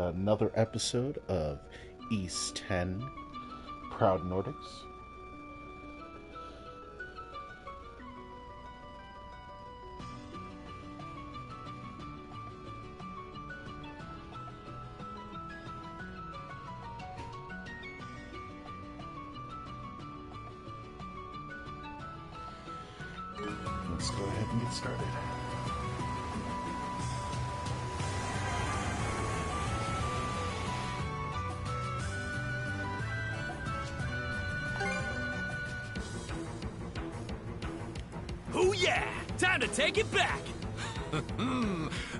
another episode of East 10 Proud Nordics. Let's go ahead and get started. Oh yeah! Time to take it back!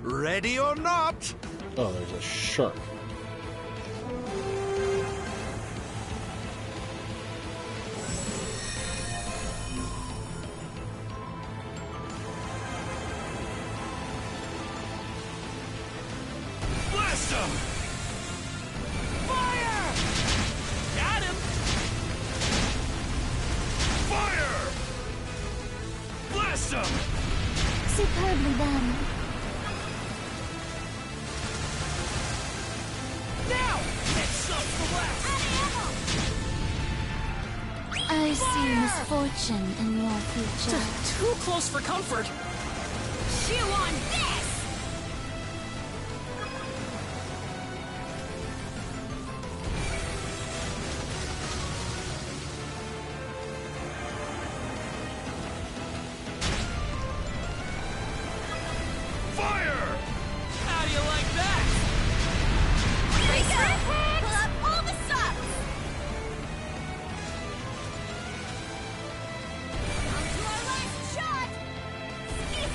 Ready or not? Oh, there's a shark. Blast him! Fire! Got him! Fire! Blast him! Superbly done. Now! Next sub's the last! I see misfortune in your future. Too close for comfort! Chew on this! Fire! How do you like that? Pull up all the stops! On to our last shot! Skeet!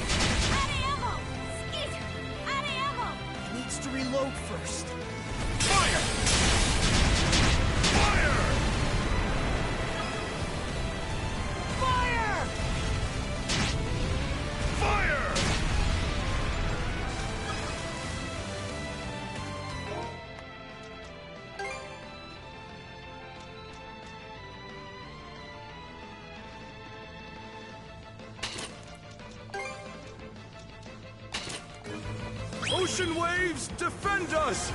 Out of ammo! Skeet! Out of ammo! He needs to reload first. Fire! Fire! Fire! Fire! Ocean waves, defend us!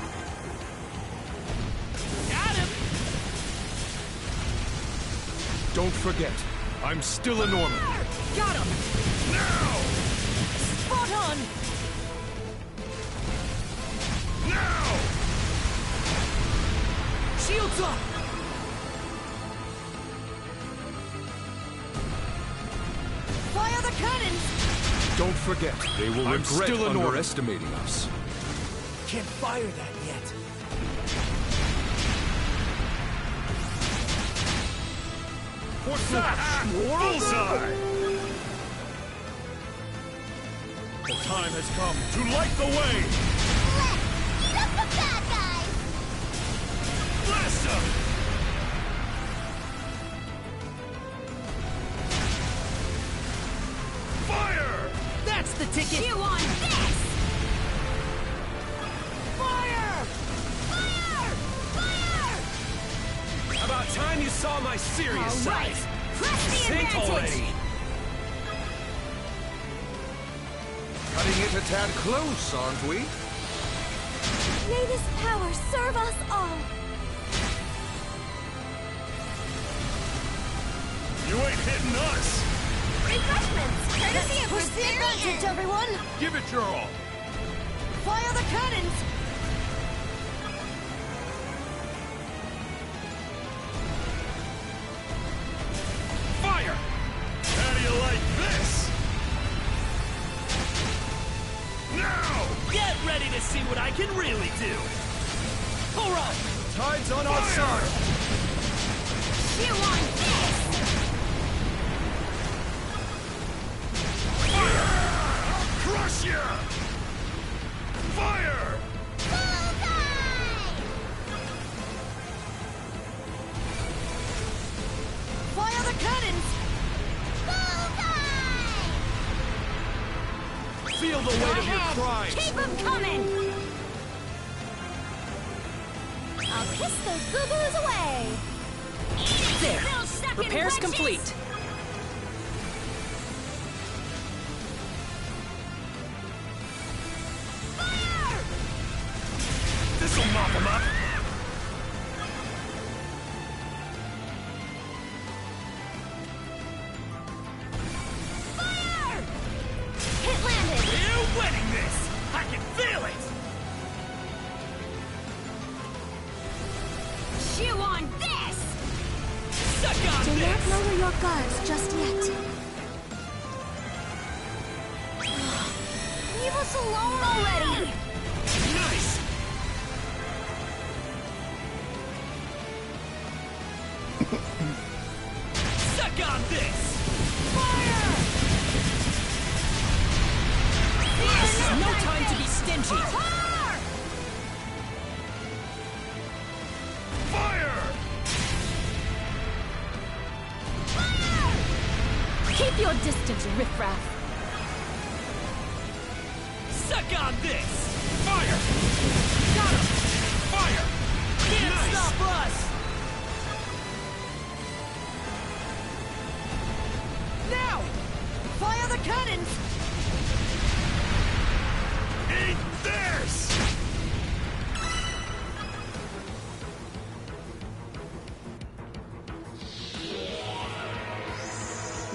Got him! Don't forget, I'm still a Norman. Got him! Now! Spot on! Now! Shields up! Fire the cannons! Don't forget, they will I'm regret still a Norman. underestimating us. Can't fire that yet. What's that? Bullseye! The time has come to light the way! Let's eat up the bad guys! Blast him! Fire! That's the ticket! Chew on this! Fire! Fire! Fire! About time you saw my serious All right, side! press the Sink advantage! already! Cutting it a tad close, aren't we? May this power serve us all! You ain't hitting us! Refreshments! Courtesy of Push the advantage, everyone! Give it your all! Fire the cannons! Fire! How do you like this? Now! Get ready to see what I can really do! Alright! Tide's on our side! Chew on this! I'll crush you! Fire! Bullseye! Fire the cannons! Bullseye! Feel the weight of your crimes! Keep them coming! I'll piss those boo-boos away! There! Repairs complete! This'll mop him up. Fire! Hit landed! You're winning this! I can feel it! Chew on this! Suck on Do not this! lower your guards just yet. Leave us alone already! Nice! Suck on this! Fire! This is no time to be stingy! Fire! Fire! Keep your distance, riffraff. Suck on this! Fire! Got him! Fire! Can't stop us! Now! Fire the cannons! Eat this!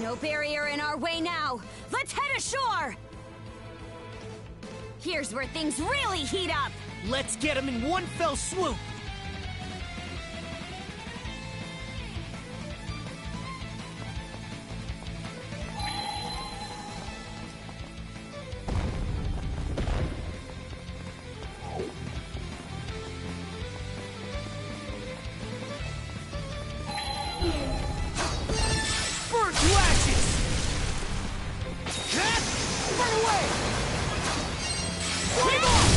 No barrier in our way now! Let's head ashore! Here's where things really heat up! Let's get him in one fell swoop! Burn to ashes! Burn away! Flame off!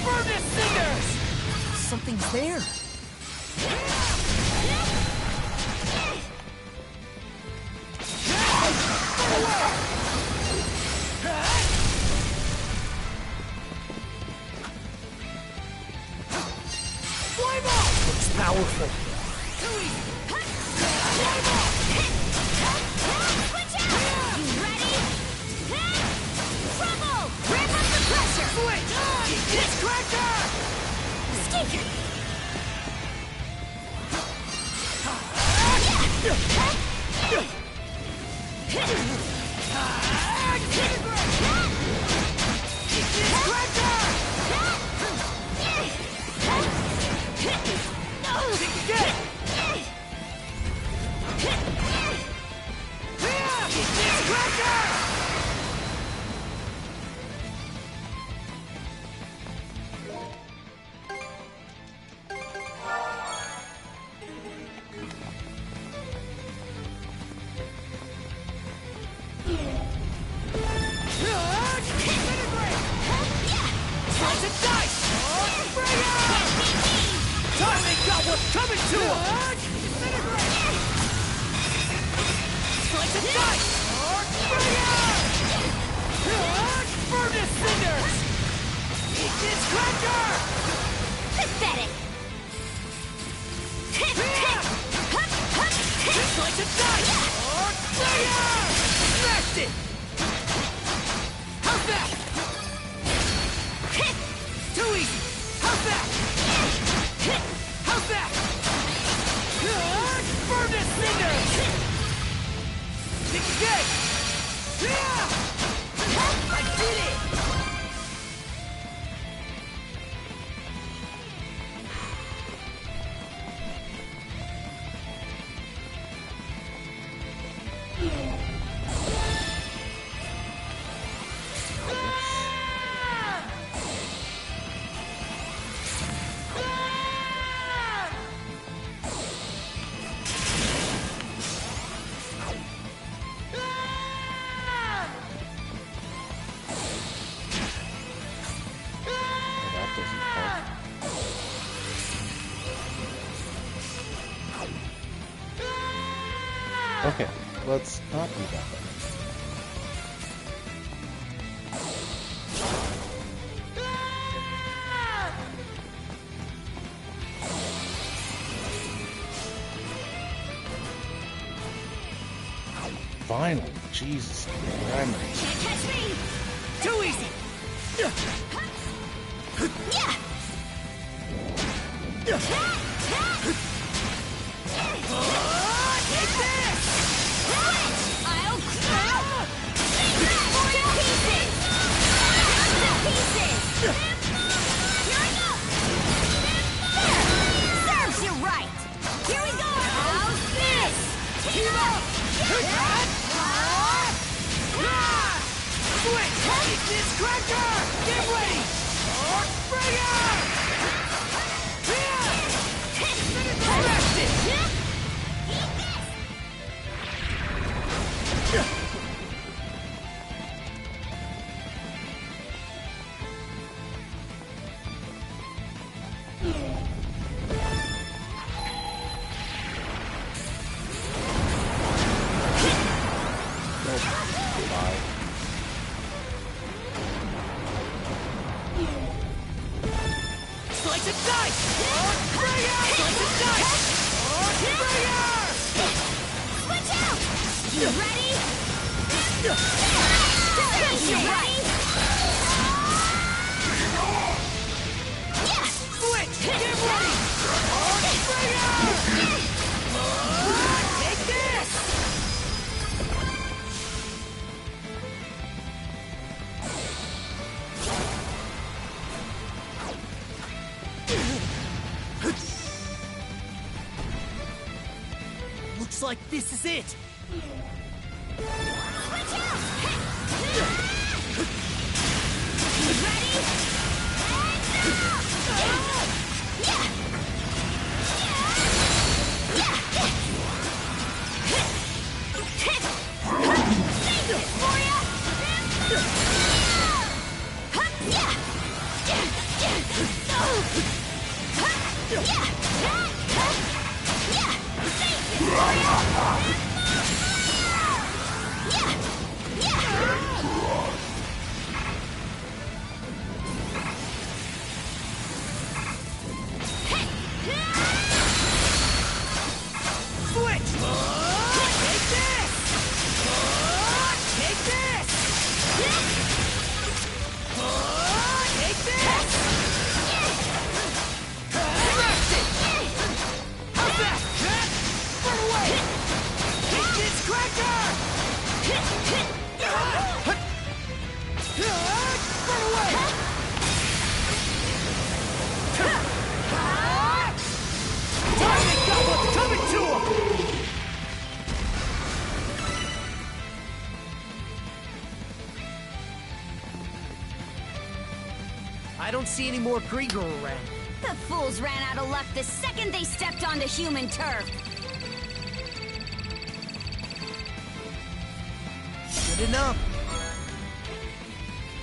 Burn to cinders! Something's there. Burn away! Flame off! Looks powerful. Switch out! You ready? Trouble! Ramp up the pressure! Switch! It's Cracker! Stinker! Slice and dice! Time they got what's coming to them! Slice and dice! Burn to cinders! Eat this cracker! Pathetic! Slice and dice! Smashed it! How's that? Too easy! How's that? How's that? Burn to cinders! Think again! I did it! That doesn't help. Okay, let's not do that then. Finally, Jesus Christ. Can't catch me! Too easy! Yeah! Take this! I'll to pieces! Here we go! Serves you right! Here we go! How's this? Team up! Switch! Eat this cracker! Get ready! Bring it! Smash it! Slice and dice! Bring it! Slice and dice! Bring it! Switch out! You ready? You ready? Yeah! Switch! Get ready! Bring it! Take this! Looks like this is it! Switch out! You ready? Yeah! Save it for ya! Switch! Take this! Take this! Take this! Smash it! How's that? Run away! Take this cracker! Run away! Target Goblin coming to him! I don't see any more Krieger around. The fools ran out of luck the second they stepped onto human turf. Good enough.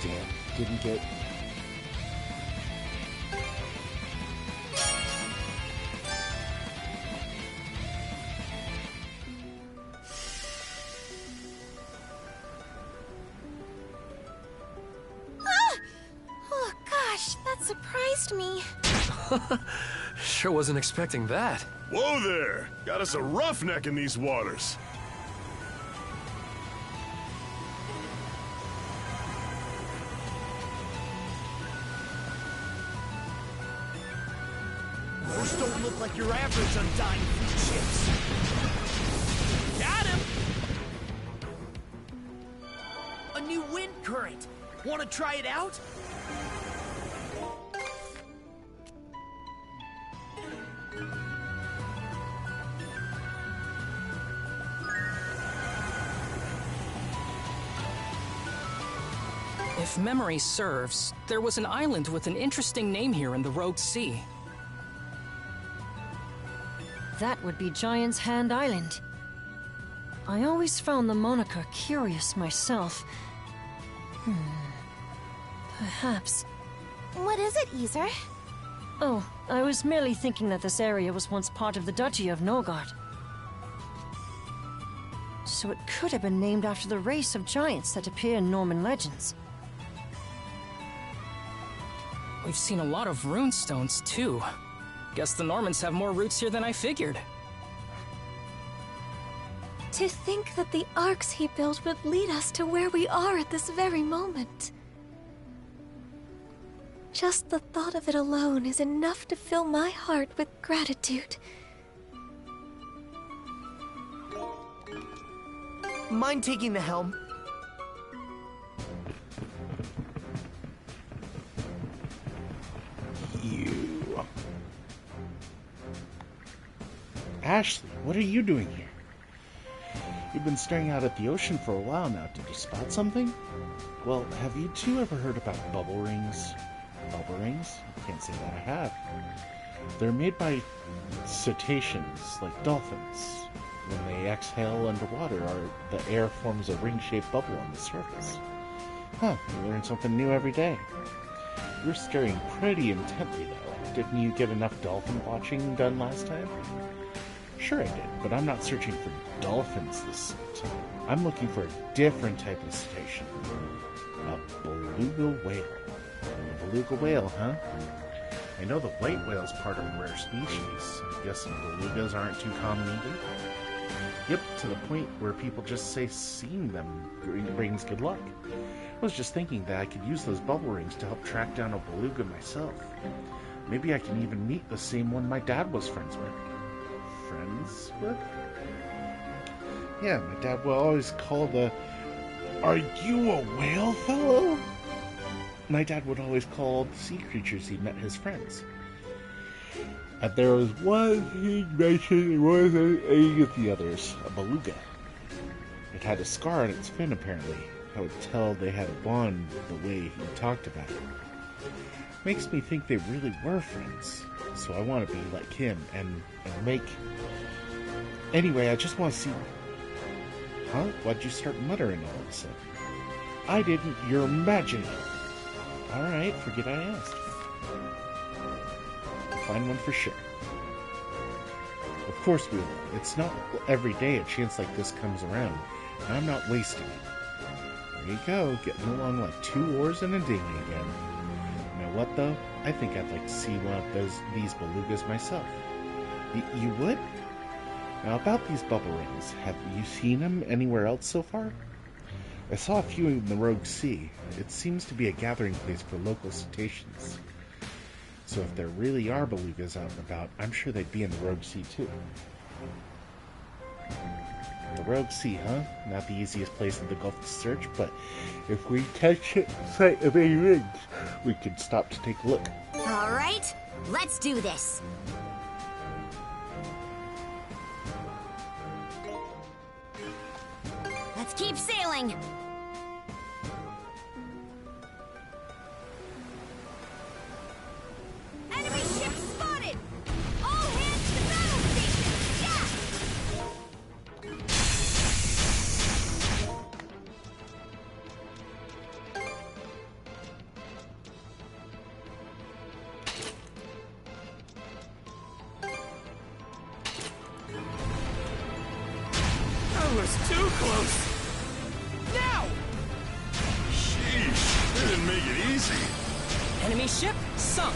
Damn, didn't get... Oh gosh, that surprised me. Sure wasn't expecting that. Whoa there! Got us a roughneck in these waters. Those don't look like your average undying fleet ships. Got him! A new wind current. Want to try it out? If memory serves, there was an island with an interesting name here in the Rogue Sea. That would be Giant's Hand Island. I always found the moniker curious myself. Perhaps. What is it, Easer? Oh, I was merely thinking that this area was once part of the Duchy of Norgard. So it could have been named after the race of giants that appear in Norman legends. We've seen a lot of runestones, too. Guess the Normans have more roots here than I figured. To think that the arcs he built would lead us to where we are at this very moment. Just the thought of it alone is enough to fill my heart with gratitude. Mind taking the helm? You. Ashley, what are you doing here? You've been staring out at the ocean for a while now. Did you spot something? Well, have you two ever heard about bubble rings? Bubble rings? I can't say that I have. They're made by cetaceans, like dolphins. When they exhale underwater, the air forms a ring-shaped bubble on the surface. Huh, you learn something new every day. You're staring pretty intently, though. Didn't you get enough dolphin watching done last time? Sure I did, but I'm not searching for dolphins this time. I'm looking for a different type of cetacean. A beluga whale. A beluga whale, huh? I know the white whale is part of a rare species. I guess belugas aren't too common either. Yep, to the point where people just say seeing them brings good luck. I was just thinking that I could use those bubble rings to help track down a beluga myself. Maybe I can even meet the same one my dad was friends with. Friends with? Yeah, my dad would always call "Are you a whale fellow?" My dad would always call the sea creatures he met his friends. And there was one he mentioned, it wasn't any of the others, a beluga. It had a scar on its fin, apparently. I would tell they had a bond the way he talked about it. Makes me think they really were friends. So I want to be like him and make... Anyway, I just want to see... Huh? Why'd you start muttering all of a sudden? I didn't. You're imagining. Alright, forget I asked. Find one for sure. Of course we will. It's not every day a chance like this comes around, and I'm not wasting it. There you go, getting along like two oars in a dinghy again. You know what though? I think I'd like to see one of these belugas myself. You would? Now about these bubble rings, have you seen them anywhere else so far? I saw a few in the Rogue Sea. It seems to be a gathering place for local cetaceans. So if there really are belugas out and about, I'm sure they'd be in the Rogue Sea too. The Rogue Sea, huh? Not the easiest place in the Gulf to search, but if we catch sight of any rings, we can stop to take a look. All right, let's do this. Let's keep sailing. Enemy ship spotted! All hands to battle station! Yeah! That was too close! Now! Sheesh, they didn't make it easy. Enemy ship sunk.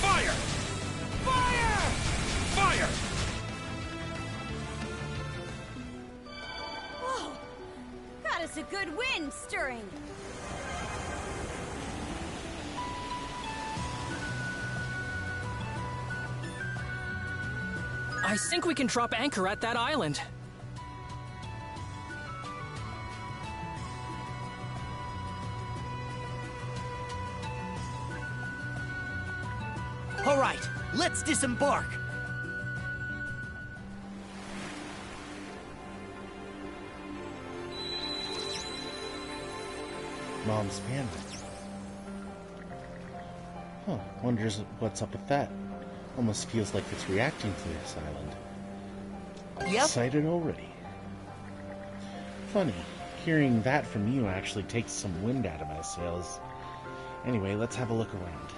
Fire! Fire! Fire! Whoa! Got us a good wind stirring. I think we can drop anchor at that island. All right, let's disembark. Mom's panda. Huh, wonders what's up with that. Almost feels like it's reacting to this island. Yep. Excited already. Funny, hearing that from you actually takes some wind out of my sails. Anyway, let's have a look around.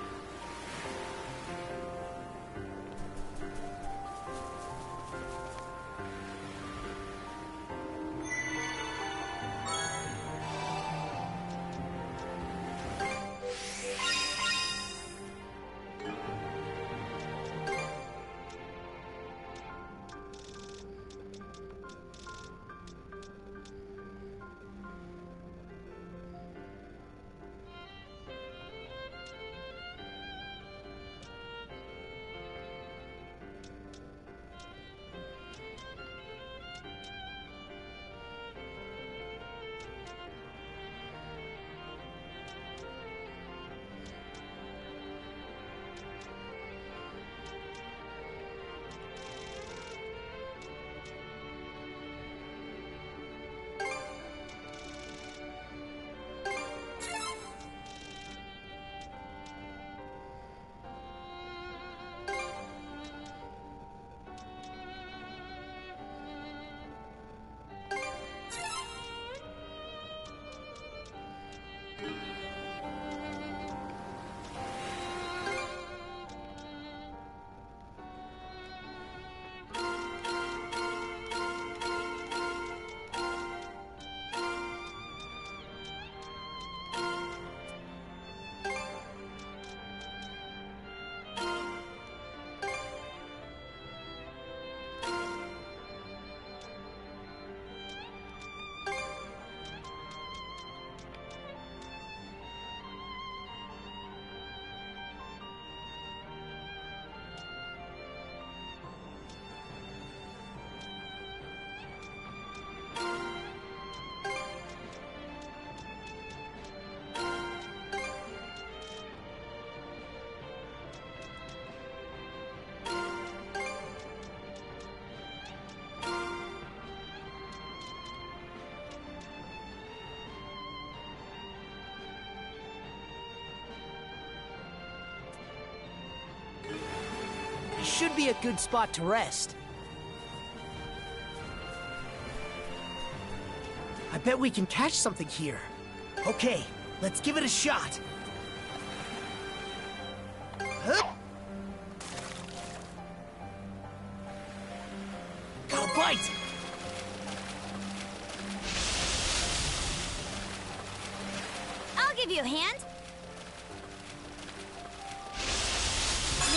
should be a good spot to rest. I bet we can catch something here. Okay, let's give it a shot. Hup. Got a bite! I'll give you a hand.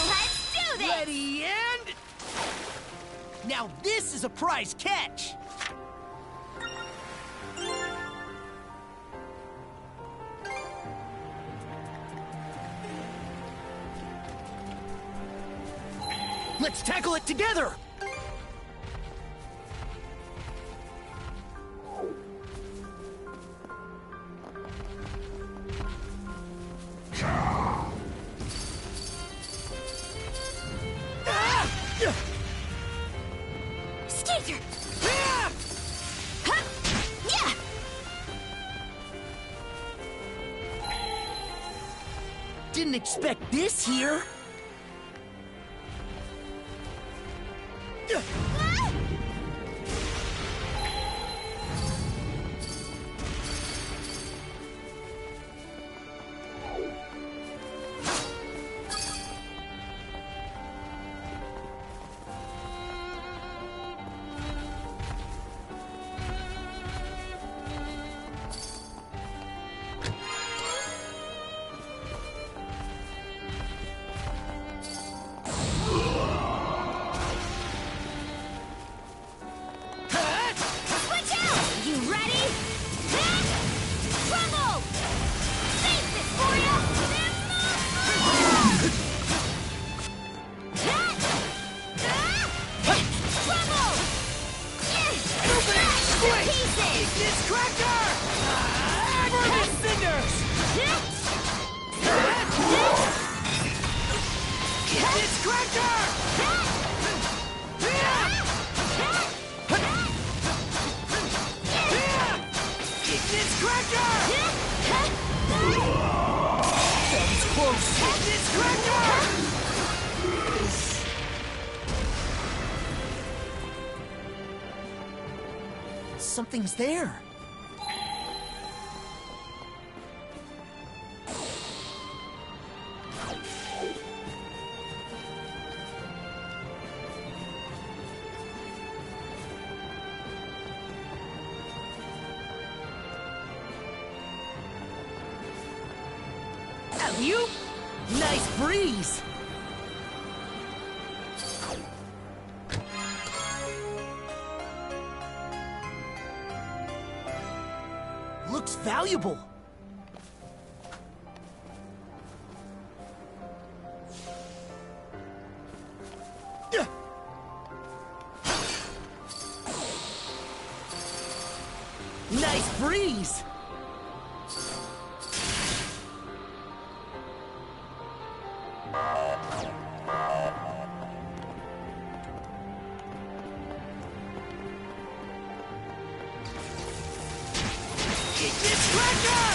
Let's do this! Ready and... Now this is a prize catch! Let's tackle it together! Skeeter! Hup! Yeah! Didn't expect this here! Switch out! You ready? Crumble! Face this for ya! Crumble! Pieces! It's Cracker! Burn cinders! It's Cracker! It's Cracker! That was close! It's Cracker! Something's there. Alley-oop! Nice breeze! Looks valuable. Nice breeze! It's Cracker!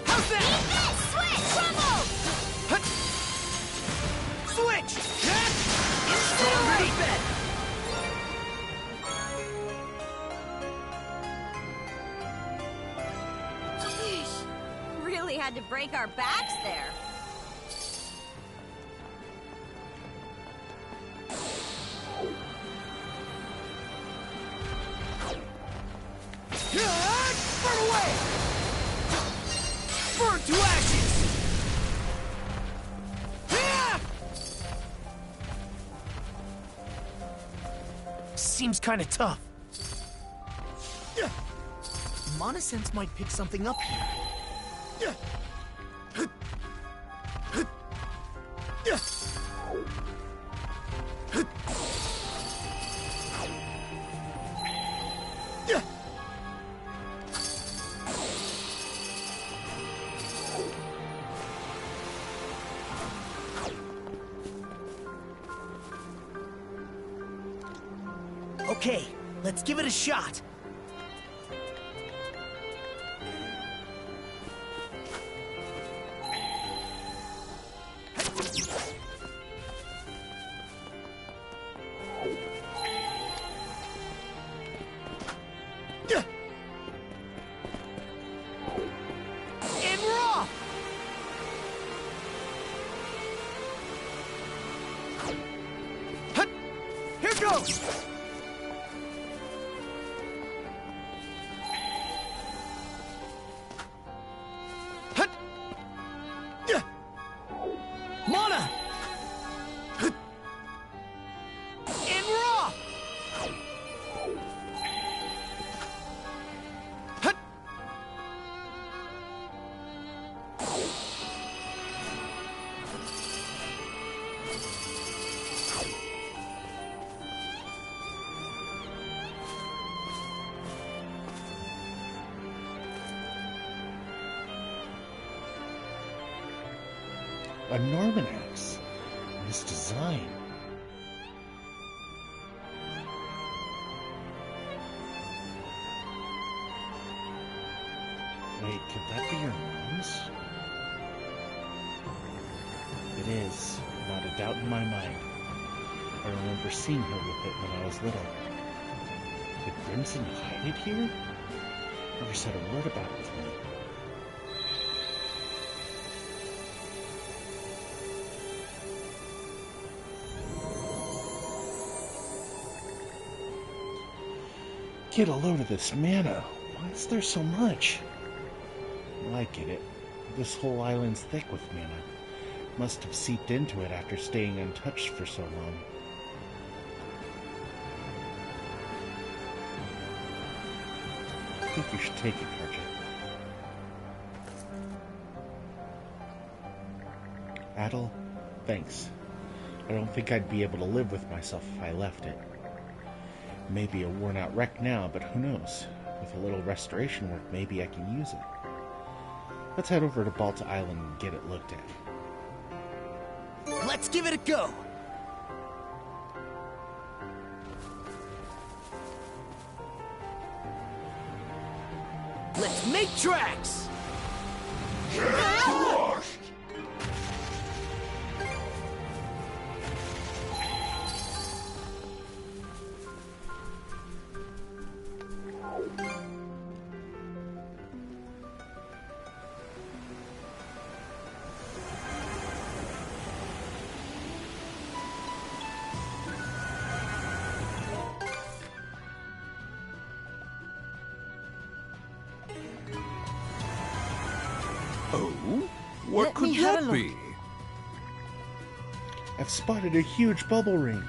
How's that? Switch! Crumble! Switch! Stronger defense! Sheesh. Really had to break our backs there. Burn away! Burn to ashes! Seems kinda tough. Mana Sense might pick something up here. Okay, let's give it a shot. And we're off! Hut! Here goes! Hut! Mana! And we're off! Hut! A Norman axe. This design. Wait, could that be your mom's? It is, not a doubt in my mind. I remember seeing her with it when I was little. Did Crimson hide it here? Never said a word about it to me. Get a load of this mana. Why is there so much? Well, I get it. This whole island's thick with mana. Must have seeped into it after staying untouched for so long. I think you should take it, Karja. Adel, thanks. I don't think I'd be able to live with myself if I left it. Maybe a worn-out wreck now, but who knows? With a little restoration work, maybe I can use it. Let's head over to Balta Island and get it looked at. Let's give it a go! Let's make tracks! Oh? What Let could me have a that look. be? I've spotted a huge bubble ring.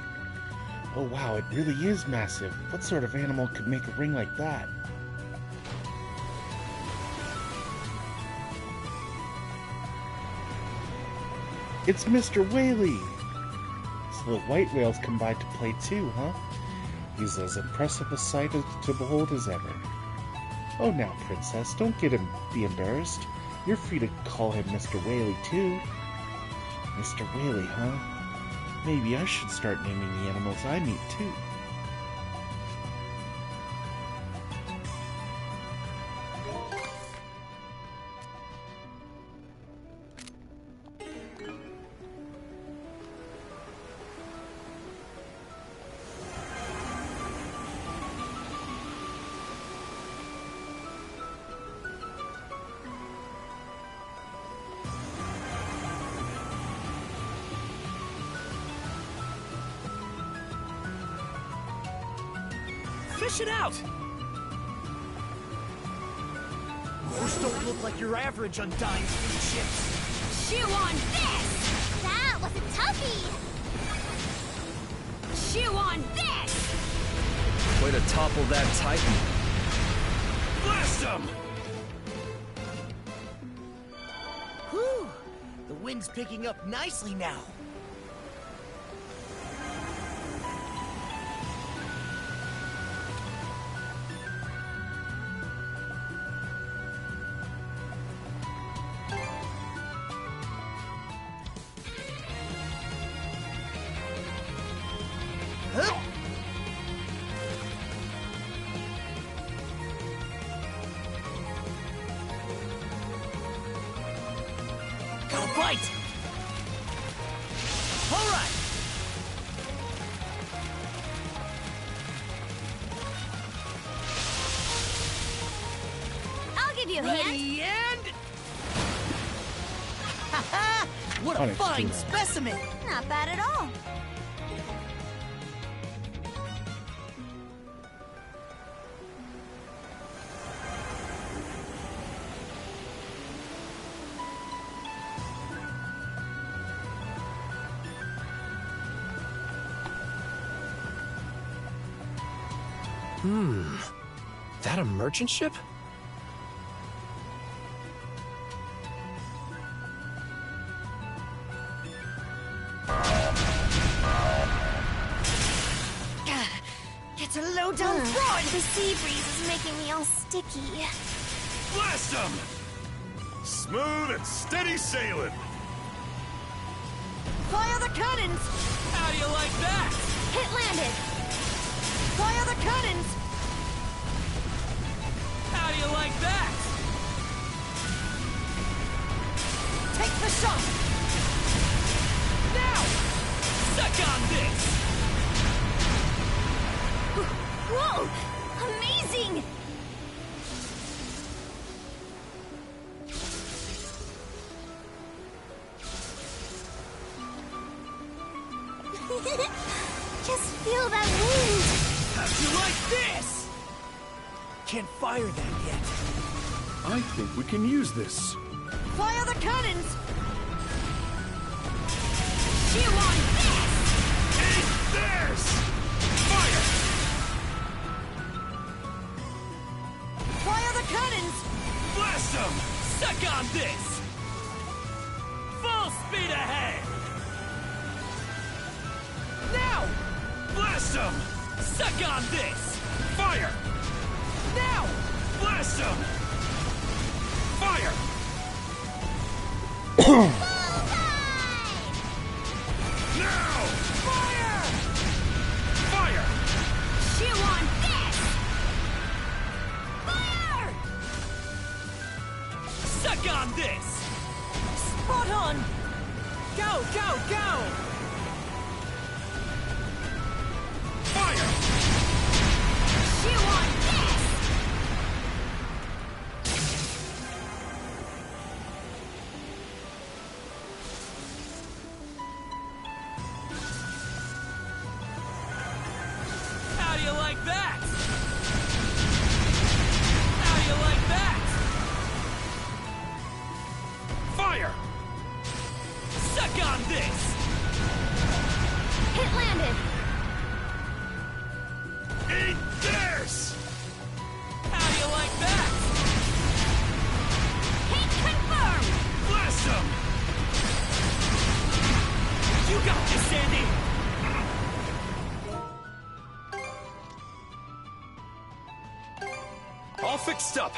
Oh wow, it really is massive. What sort of animal could make a ring like that? It's Mr. Whaley! So the white whales come by to play too, huh? He's as impressive a sight to behold as ever. Oh now, Princess, don't be embarrassed. You're free to call him Mr. Whaley too. Mr. Whaley, huh? Maybe I should start naming the animals I meet, too. Fish it out! Those don't look like your average Undying spaceships. Chew on this! That was a toughie! Chew on this! Way to topple that Titan. Blast him! Whew! The wind's picking up nicely now. Huh? Go bite! All right! I'll give you a hand. Ready and... Ha-ha! What a fine Unexpected. specimen! Not bad at all. That a merchant ship? It's a low-down fraud. The sea breeze is making me all sticky. Blast him! Smooth and steady sailing. Fire the cannons! How do you like that? Hit landed. Fire the cannons! How do you like that? Take the shot! Now! Suck on this! Whoa! Amazing! Just feel that wind. How'd you like this? Can't fire that yet. I think we can use this. Fire the cannons! Chew on this! Eat this! Fire! Fire the cannons! Blast him! Suck on this! Full speed ahead! Now! Blast him! Suck on this! Fire! Now! Blast him! Fire! Now! Fire! Fire! Chew on this! Fire! Suck on this! Spot on! Go, go, go! Fire! Chew on this! How do you like that? How do you like that? Fire! Suck on this! Hit landed. Eat this! How do you like that? Hit confirmed. Blast him! You got this, Sandy! All fixed up!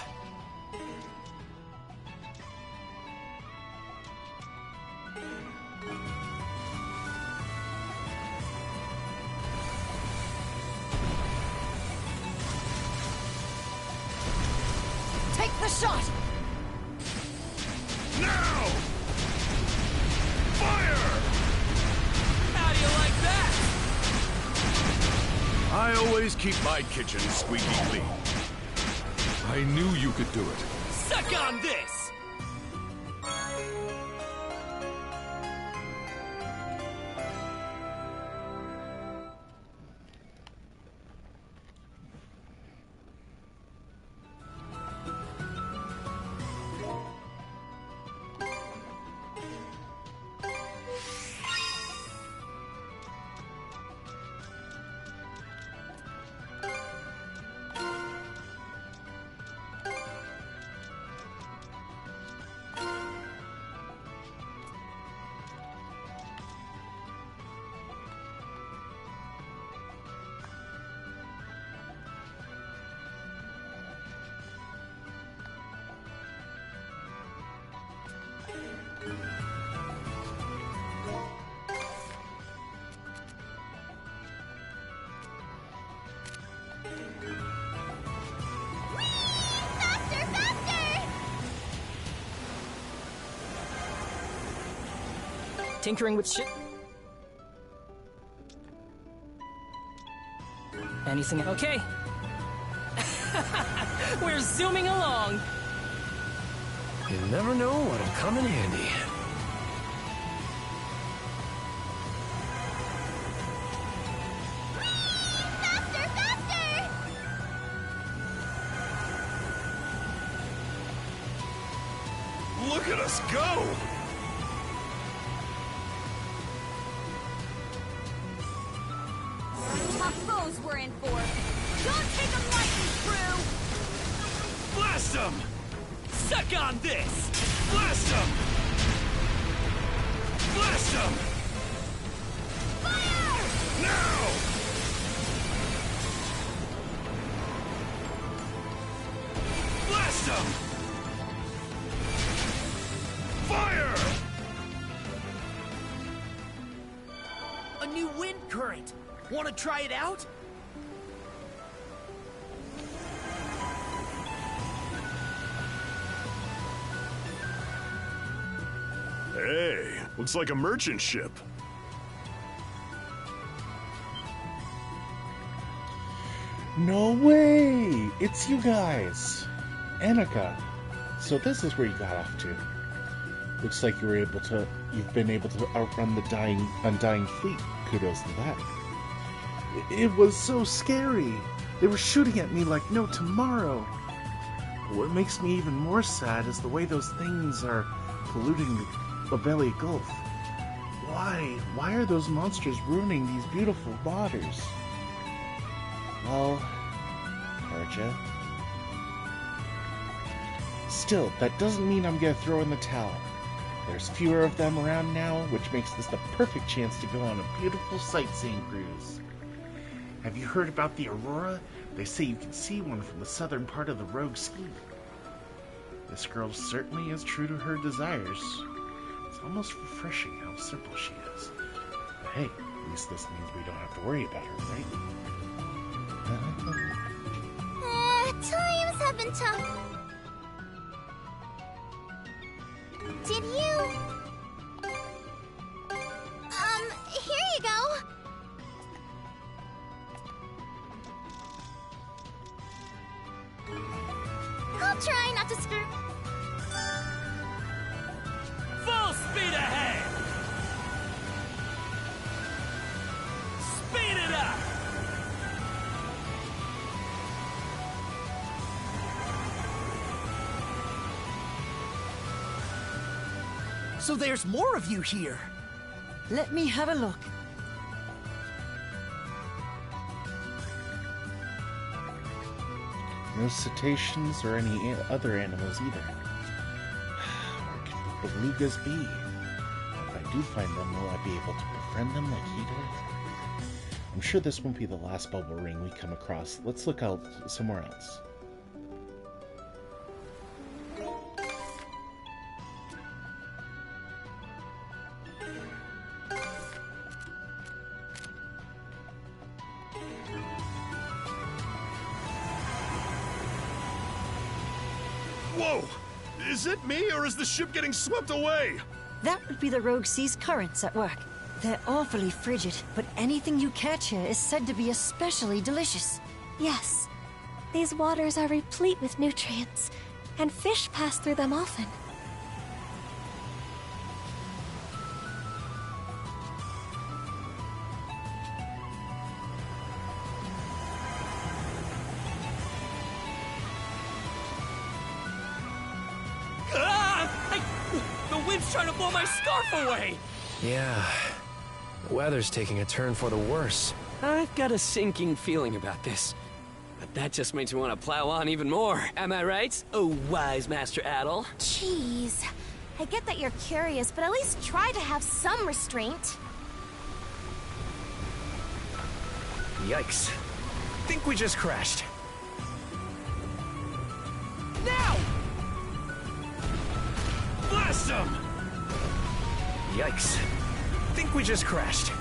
the shot! Now! Fire! How do you like that? I always keep my kitchen squeaky clean. I knew you could do it. Suck on this! Faster, faster! Tinkering with shit. Anything? Okay. We're zooming along. You never know what'll come in handy. Faster, faster! Look at us go! Tough foes we're in for. Don't take them lightly, crew! Blast them! Suck on this! Blast them! Blast them! Fire! Now! Blast them! Fire! A new wind current. Want to try it out? Hey, looks like a merchant ship. No way! It's you guys! Annika. So this is where you got off to. Looks like you've been able to outrun the undying fleet. Kudos to that. It was so scary. They were shooting at me like no tomorrow. What makes me even more sad is the way those things are polluting the Belly Gulf. Why? Why are those monsters ruining these beautiful waters? Well, Arja. Still, that doesn't mean I'm gonna throw in the towel. There's fewer of them around now, which makes this the perfect chance to go on a beautiful sightseeing cruise. Have you heard about the Aurora? They say you can see one from the southern part of the Rogue Ski. This girl certainly is true to her desires. It's almost refreshing how simple she is. But hey, at least this means we don't have to worry about her, right? Times have been tough. Did you... here you go. I'll try not to screw... Full speed ahead! Speed it up! So there's more of you here. Let me have a look. No cetaceans or any other animals either. Where could the belugas be? If I do find them, will I be able to befriend them like he did? I'm sure this won't be the last bubble ring we come across. Let's look out somewhere else. Whoa! Is it me, or is the ship getting swept away? That would be the Rogue Sea's currents at work. They're awfully frigid, but anything you catch here is said to be especially delicious. Yes, these waters are replete with nutrients, and fish pass through them often. The wind's trying to blow my scarf away! Yeah. The weather's taking a turn for the worse. I've got a sinking feeling about this. But that just makes me want to plow on even more. Am I right? Oh, wise Master Adel. Jeez. I get that you're curious, but at least try to have some restraint. Yikes. Think we just crashed. Now! Blast him! Yikes. Think we just crashed.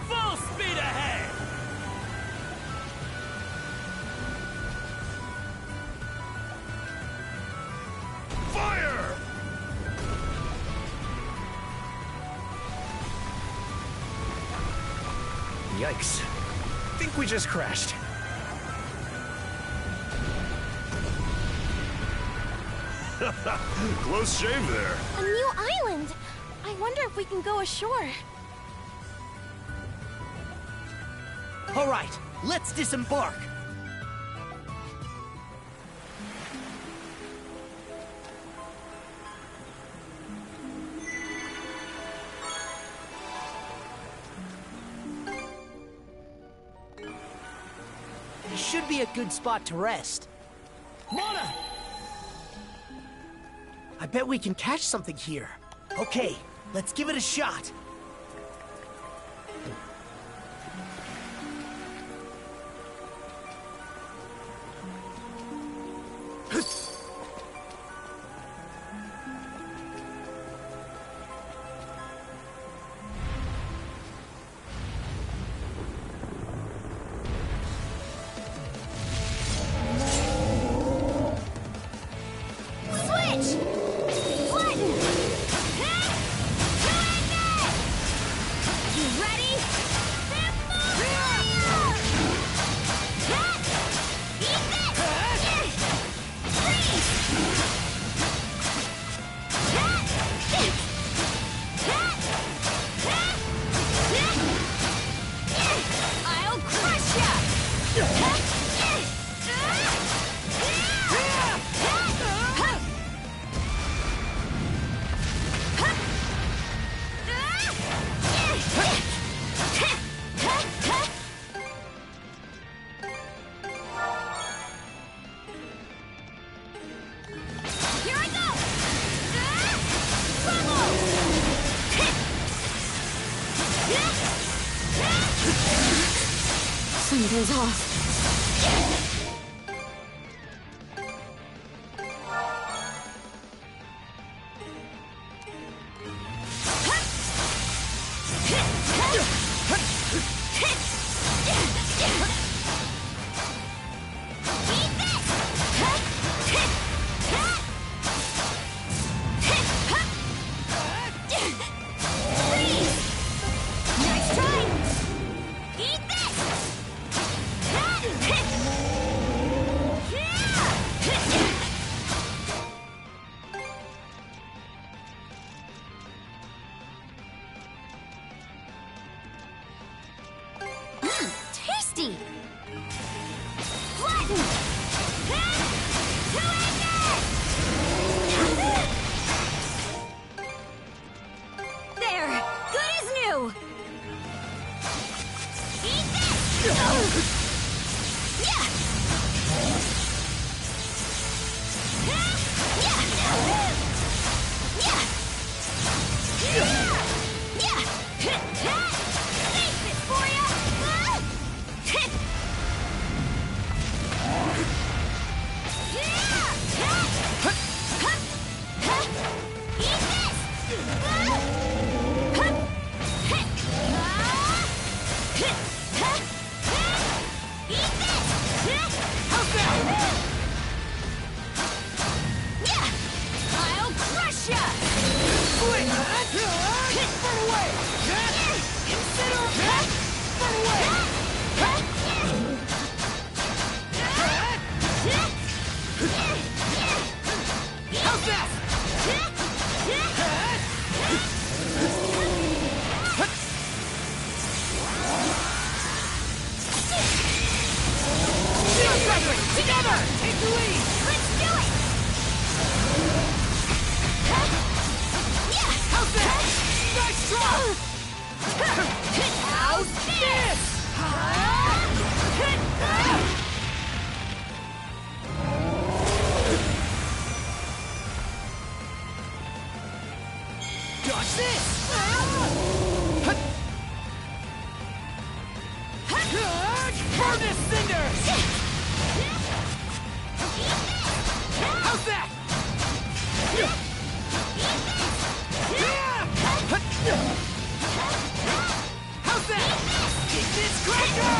Full speed ahead! Fire! Yikes. Think we just crashed. Close shave there. A new island! I wonder if we can go ashore. All right, let's disembark. This should be a good spot to rest. Mona! I bet we can catch something here. Okay, let's give it a shot. Switch! Flatten! You ready? I'll crush ya! Here I go! Something's off. Nice try! Eat this! Tasty! Flatten! There! Good as new! Eat this! Yeah! Taste this for ya! Eat this! Hammer! Take the lead! Let's do it! Yeah! How's that? Nice drop! How's this? Dodge this! Burn this cinder! How's that? How's that? Eat this cracker!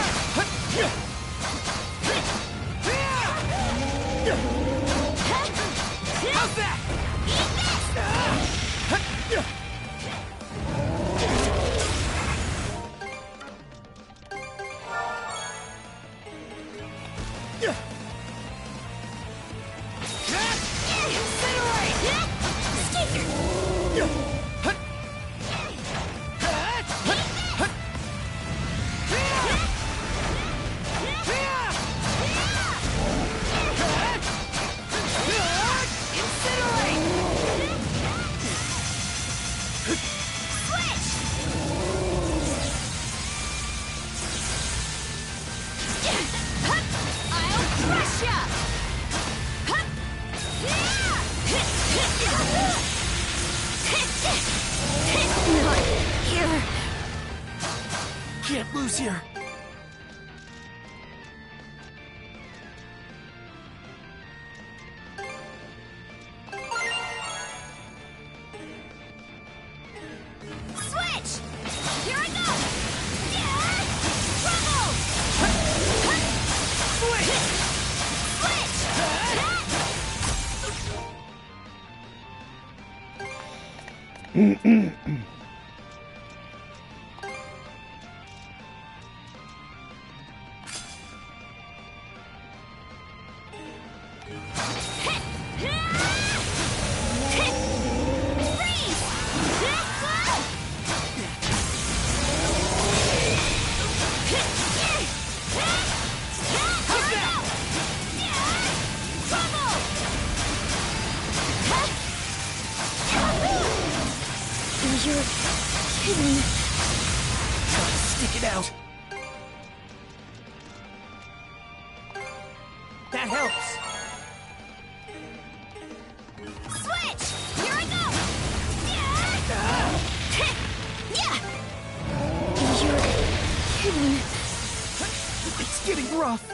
How's that? Can't lose here. Switch! Here I go! Trouble! Mm-mm. You're kidding. Gotta stick it out. That helps. Switch! Here I go! You're kidding. It's getting rough.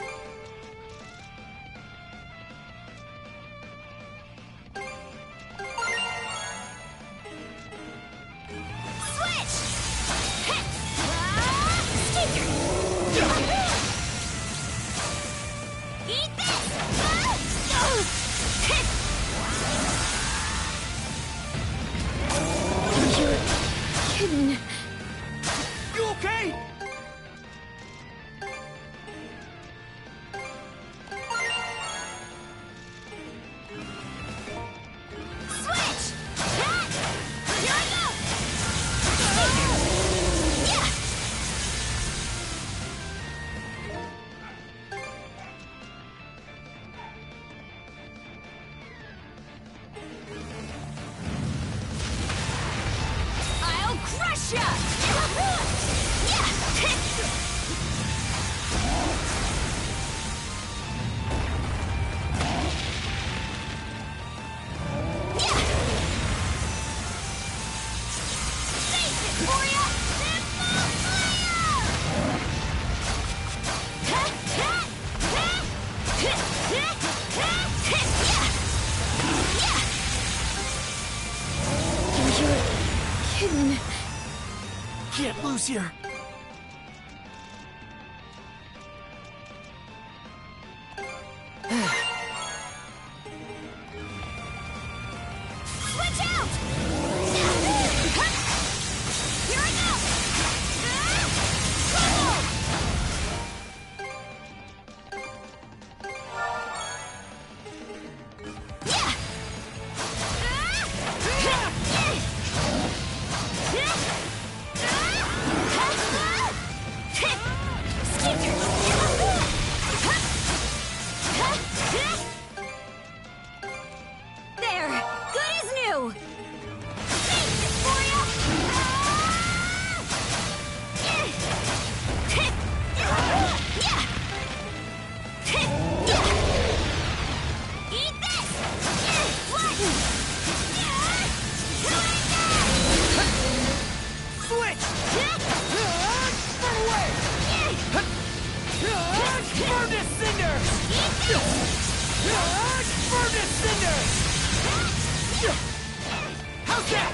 Kidding. You okay? Switch! Here I go! I'll crush ya! You're kidding. Can't lose here. Switch out! Here I go! Trouble! Burn to cinders! How's that?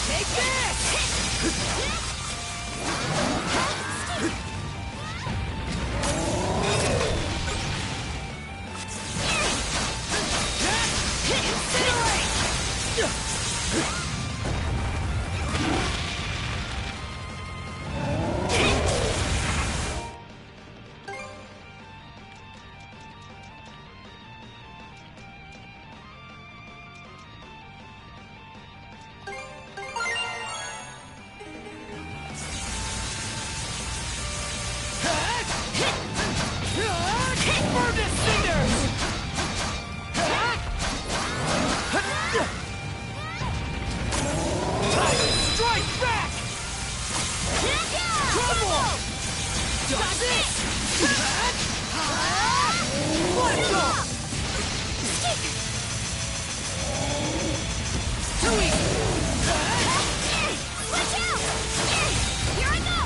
Take this! Burn to cinders! Strike back! Trouble! Does it? Let's go! Too easy! Watch out! Here I go!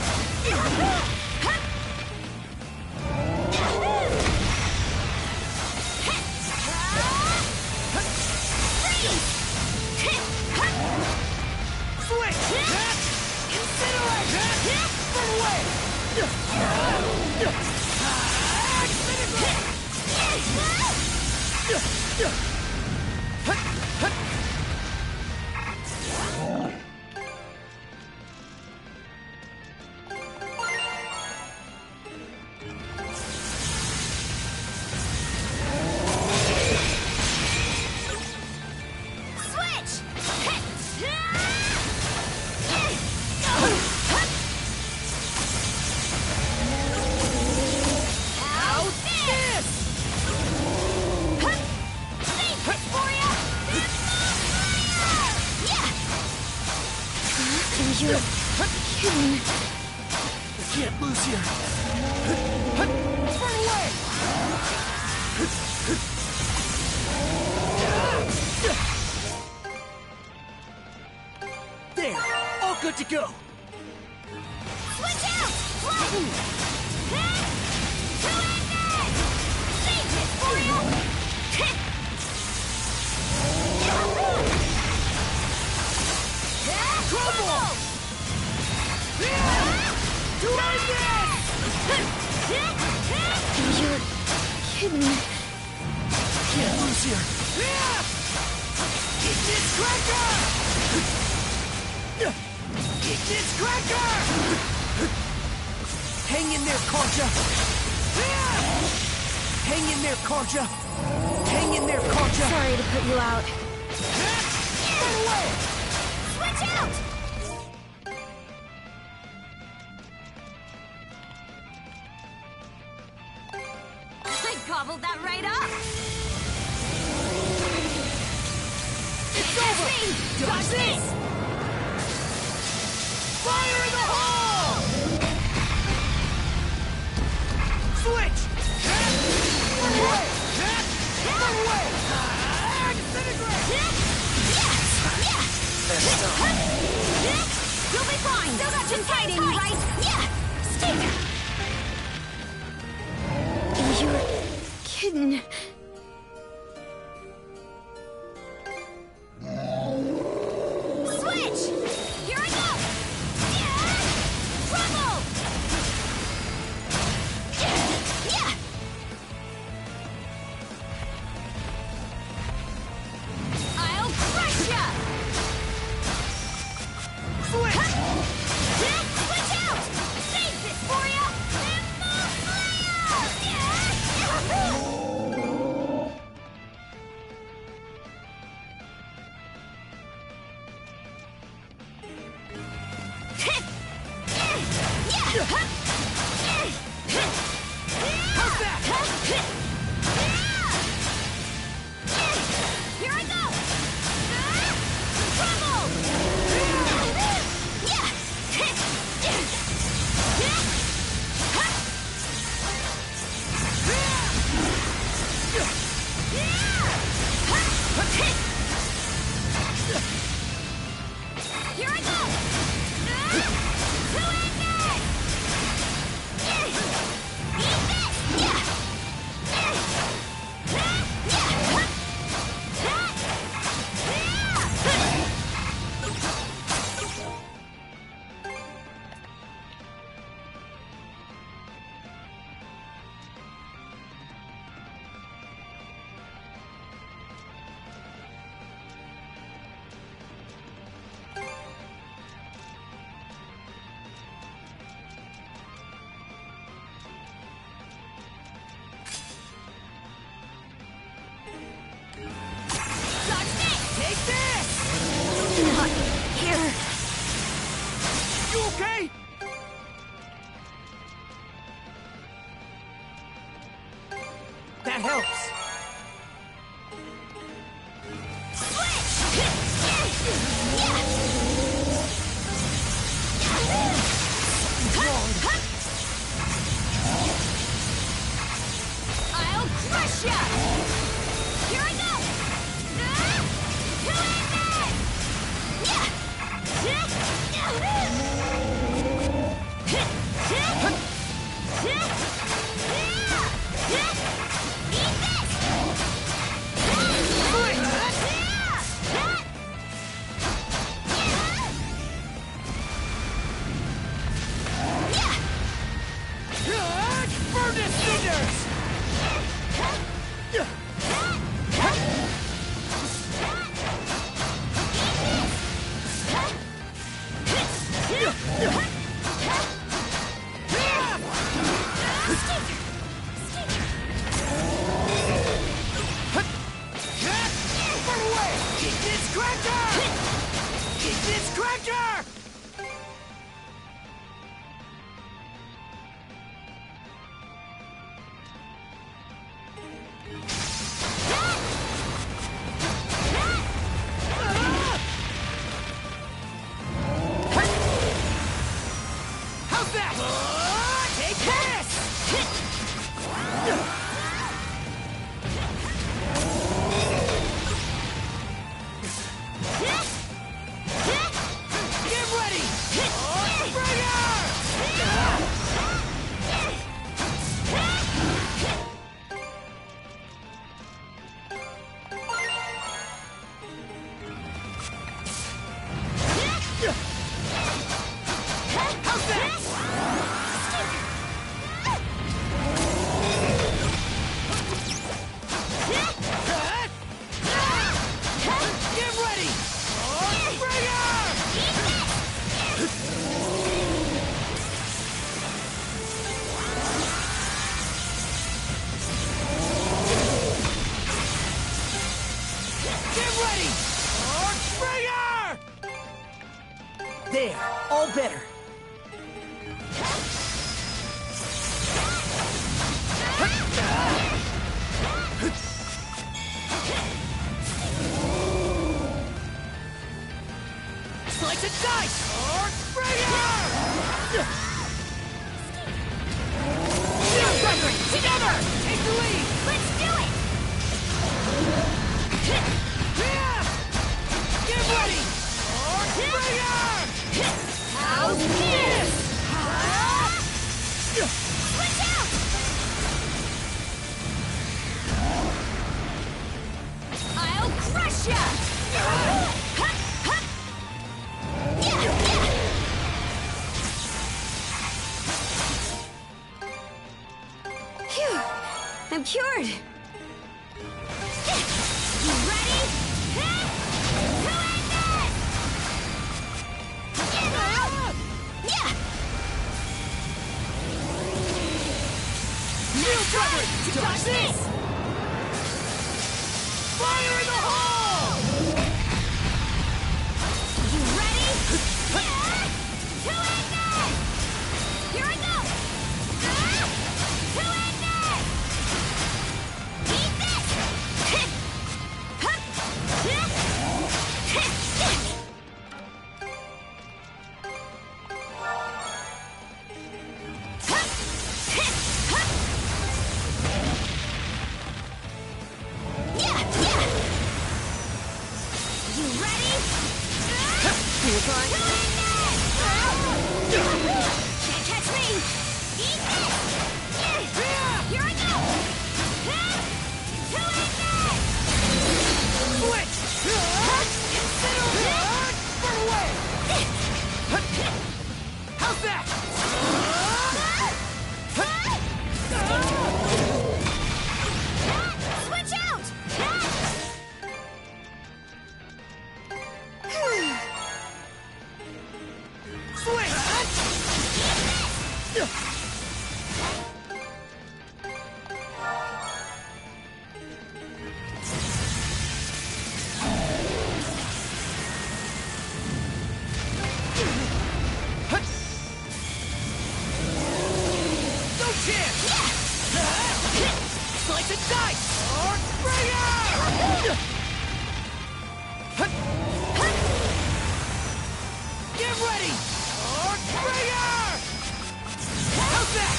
Switch! Incinerate! Burn away! Switch! How's this? Save it for ya! Yeah! You're kidding. We can't lose here. Burn away! There, all good to go. Switch out! Flatten! Two advance! Save it for ya! Trouble! Do You're kidding. Can't lose here. Eat this cracker! Eat this cracker! Hang in there, Karja! Hang in there, Karja! Hang in there, Karja! Sorry to put you out. Run away! Switch out! I gobbled that right up! It's over! Dodge this! Fire in the hole! Switch! Run away! Run away! Disintegrate! You'll be fine! Still got some fight in you, right? Yeah! Stick! You're kidding. Switch! Here I go! Yeah! Trouble! Yeah! I'll crush ya! Switch! Switch out! Save this for ya! Limbo Slayer! Yeah! Dodge this! Take this! Not here. You okay? That helps. I'll crush ya! Here I go! Who is it? Furnace cinders! Burn away! Kick this cracker! Kick this cracker! How's that? Take this! Get ready! How's that? Get ready! Get ready! There, all better. Slice and dice! Together! Take the lead! Let's do it! Get ready! How's this? Switch out! I'll crush ya! Phew. I'm cured. You ready? Who is this? New coverage! Dodge this! Fire in the hole! You ready? Who is this? Here I go! Who is this? Eat this! You ready? You're fine. Can't catch me! Eat this! Here I go! Who is this? Switch! Burn away! How's that? Switch out! fight! Archbringer! Get ready! Archbringer! How's that?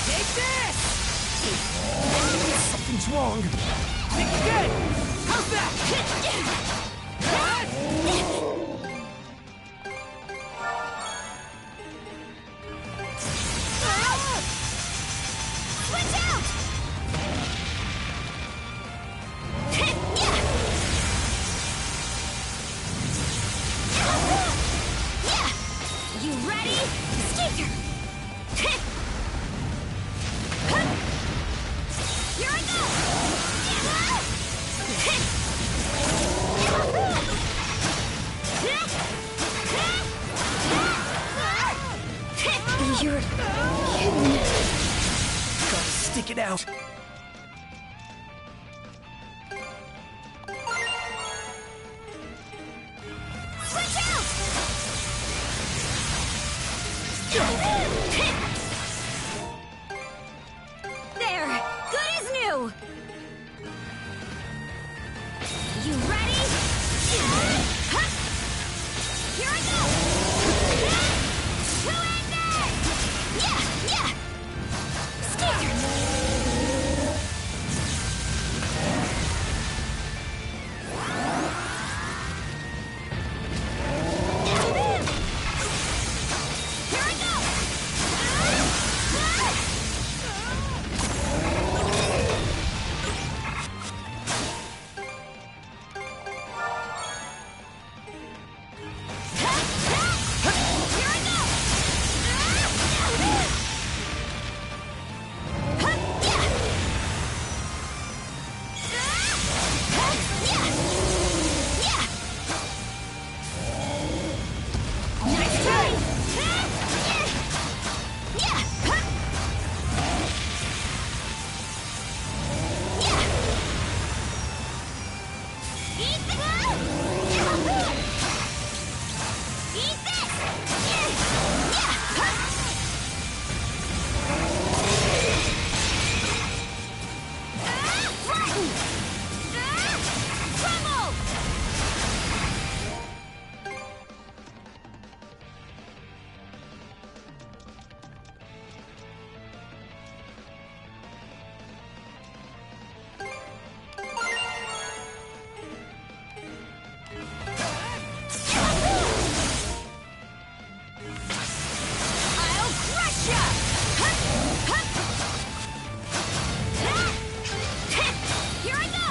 Take this! Something's wrong. Think again! How's that? Switch out! You ready? Sticker! Here I go! You're kidding. Gotta stick it out. Switch out! There! Good as new! You ready? Here I go! Two-handed! Yeah! Sticker! Here I go! Here I go! Nice try! Eat Crumble! I'll crush ya! Here I go!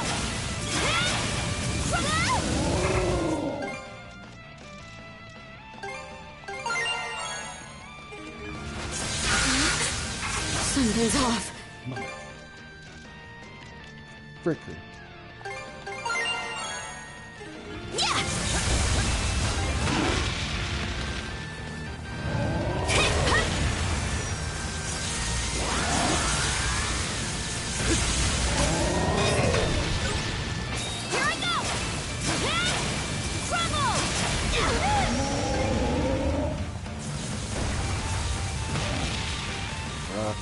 Something's off. Mother. Fricker. Here I go! Crumble! Rock. Rock.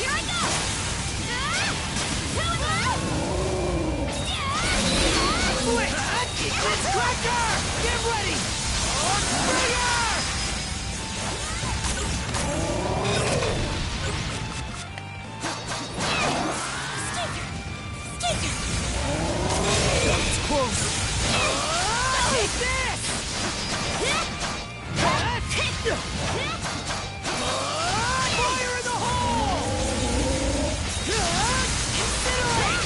Here I go! Let's cracker! Get ready! Archbringer! It's close. Take this! Fire in the hole! Incinerate!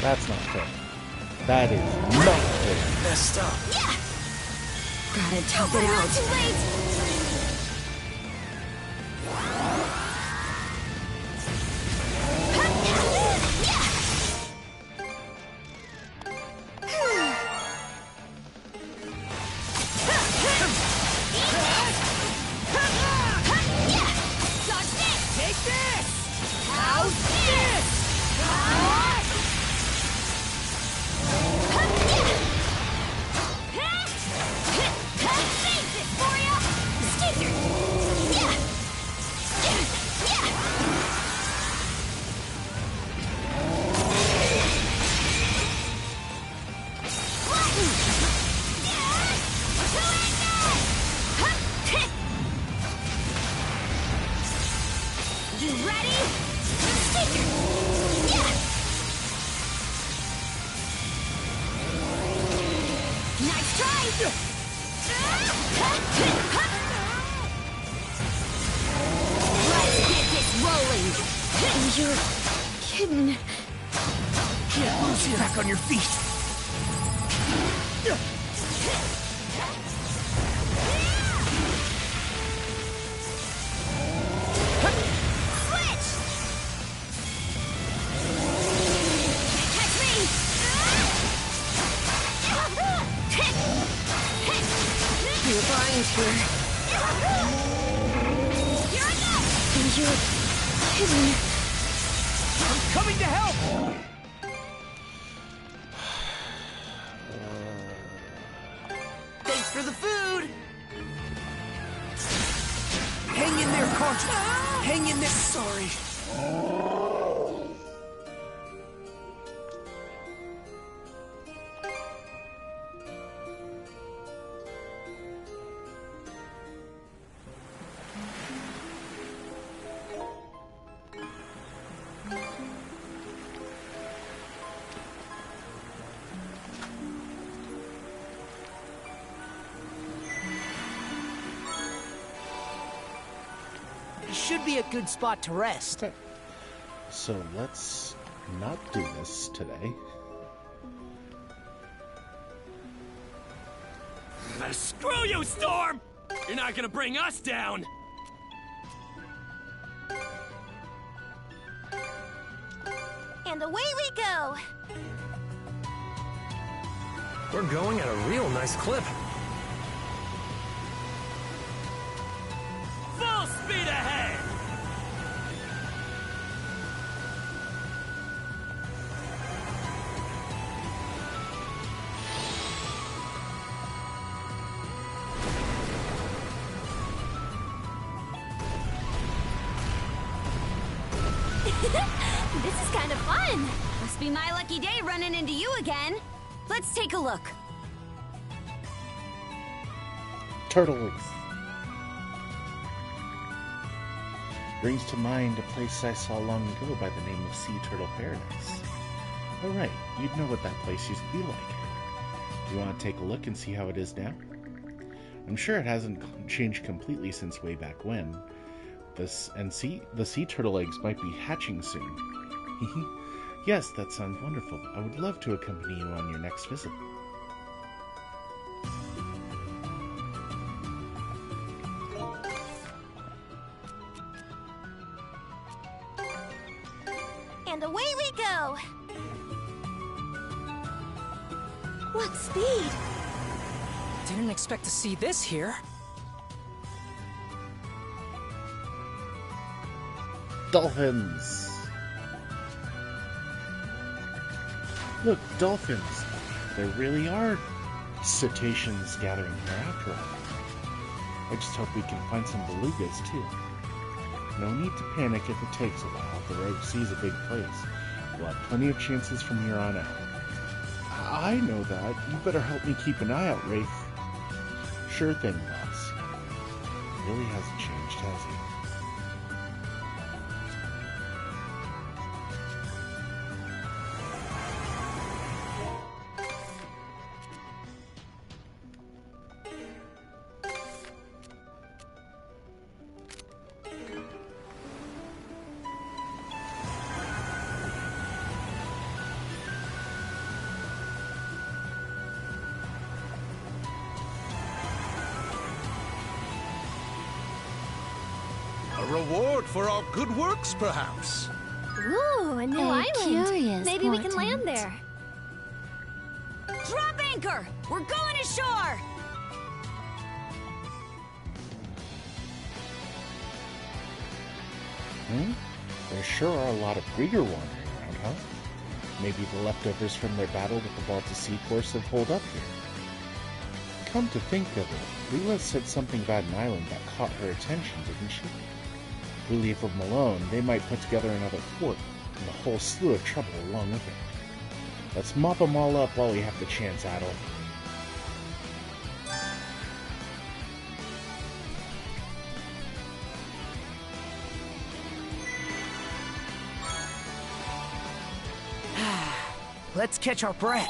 That's not fair. That is not fair. Messed up. Yeah! Gotta tough We're it not out. too late! Dodge this! Take this! How's this? Face it for ya! Sticker! Yeah! Yeah! You ready? Sticker! Yeah! Nice try! Let's get this rolling! You're kidding. Get Lucy back on your feet. Switch! Can't catch me! You're fine, here. Here I go! You're kidding. I'm coming to help. Thanks for the food. Hang in there, Contra. Hang in there. Sorry. Should be a good spot to rest. Okay. So let's not do this today. Screw you, Storm! You're not gonna bring us down! And away we go! We're going at a real nice clip. Full speed ahead! This is kind of fun! Must be my lucky day running into you again. Let's take a look. Turtle Leaf. Brings to mind a place I saw long ago by the name of Sea Turtle Paradise. Oh right, you'd know what that place used to be like. Do you want to take a look and see how it is now? I'm sure it hasn't changed completely since way back when. The sea turtle eggs might be hatching soon. Yes, that sounds wonderful. I would love to accompany you on your next visit. And away we go! What speed! Didn't expect to see this here. Dolphins! Look, dolphins! There really are cetaceans gathering here after all. I just hope we can find some belugas too. No need to panic if it takes a while. The Rogue Sea's a big place. We'll have plenty of chances from here on out. I know that. You better help me keep an eye out, Rafe. Sure thing, boss. Really hasn't changed, has he? reward for our good works, perhaps? Ooh, a new A island. curious Maybe we can land portent. there. Drop anchor! We're going ashore! There sure are a lot of Grieger wandering around, huh? Maybe the leftovers from their battle with the Baltic Sea Force have holed up here. Come to think of it, Leela said something about an island that caught her attention, didn't she? If we leave them alone, they might put together another fort, and a whole slew of trouble along with it. Let's mop them all up while we have the chance, Adol. Let's catch our breath.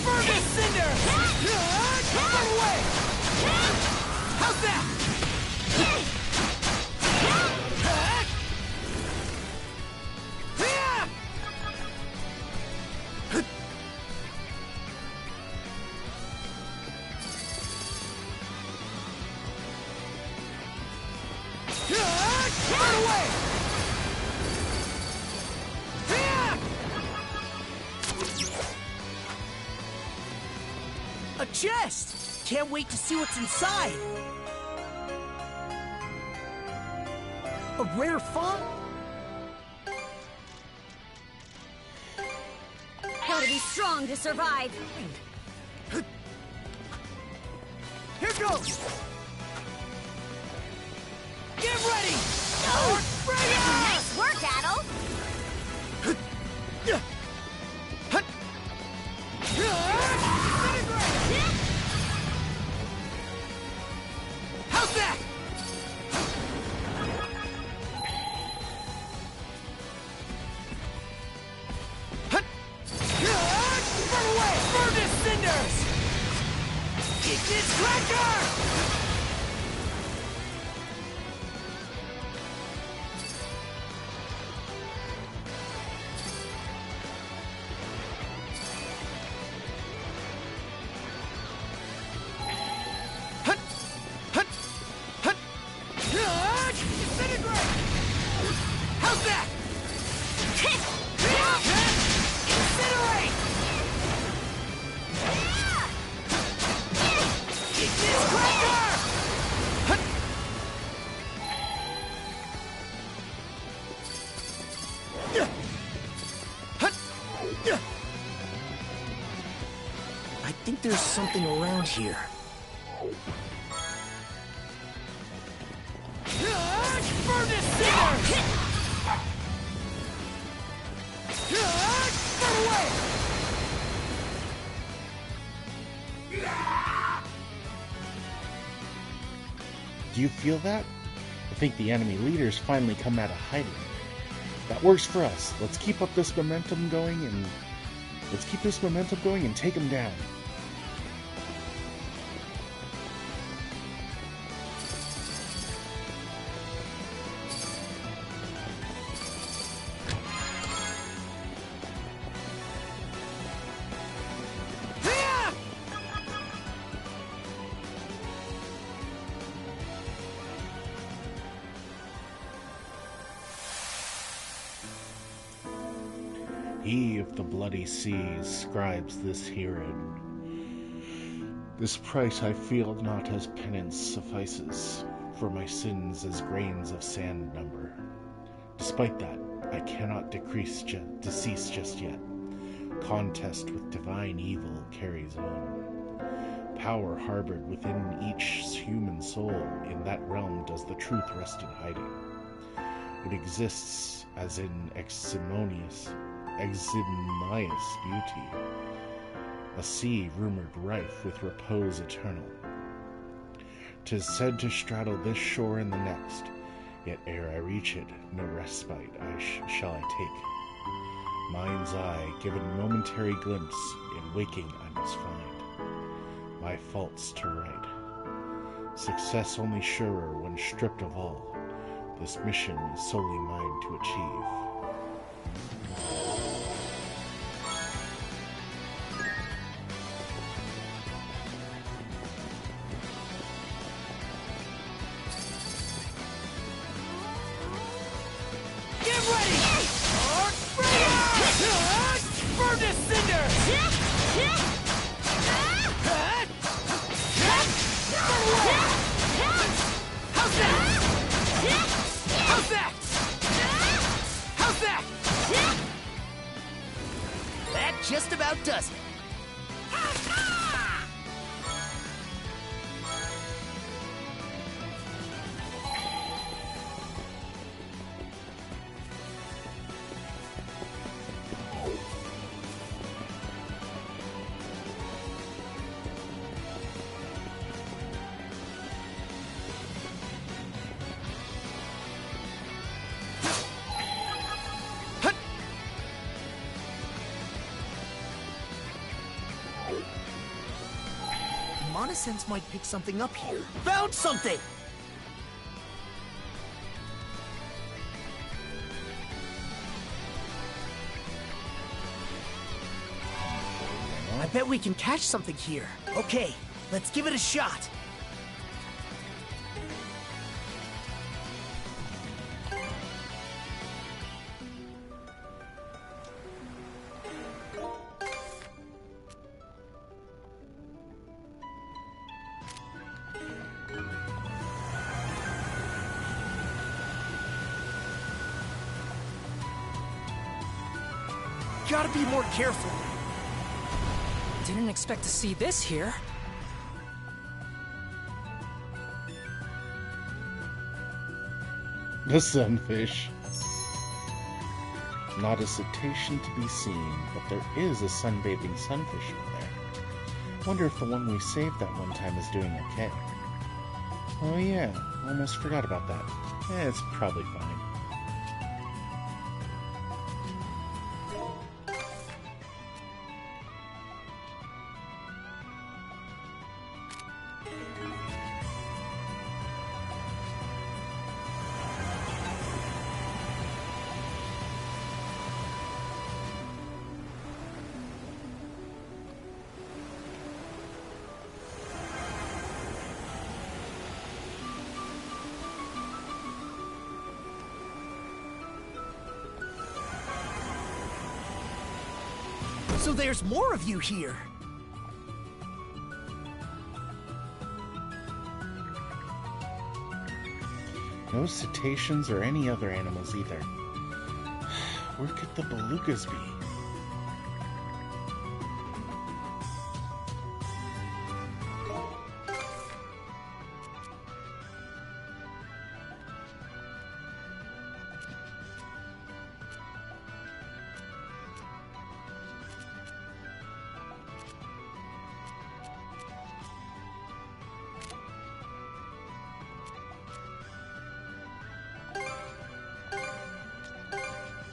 Burn this cinder! Burn away! How's that? Burn away! A chest! Can't wait to see what's inside. A rare font? Gotta be strong to survive. Here goes! Get ready! Nice work, Adol! How's that? Burn away! Burn this cinders! Eat this cracker! Disintegrate! How's that? Incinerate! Eat this cracker! I think there's something around here. Burn this cinder! Burn away! Do you feel that? I think the enemy leaders finally come out of hiding. That works for us. Let's keep this momentum going and take them down. He of the bloody seas scribes this herein. This price I feel not as penance suffices, for my sins as grains of sand number. Despite that, I cannot decease just yet. Contest with divine evil carries on. Power harbored within each human soul, in that realm does the truth rest in hiding. It exists as in eximonious beauty, a sea rumored rife with repose eternal. 'Tis said to straddle this shore and the next, yet ere I reach it, no respite shall I take. Mind's eye given momentary glimpse, in waking I must find my faults to right. Success only surer when stripped of all. This mission is solely mine to achieve. How's that? How's that? How's that? That just about does it. Monosense might pick something up here. Found something! I bet we can catch something here. Okay, let's give it a shot. Gotta be more careful. Didn't expect to see this here. The sunfish. Not a cetacean to be seen, but there is a sunbathing sunfish over there. Wonder if the one we saved that one time is doing okay. Oh yeah, almost forgot about that. It's probably fine. So there's more of you here. No cetaceans or any other animals either. Where could the belugas be?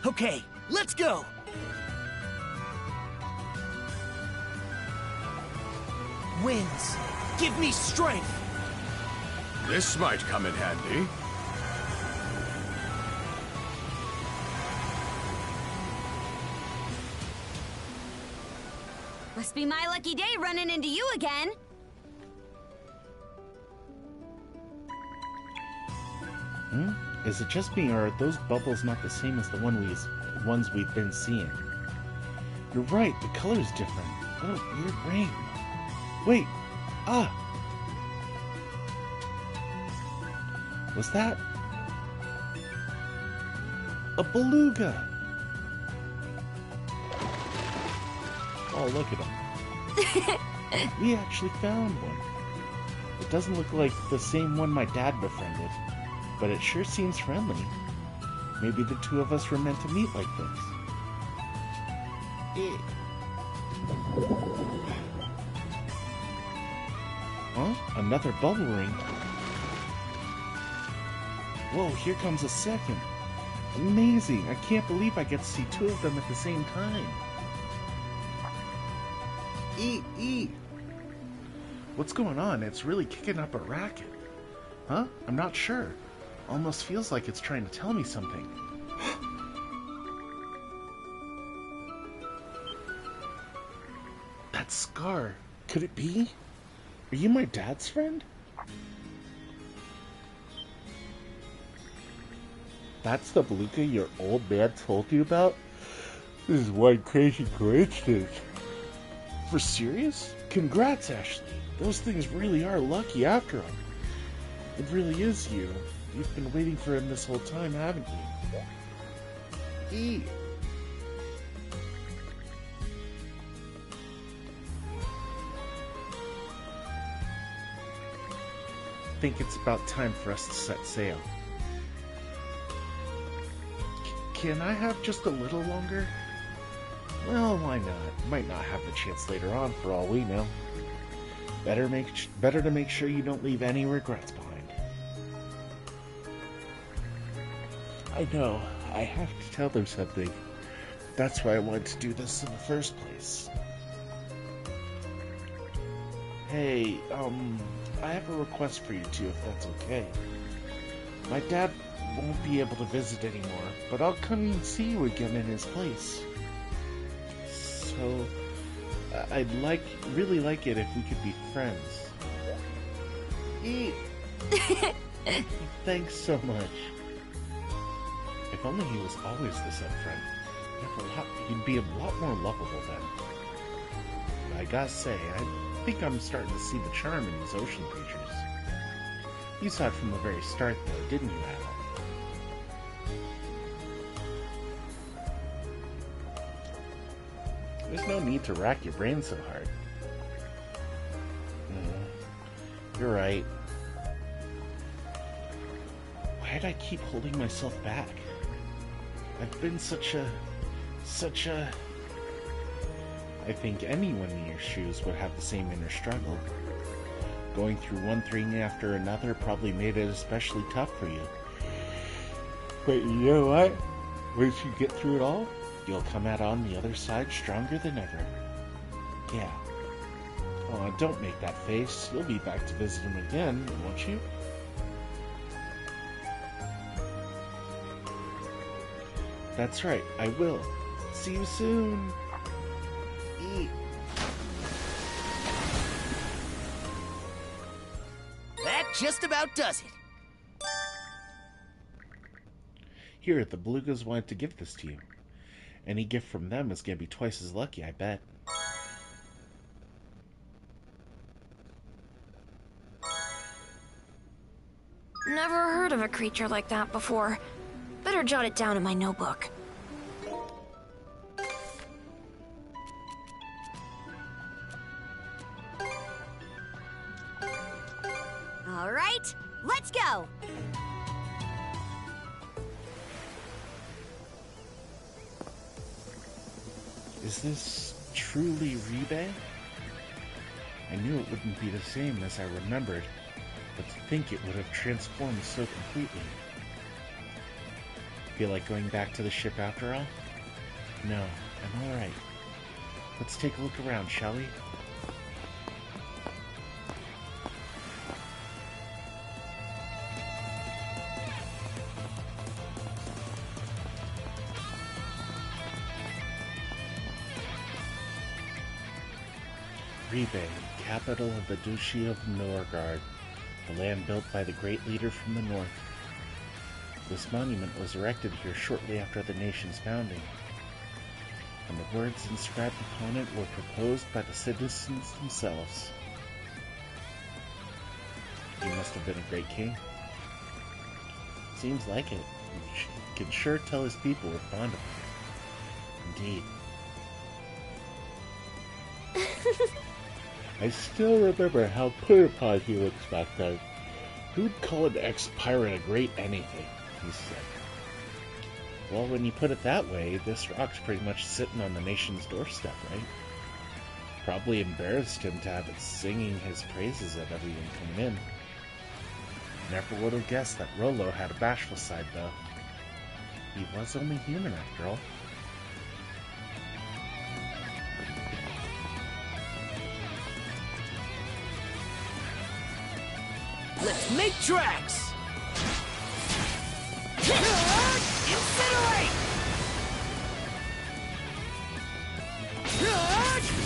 Okay, let's go! Winds, give me strength! This might come in handy. Must be my lucky day running into you again. Is it just me, or are those bubbles not the same as the ones we've been seeing? You're right, the color's different. What a weird rain. Wait! Ah! Was that... a beluga? Oh, look at him. We actually found one. It doesn't look like the same one my dad befriended, but it sure seems friendly. Maybe the two of us were meant to meet like this. Huh? Another bubble ring? Whoa, here comes a second. Amazing! I can't believe I get to see two of them at the same time. What's going on? It's really kicking up a racket. Huh? I'm not sure. Almost feels like it's trying to tell me something. That scar. Could it be? Are you my dad's friend? That's the beluga your old man told you about? This is one crazy coincidence. For serious? Congrats, Ashley. Those things really are lucky after all. It really is you. You've been waiting for him this whole time, haven't you? E. I think it's about time for us to set sail. Can I have just a little longer? Well, why not? Might not have the chance later on, for all we know. Better to make sure you don't leave any regrets behind. I know, I have to tell them something. That's why I wanted to do this in the first place. Hey, I have a request for you two, if that's okay. My dad won't be able to visit anymore, but I'll come and see you again in his place. So, I'd really like it if we could be friends. Thanks so much. If only he was always this upfront, he'd be a lot more lovable then. I gotta say, I think I'm starting to see the charm in these ocean creatures. You saw it from the very start, though, didn't you, Adam? There's no need to rack your brain so hard. You're right. Why'd I keep holding myself back? I've been such a... I think anyone in your shoes would have the same inner struggle. Going through one thing after another probably made it especially tough for you. But you know what? Once you get through it all, you'll come out on the other side stronger than ever. Yeah. Oh, don't make that face. You'll be back to visit him again, won't you? That's right, I will. See you soon. That just about does it. Here, the belugas wanted to give this to you. Any gift from them is going to be twice as lucky, I bet. Never heard of a creature like that before. Better jot it down in my notebook. All right, let's go. Is this truly Ribe? I knew it wouldn't be the same as I remembered, but to think it would have transformed so completely. Feel like going back to the ship after all? No, I'm alright. Let's take a look around, shall we? Ribe, capital of the Duchy of Norgard, the land built by the great leader from the north. This monument was erected here shortly after the nation's founding, and the words inscribed upon it were proposed by the citizens themselves. He must have been a great king. Seems like it. You can sure tell his people were fond of him. Indeed. I still remember how put upon he looked back then. Who'd call an ex-pirate a great anything, he said. Well, when you put it that way, this rock's pretty much sitting on the nation's doorstep, right? Probably embarrassed him to have it singing his praises at everyone coming in. Never would have guessed that Rollo had a bashful side, though. He was only human, after all. Let's make tracks! Incinerate!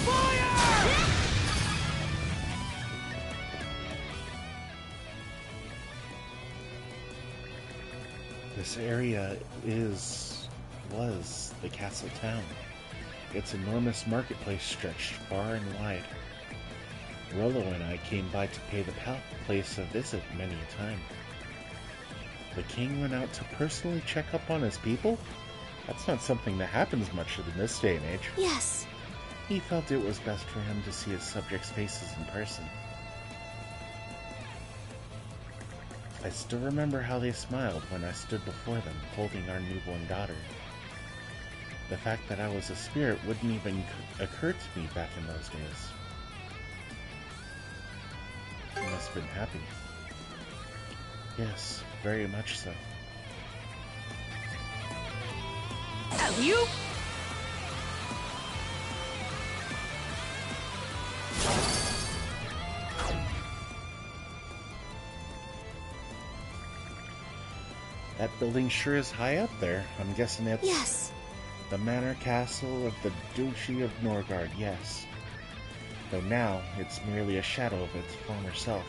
Fire! This area was the castle town. its enormous marketplace stretched far and wide. Rollo and I came by to pay the place a visit many a time. The king went out to personally check up on his people? That's not something that happens much in this day and age. Yes. He felt it was best for him to see his subjects' faces in person. I still remember how they smiled when I stood before them, holding our newborn daughter. The fact that I was a spirit wouldn't even occur to me back in those days. I must have been happy. Yes, very much so. You? That building sure is high up there. I'm guessing it's... Yes. The manor castle of the Duchy of Norgard, yes. Though now, it's merely a shadow of its former self.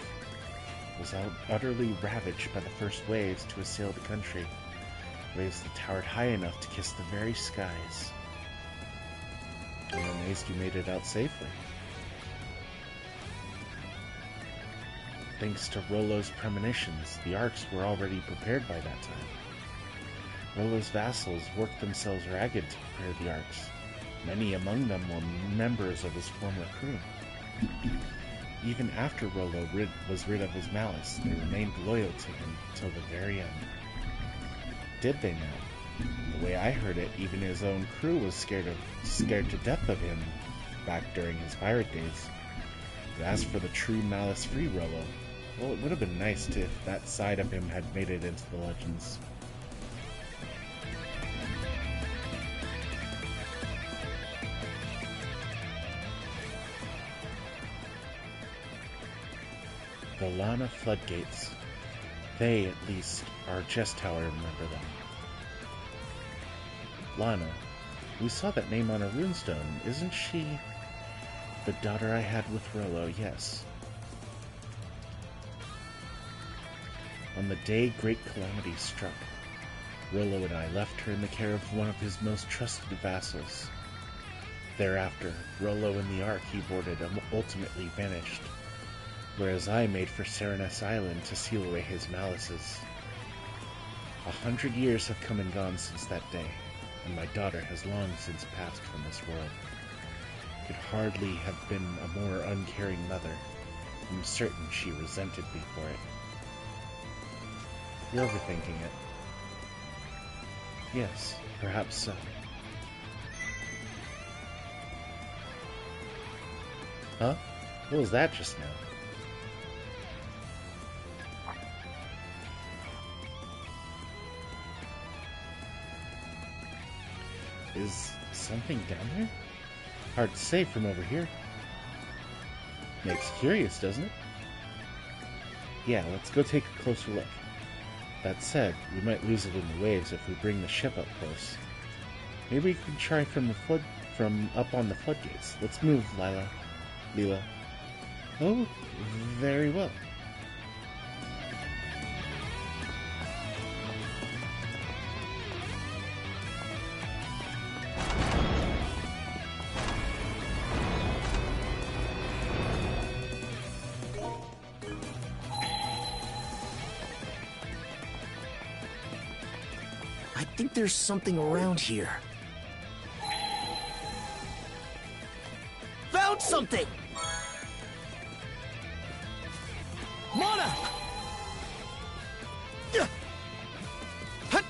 It was utterly ravaged by the first waves to assail the country. Waves that towered high enough to kiss the very skies. I'm amazed you made it out safely. Thanks to Rollo's premonitions, the arcs were already prepared by that time. Rollo's vassals worked themselves ragged to prepare the arcs. Many among them were members of his former crew. Even after Rollo was rid of his malice, they remained loyal to him till the very end. Did they now? The way I heard it, even his own crew was scared to death of him back during his pirate days. But as for the true malice-free Rollo, well, it would have been nice if that side of him had made it into the legends. The Lana floodgates. They, at least, are just how I remember them. Lana. We saw that name on a runestone. Isn't she the daughter I had with Rollo? Yes. On the day great calamity struck, Rollo and I left her in the care of one of his most trusted vassals. Thereafter, Rollo and the Ark he boarded ultimately vanished, whereas I made for Sereness Island to seal away his malices. 100 years have come and gone since that day, and my daughter has long since passed from this world. Could hardly have been a more uncaring mother. I'm certain she resented me for it. You're overthinking it. Yes, perhaps so. Huh? What was that just now? Is something down there? Hard to say from over here. Makes you curious, doesn't it? Yeah, let's go take a closer look. That said, we might lose it in the waves if we bring the ship up close. Maybe we can try from up on the floodgates. Let's move, Leela. Oh, very well. I think there's something around here. Found something! Mana! Hut!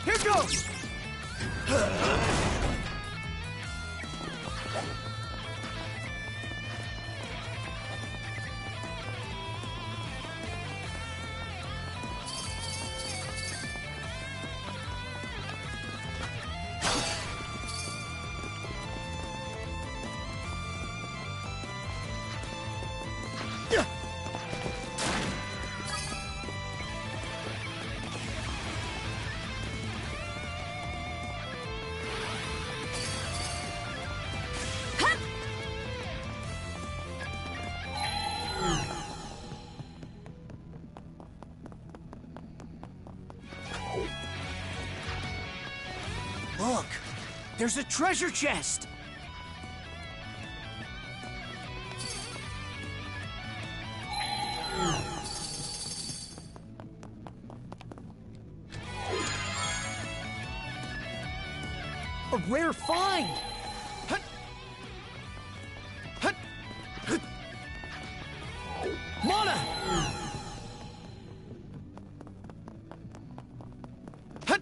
Here goes! Look! There's a treasure chest! A rare find! Hut! Hut! Hut! Mana! Hut!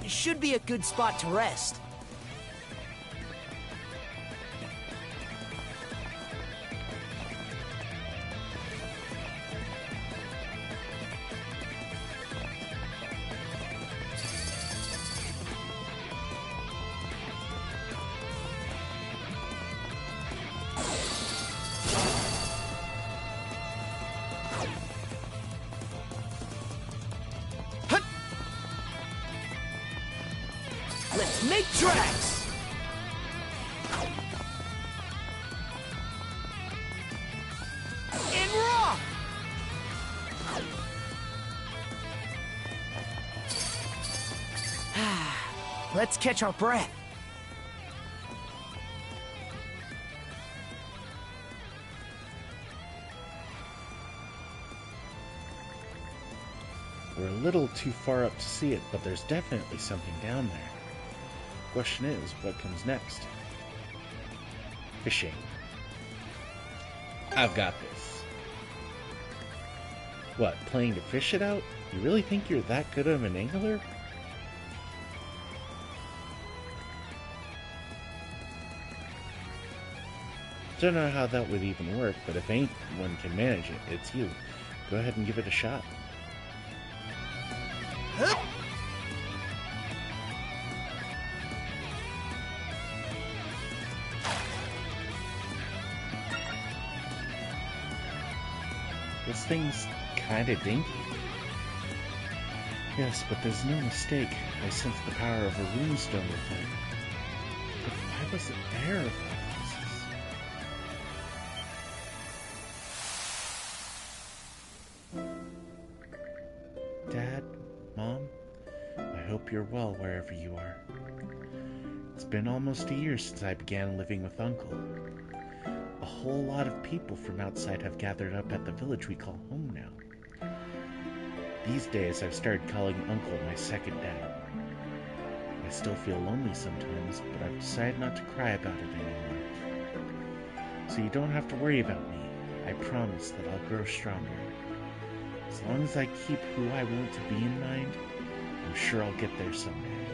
It should be a good spot to rest. Let's make tracks! And rock! Let's catch our breath. We're a little too far up to see it, but there's definitely something down there. Question is, what comes next? Fishing. I've got this. What, playing to fish it out? You really think you're that good of an angler? Don't know how that would even work, but if anyone can manage it, it's you. Go ahead and give it a shot. This thing's kinda dinky. Yes, but there's no mistake. I sense the power of a runestone with it. But why was it there of all places? Dad? Mom? I hope you're well wherever you are. It's been almost a year since I began living with Uncle. A whole lot of people from outside have gathered up at the village we call home now. These days I've started calling Uncle my second dad. I still feel lonely sometimes, but I've decided not to cry about it anymore. So you don't have to worry about me. I promise that I'll grow stronger. As long as I keep who I want to be in mind, I'm sure I'll get there someday.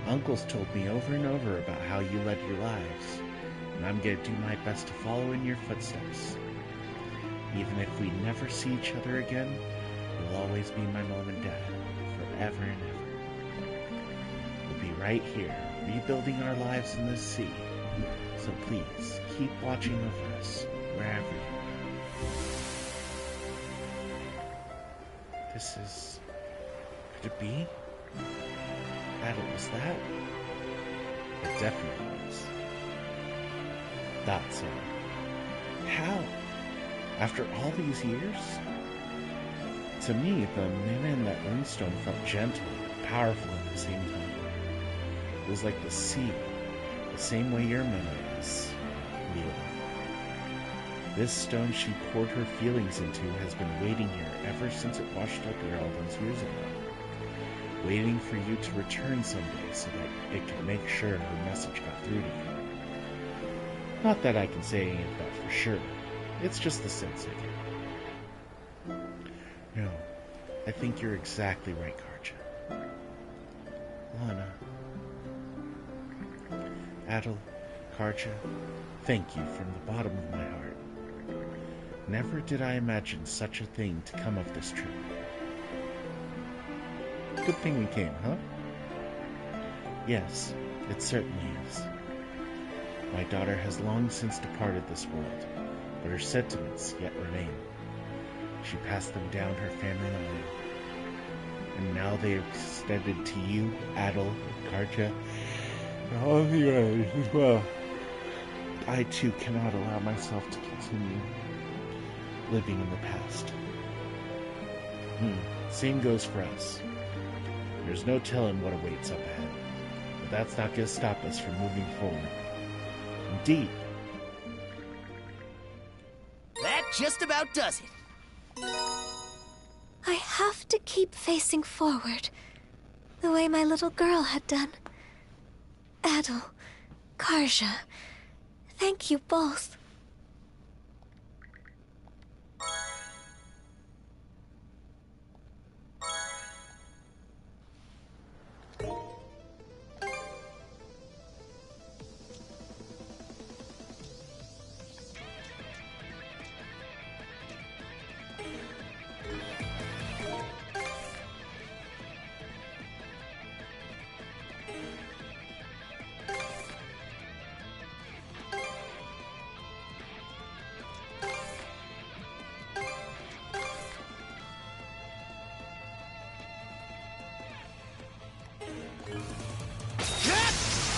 Uncle's told me over and over about how you led your lives, and I'm going to do my best to follow in your footsteps. Even if we never see each other again, you'll always be my mom and dad, forever and ever. We'll be right here, rebuilding our lives in this sea. So please, keep watching over us, wherever you are. This is... could it be? Adel, was that? It definitely was. Thought so. How? After all these years? To me, the mana in that runestone felt gentle, powerful at the same time. It was like the sea, the same way your mana is, Leela. This stone she poured her feelings into has been waiting here ever since it washed up here all those years ago. Waiting for you to return someday so that it can make sure her message got through to you. Not that I can say any of that for sure. It's just the sense I get. No, I think you're exactly right, Karja. Lana. Adel, Karja, thank you from the bottom of my heart. Never did I imagine such a thing to come of this trip. Good thing we came, huh? Yes, it certainly is. My daughter has long since departed this world, but her sentiments yet remain. She passed them down her family line, and now they are extended to you, Adel, Karja, and all of you others as well. I too cannot allow myself to continue living in the past. Same goes for us. There's no telling what awaits up ahead, but that's not going to stop us from moving forward. Indeed. That just about does it. I have to keep facing forward, the way my little girl had done. Adel, Karja, thank you both.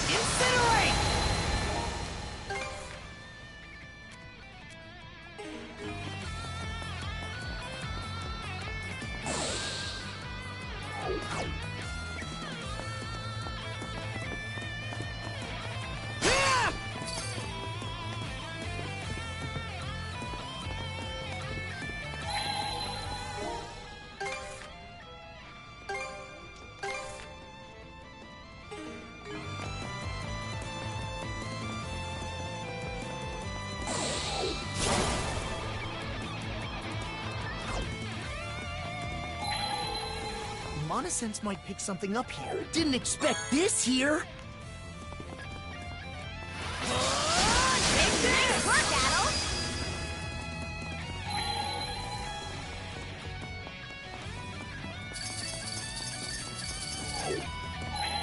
Incinerate! Monosense might pick something up here. Didn't expect this here. Nice work, Adel!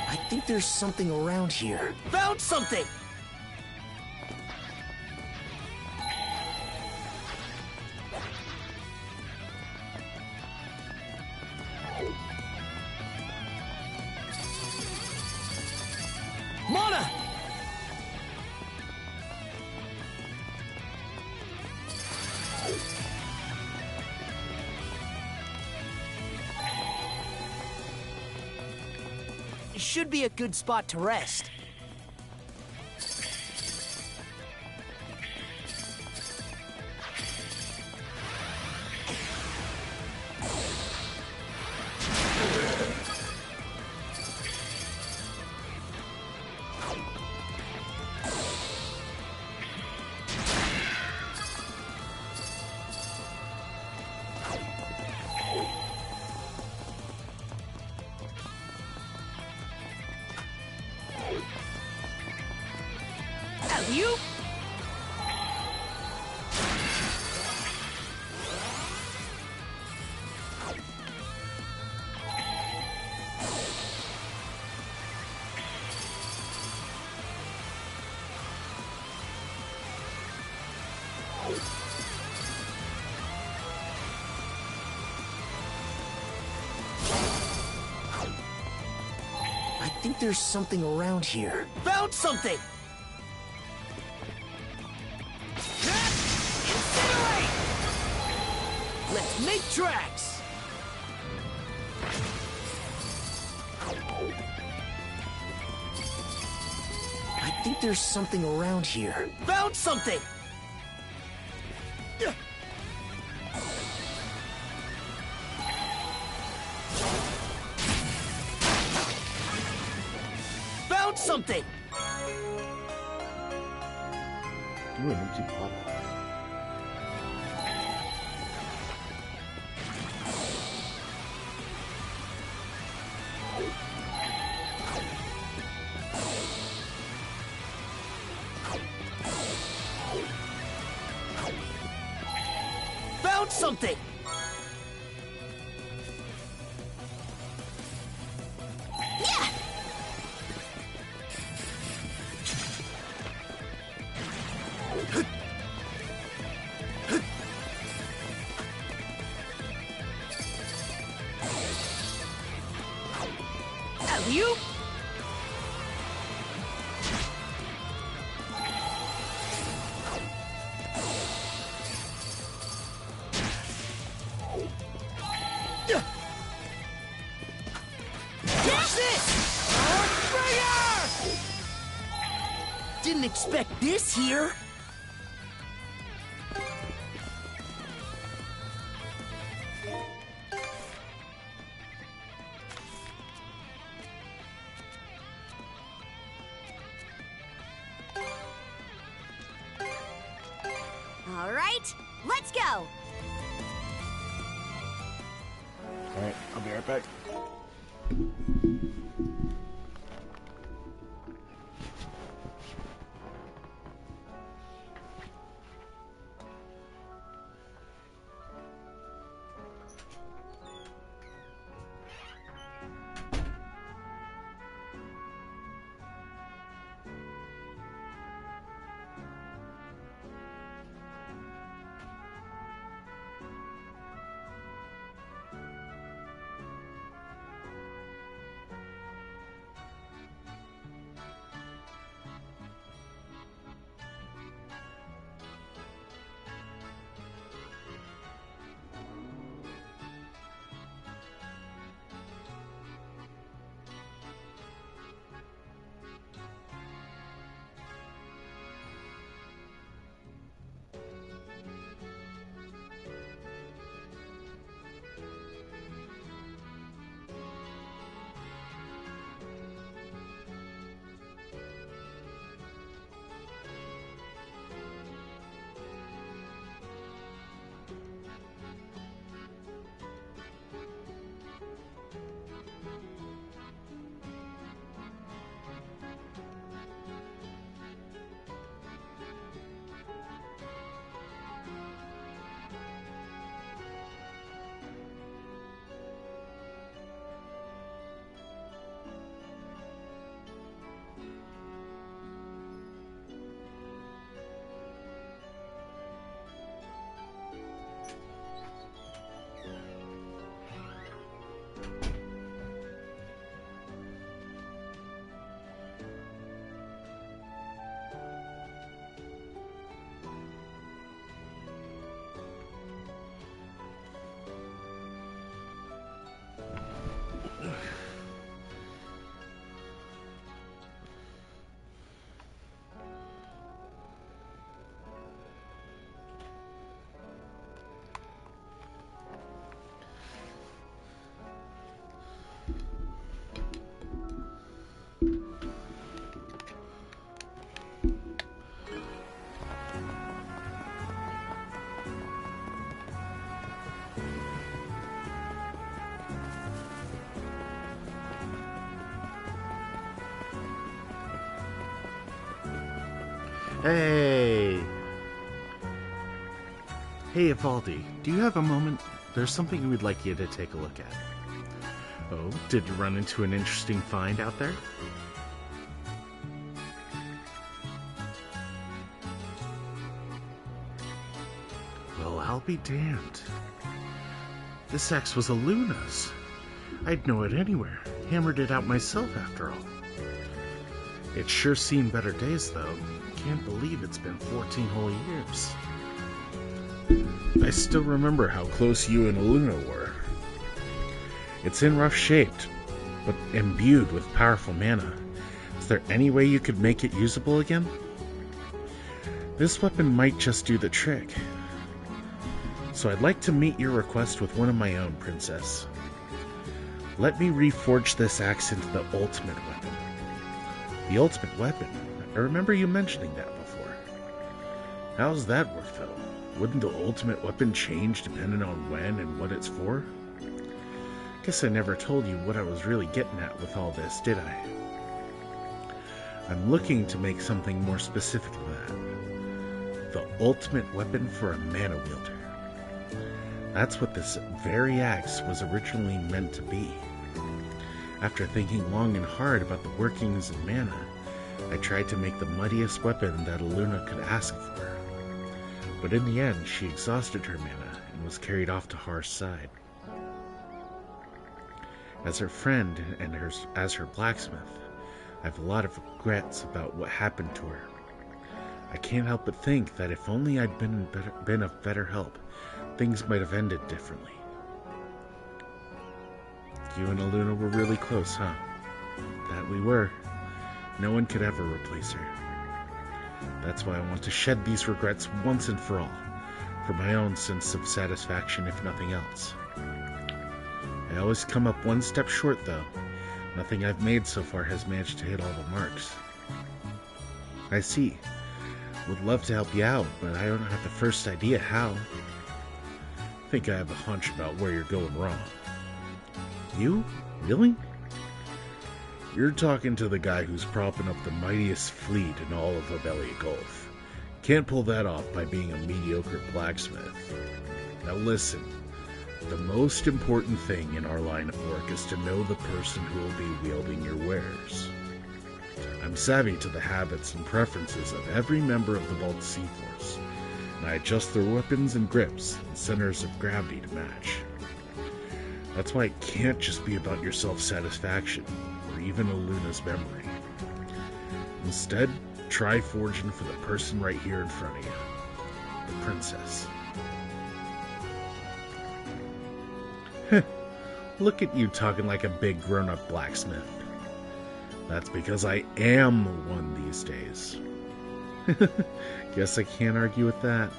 I think there's something around here. Found something! Mana! Should be a good spot to rest. You? I think there's something around here. Found something! Let's make tracks! I think there's something around here. Found something! Found something! Ooh, an empty bottle. Found something! Yeah! You? Catch this! Fire! Didn't expect this here. All right, let's go. Alright, I'll be right back. Hey! Hey, Hildy, do you have a moment? There's something we'd like you to take a look at. Oh, did you run into an interesting find out there? Well, I'll be damned. This axe was a Luna's. I'd know it anywhere. Hammered it out myself, after all. It's sure seen better days, though. Can't believe it's been 14 whole years. I still remember how close you and Luna were. It's in rough shape, but imbued with powerful mana. Is there any way you could make it usable again? This weapon might just do the trick. So I'd like to meet your request with one of my own, Princess. Let me reforge this axe into the ultimate weapon. The ultimate weapon? I remember you mentioning that before. How's that work, though? Wouldn't the ultimate weapon change depending on when and what it's for? Guess I never told you what I was really getting at with all this, did I? I'm looking to make something more specific than that. The ultimate weapon for a mana wielder. That's what this very axe was originally meant to be. After thinking long and hard about the workings of mana, I tried to make the mightiest weapon that Luna could ask for. But in the end, she exhausted her mana and was carried off to Har's side. As her friend and as her blacksmith, I have a lot of regrets about what happened to her. I can't help but think that if only I'd been of better help, things might have ended differently. You and Aluna were really close, huh? That we were. No one could ever replace her. That's why I want to shed these regrets once and for all, for my own sense of satisfaction, if nothing else. I always come up one step short, though. Nothing I've made so far has managed to hit all the marks. I see. Would love to help you out, but I don't have the first idea how. Think I have a hunch about where you're going wrong. You? Really? You're talking to the guy who's propping up the mightiest fleet in all of Abelia Gulf. Can't pull that off by being a mediocre blacksmith. Now listen, the most important thing in our line of work is to know the person who will be wielding your wares. I'm savvy to the habits and preferences of every member of the Baltic Sea Force, and I adjust their weapons and grips and centers of gravity to match. That's why it can't just be about your self-satisfaction, or even Aluna's memory. Instead, try forging for the person right here in front of you, the princess. Look at you talking like a big grown-up blacksmith. That's because I am one these days. Guess I can't argue with that.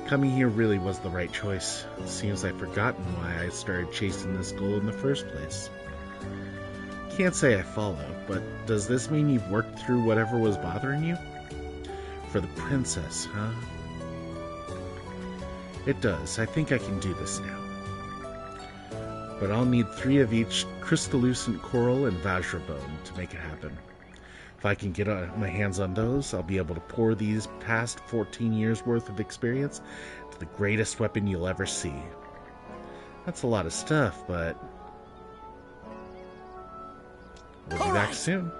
Coming here really was the right choice. Seems I've forgotten why I started chasing this goal in the first place. Can't say I follow, but does this mean you've worked through whatever was bothering you? For the princess, huh? It does. I think I can do this now. But I'll need 3 of each crystallucent coral and vajrabone to make it happen. If I can get my hands on those, I'll be able to pour these past 14 years worth of experience to the greatest weapon you'll ever see. That's a lot of stuff, but we'll be back soon.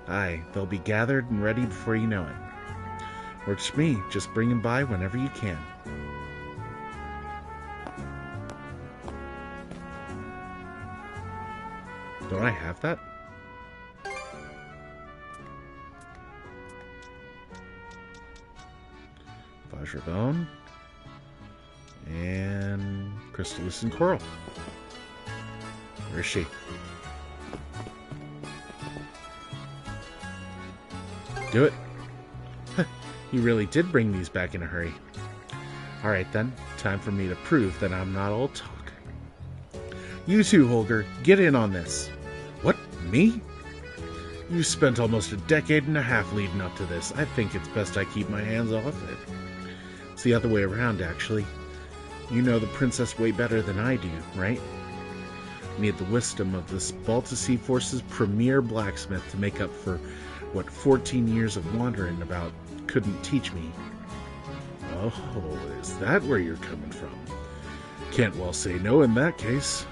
Aye, they'll be gathered and ready before you know it. Works for me. Just bring them by whenever you can. Don't I have that? Vajrabone and crystallucent coral. Where is she? Do it. You really did bring these back in a hurry. Alright then, time for me to prove that I'm not all talk. You too, Holger, get in on this. What? Me? You spent almost a decade and a half leading up to this. I think it's best I keep my hands off it. It's the other way around, actually. You know the princess way better than I do, right? Need the wisdom of this Baltic Sea Force's premier blacksmith to make up for what 14 years of wandering about couldn't teach me. Oh, is that where you're coming from? Can't well say no in that case.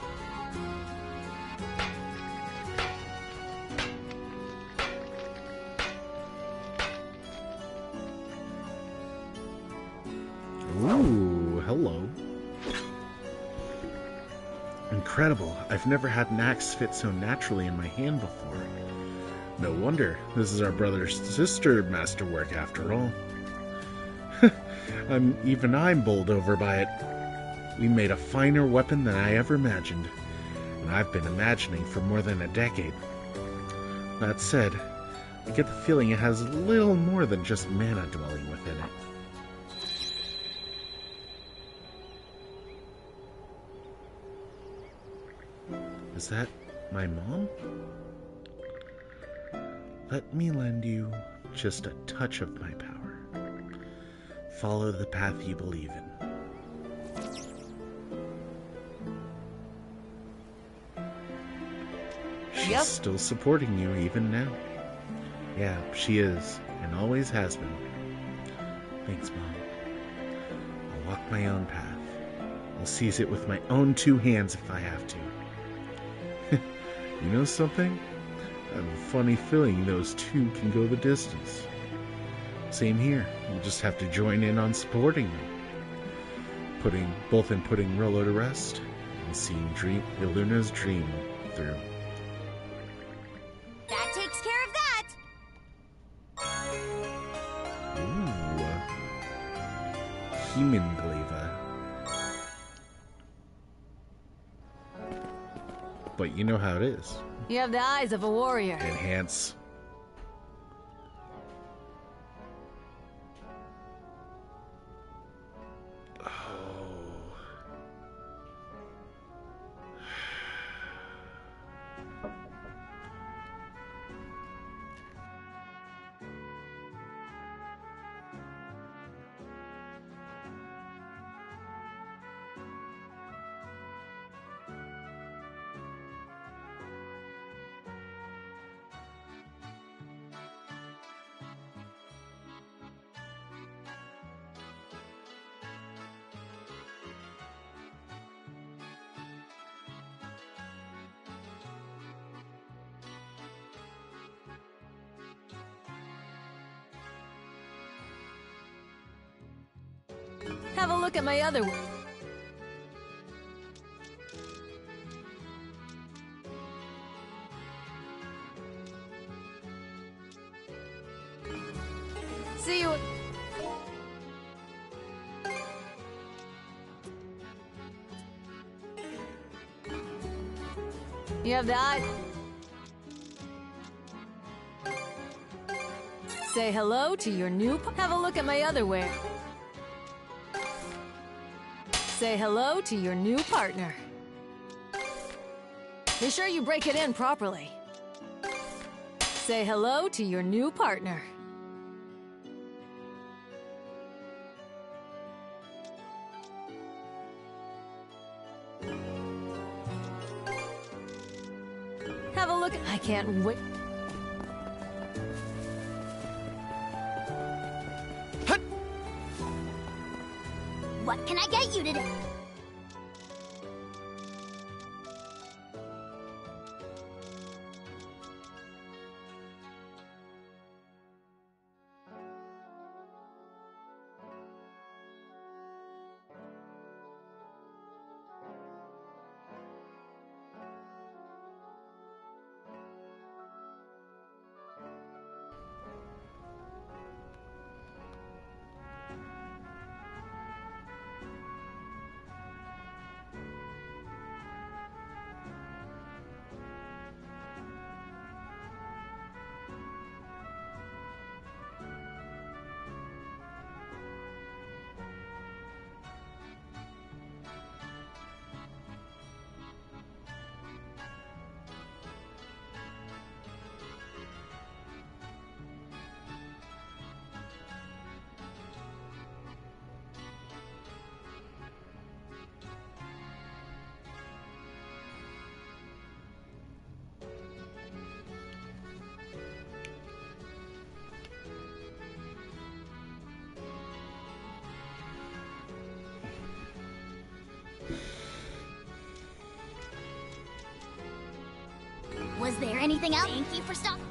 Ooh, hello. Incredible. I've never had an axe fit so naturally in my hand before. No wonder. This is our brother's sister masterwork after all. Even I'm bowled over by it. We made a finer weapon than I ever imagined, and I've been imagining for more than a decade. That said, I get the feeling it has a little more than just mana dwelling within it. Is that my mom? Let me lend you just a touch of my power. Follow the path you believe in. She's still supporting you even now. Yeah, she is, and always has been. Thanks, Mom. I'll walk my own path. I'll seize it with my own 2 hands if I have to. You know something? I have a funny feeling those 2 can go the distance. Same here. We'll just have to join in on supporting them. Both in putting Rolo to rest and seeing Iluna's dream through. That takes care of that! Ooh. Human Glaiva. but you know how it is. You have the eyes of a warrior. Enhance. Have a look at my other... See you... You have the eye... Say hello to your new... Have a look at my other wear. Say hello to your new partner. Be sure you break it in properly. Say hello to your new partner. Have a look. I can't wait. What can I get you today? Was there anything else? Thank you for stopping.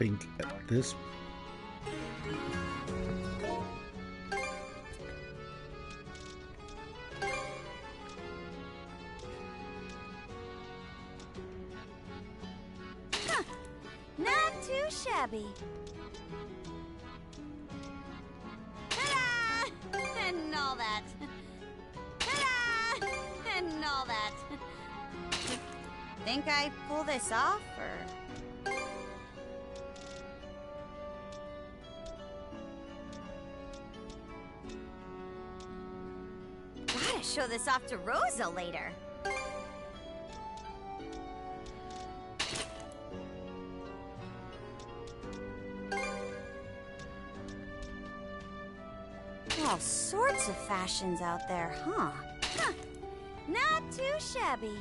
think at this... Not too shabby. Ta-da! And all that. Ta-da! And all that. Think I pull this off, or... Gotta show this off to Rosa later. All sorts of fashions out there, huh? Huh. Not too shabby.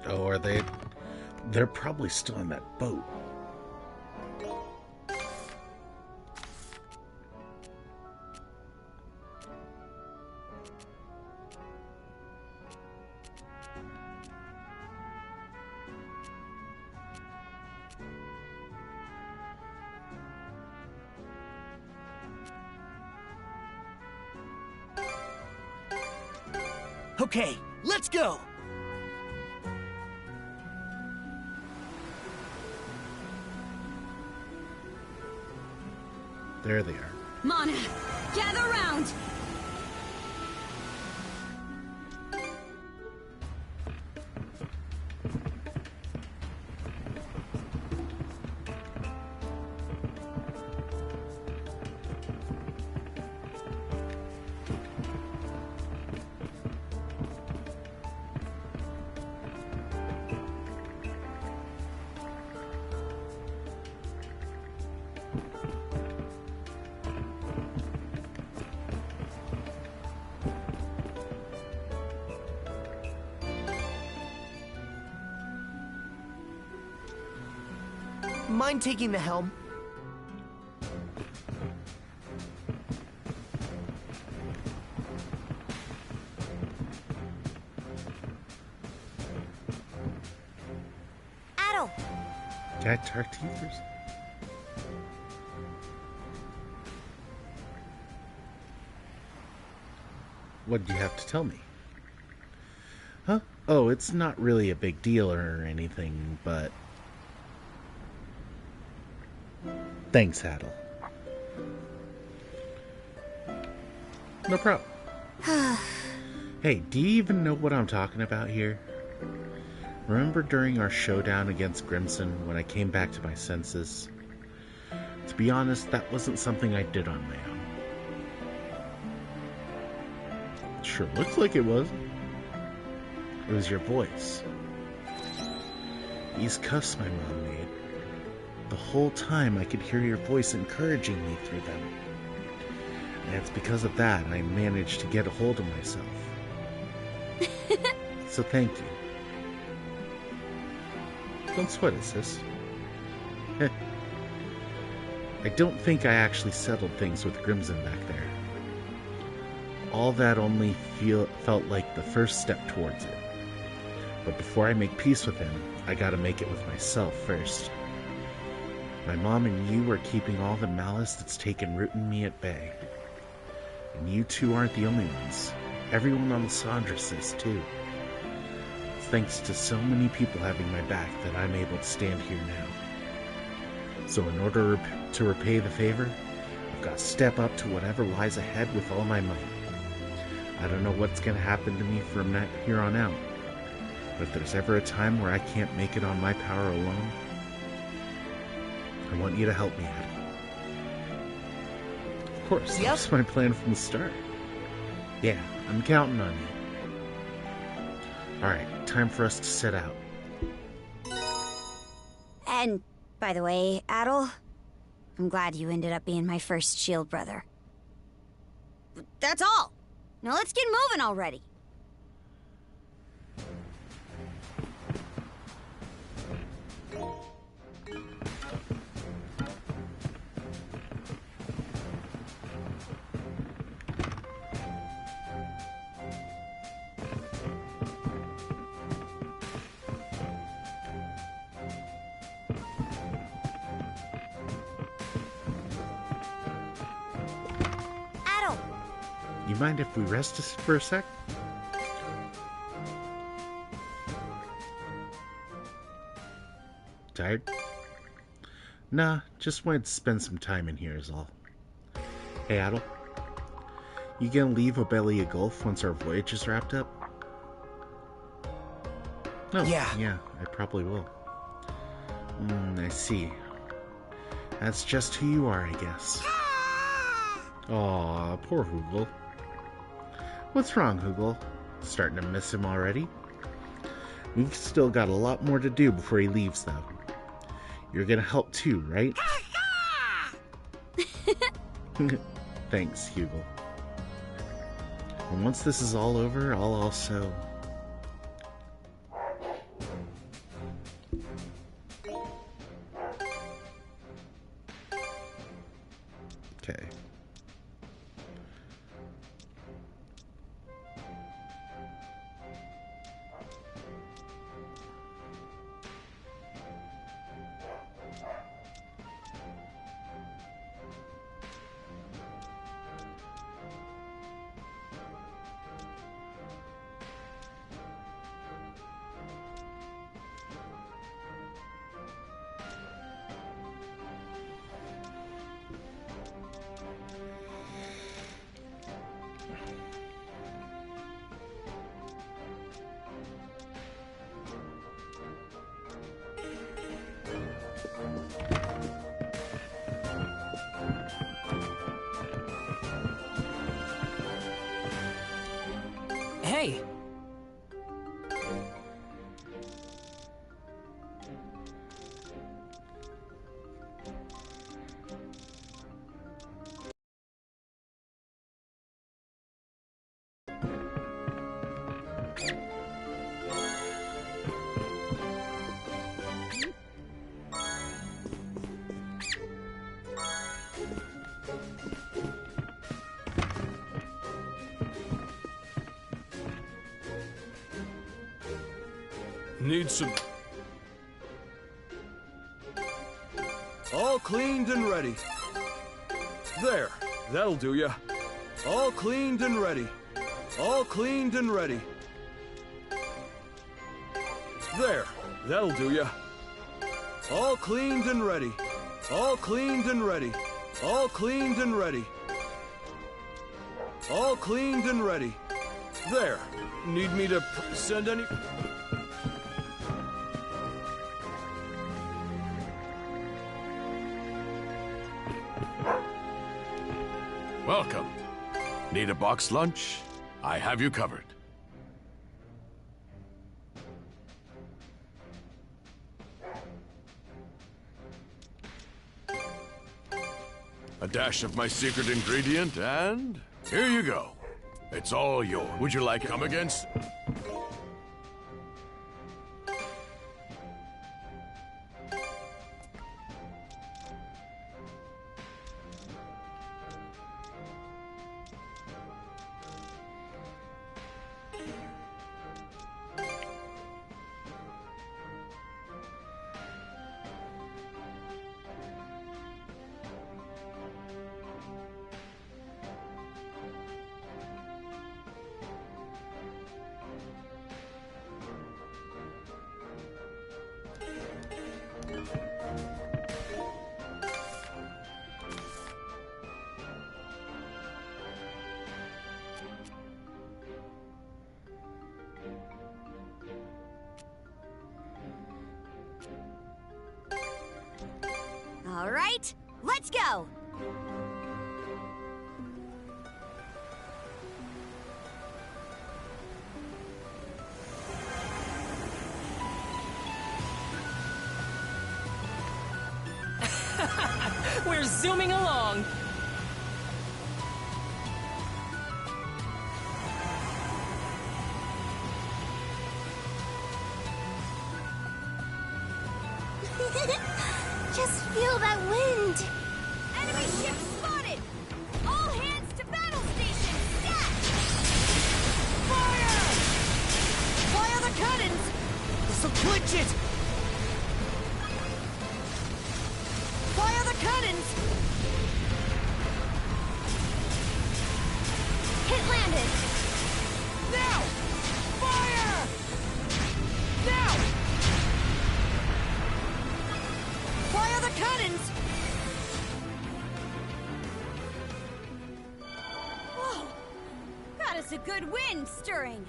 Oh, are they? They're probably still in that boat. Okay, let's go! There they are. Mana, gather round! Mind taking the helm? Adel! Can I talk to you first? What do you have to tell me? Huh? Oh, it's not really a big deal or anything, but... Thanks, Adel. No problem. Hey, do you even know what I'm talking about here? Remember during our showdown against Grimson when I came back to my senses? To be honest, that wasn't something I did on my own. It sure looks like it was. It was your voice. These cuffs my mom made. The whole time I could hear your voice encouraging me through them. And it's because of that I managed to get a hold of myself. So thank you. Don't sweat it, sis. I don't think I actually settled things with Grimson back there. All that only felt like the first step towards it. But before I make peace with him, I gotta make it with myself first. My mom and you are keeping all the malice that's taken root in me at bay. And you two aren't the only ones. Everyone on the Sandras is too. It's thanks to so many people having my back that I'm able to stand here now. So in order to repay the favor, I've got to step up to whatever lies ahead with all my might. I don't know what's going to happen to me from here on out. But if there's ever a time where I can't make it on my power alone, I want you to help me, Adel. Of course, that was my plan from the start. Yeah, I'm counting on you. Alright, time for us to set out. And, by the way, Adel, I'm glad you ended up being my first shield brother. That's all! Now let's get moving already! you mind if we rest for a sec? Tired? Nah, just wanted to spend some time in here is all. Hey, Adel. You gonna leave Obelia Gulf once our voyage is wrapped up? No. Yeah, I probably will. I see. That's just who you are, I guess. Aw, poor Hoogle. What's wrong, Hoogle? Starting to miss him already? We've still got a lot more to do before he leaves, though. You're gonna help too, right? Thanks, Hoogle. And once this is all over, I'll also... Okay. Hey! Need some... All cleaned and ready. There, that'll do ya. All cleaned and ready. All cleaned and ready. There, that'll do ya. All cleaned and ready. All cleaned and ready. All cleaned and ready. All cleaned and ready. There. Need me to send any... Welcome. Need a box lunch? I have you covered. A dash of my secret ingredient, and here you go. It's all yours. Would you like come against? All right, let's go! We're zooming along! Just feel that wind! Enemy ship spotted! All hands to battle station! Stat! Fire! Fire the cannons! This'll clinch it! Fire the cannons! Hit Fire the cannons! Whoa! Got us a good wind stirring.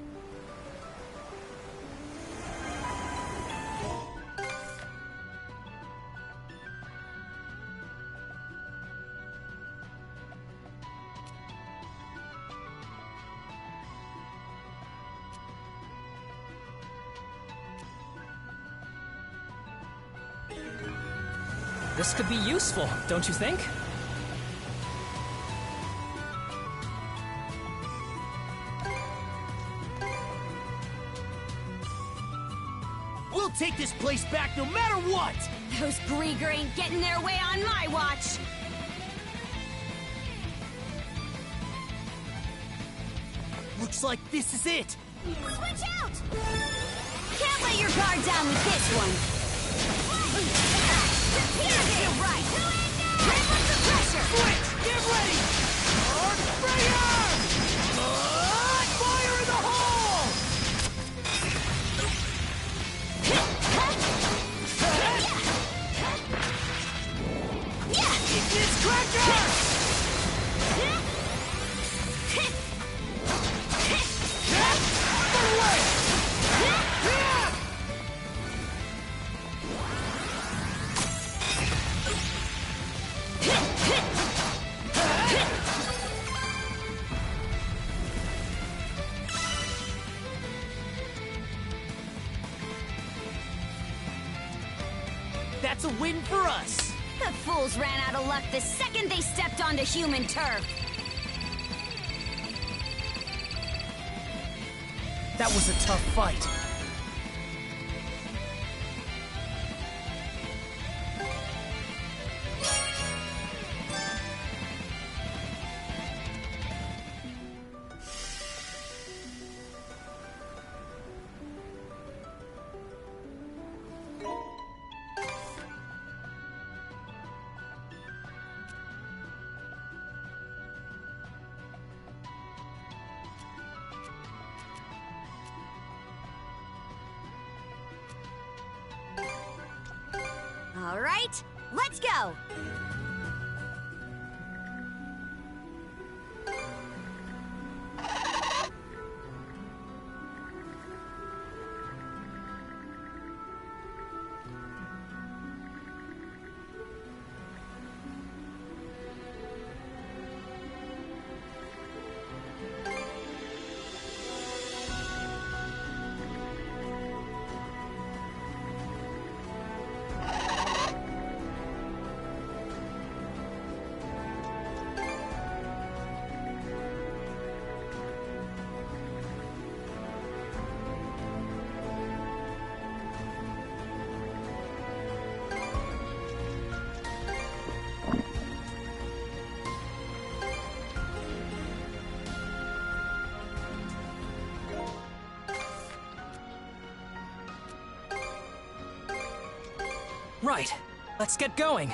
This could be useful, don't you think? We'll take this place back no matter what! Those Grieger ain't getting their way on my watch. Looks like this is it! Switch out! Can't let your guard down with this one. You're right. Ramp up the pressure. Switch! Get ready! Arc Sprayer! Fire in the hole! Ignis Cracker! Get away! That's a win for us! The fools ran out of luck the second they stepped onto human turf. That was a tough fight. All right, let's go. Right. Let's get going.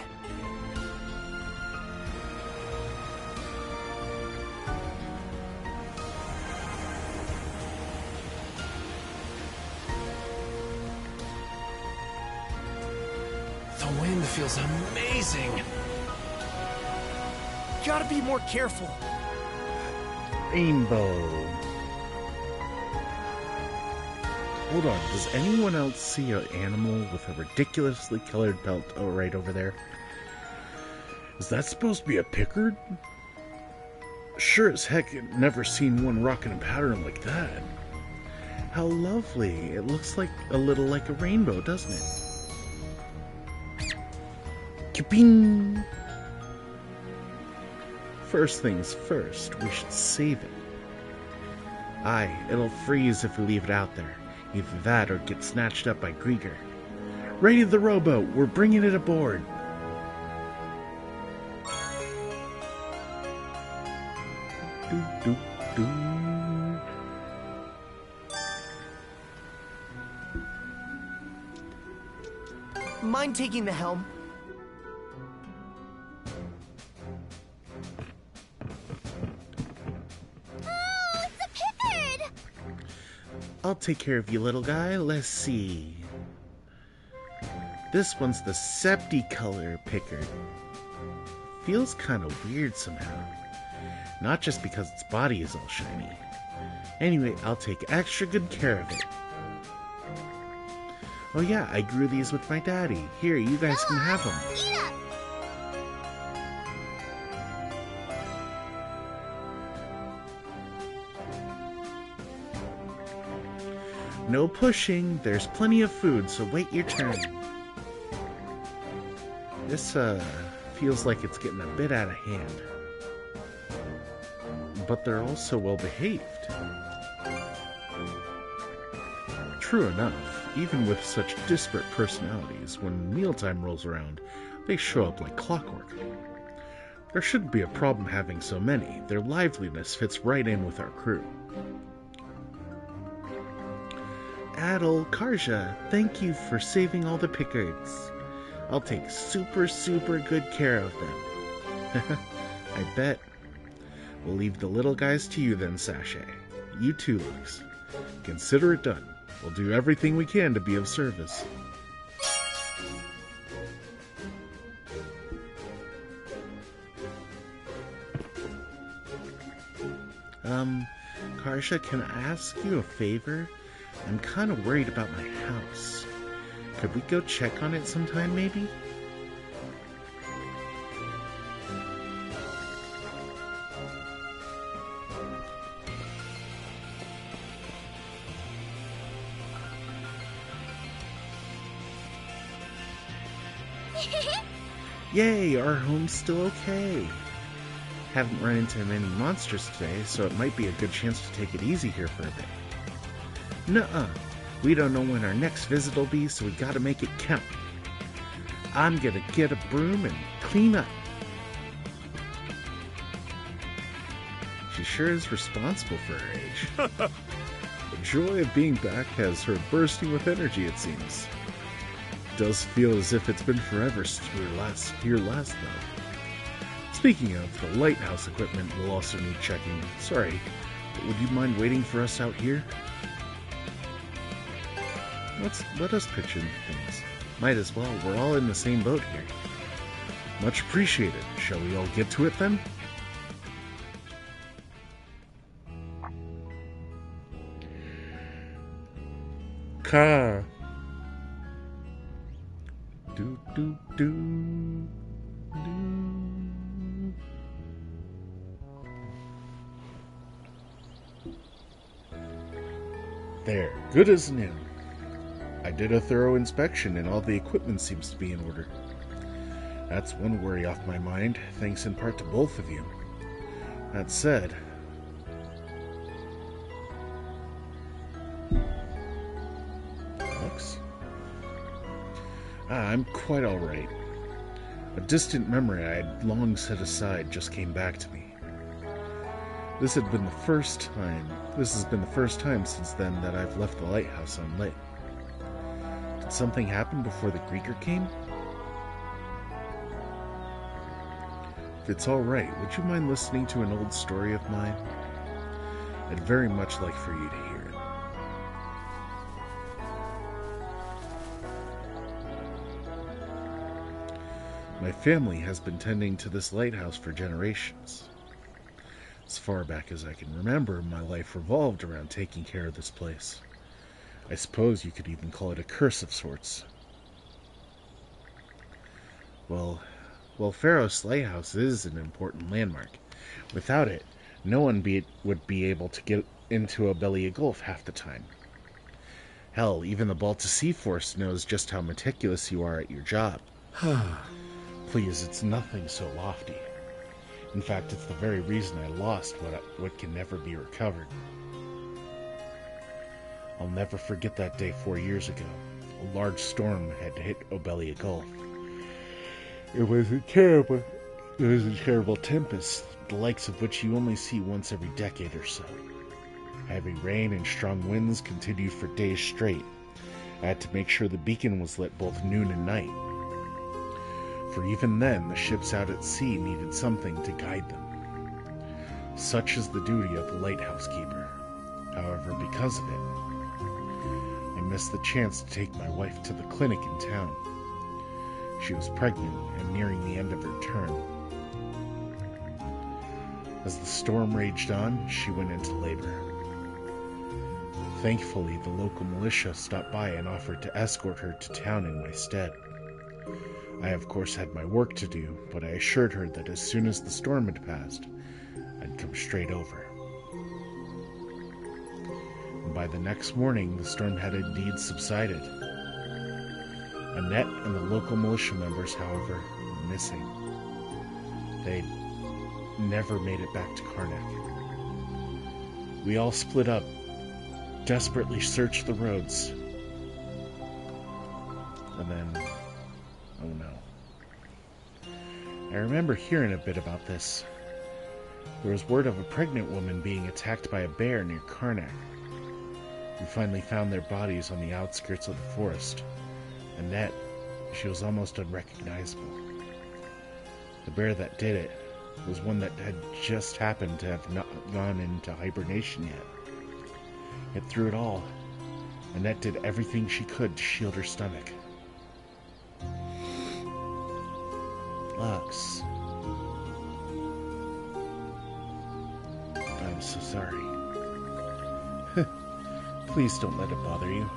The wind feels amazing. Gotta be more careful. Rainbow. Hold on, does anyone else see an animal with a ridiculously colored pelt right over there? Is that supposed to be a Pickard? Sure as heck I've never seen one rocking a pattern like that. How lovely. It looks like a little like a rainbow, doesn't it? Kaping! First things first, we should save it. Aye, it'll freeze if we leave it out there. Either that or get snatched up by Grieger. Ready the rowboat, we're bringing it aboard. Doo, doo, doo. Mind taking the helm? I'll take care of you, little guy. Let's see. This one's the Septicolor Pickard. Feels kind of weird somehow. Not just because its body is all shiny. Anyway, I'll take extra good care of it. Oh yeah, I grew these with my daddy. Here, you guys can have them. No pushing, there's plenty of food, so wait your turn. This, feels like it's getting a bit out of hand. But they're also well behaved. True enough, even with such disparate personalities, when mealtime rolls around, they show up like clockwork. There shouldn't be a problem having so many. Their liveliness fits right in with our crew. Adel, Karja, thank you for saving all the Pickards. I'll take super good care of them. I bet. We'll leave the little guys to you then, Sashay. You too, Lux. Consider it done. We'll do everything we can to be of service. Karja, can I ask you a favor? I'm kind of worried about my house. Could we go check on it sometime, maybe? Yay, our home's still okay. Haven't run into many monsters today, so it might be a good chance to take it easy here for a bit. Nuh-uh. We don't know when our next visit will be, so we gotta make it count. I'm gonna get a broom and clean up. She sure is responsible for her age. The joy of being back has her bursting with energy, it seems. Does feel as if it's been forever since we were here last, though. Speaking of, the lighthouse equipment will also need checking. Sorry, but would you mind waiting for us out here? Let us pitch in things. Might as well, we're all in the same boat here. Much appreciated. Shall we all get to it then? Ka. Do do do do. There, good as new. I did a thorough inspection and all the equipment seems to be in order. That's one worry off my mind, thanks in part to both of you. That said... Lux? I'm quite alright. A distant memory I had long set aside just came back to me. This has been the first time since then that I've left the lighthouse unlit. Did something happen before the Greeker came? If it's alright, would you mind listening to an old story of mine? I'd very much like for you to hear it. My family has been tending to this lighthouse for generations. As far back as I can remember, my life revolved around taking care of this place. I suppose you could even call it a curse of sorts. Well, Pharos Lighthouse is an important landmark. Without it, no one would be able to get into Obelia Gulf half the time. Hell, even the Balta Sea Force knows just how meticulous you are at your job. Please, it's nothing so lofty. In fact, it's the very reason I lost what can never be recovered. I'll never forget that day 4 years ago. A large storm had hit Obelia Gulf. It was a terrible tempest, the likes of which you only see once every decade or so. Heavy rain and strong winds continued for days straight. I had to make sure the beacon was lit both noon and night. For even then, the ships out at sea needed something to guide them. Such is the duty of the lighthouse keeper. However, because of it, I missed the chance to take my wife to the clinic in town. She was pregnant and nearing the end of her term. As the storm raged on, she went into labor. Thankfully, the local militia stopped by and offered to escort her to town in my stead. I, of course, had my work to do, but I assured her that as soon as the storm had passed, I'd come straight over. And by the next morning, the storm had indeed subsided. Annette and the local militia members, however, were missing. They'd never made it back to Karnak. We all split up, desperately searched the roads, and then, oh no. I remember hearing a bit about this. There was word of a pregnant woman being attacked by a bear near Karnak. We finally found their bodies on the outskirts of the forest. Annette, she was almost unrecognizable. The bear that did it was one that had just happened to have not gone into hibernation yet. Yet through it all, Annette did everything she could to shield her stomach. Lux. I'm so sorry. Please don't let it bother you.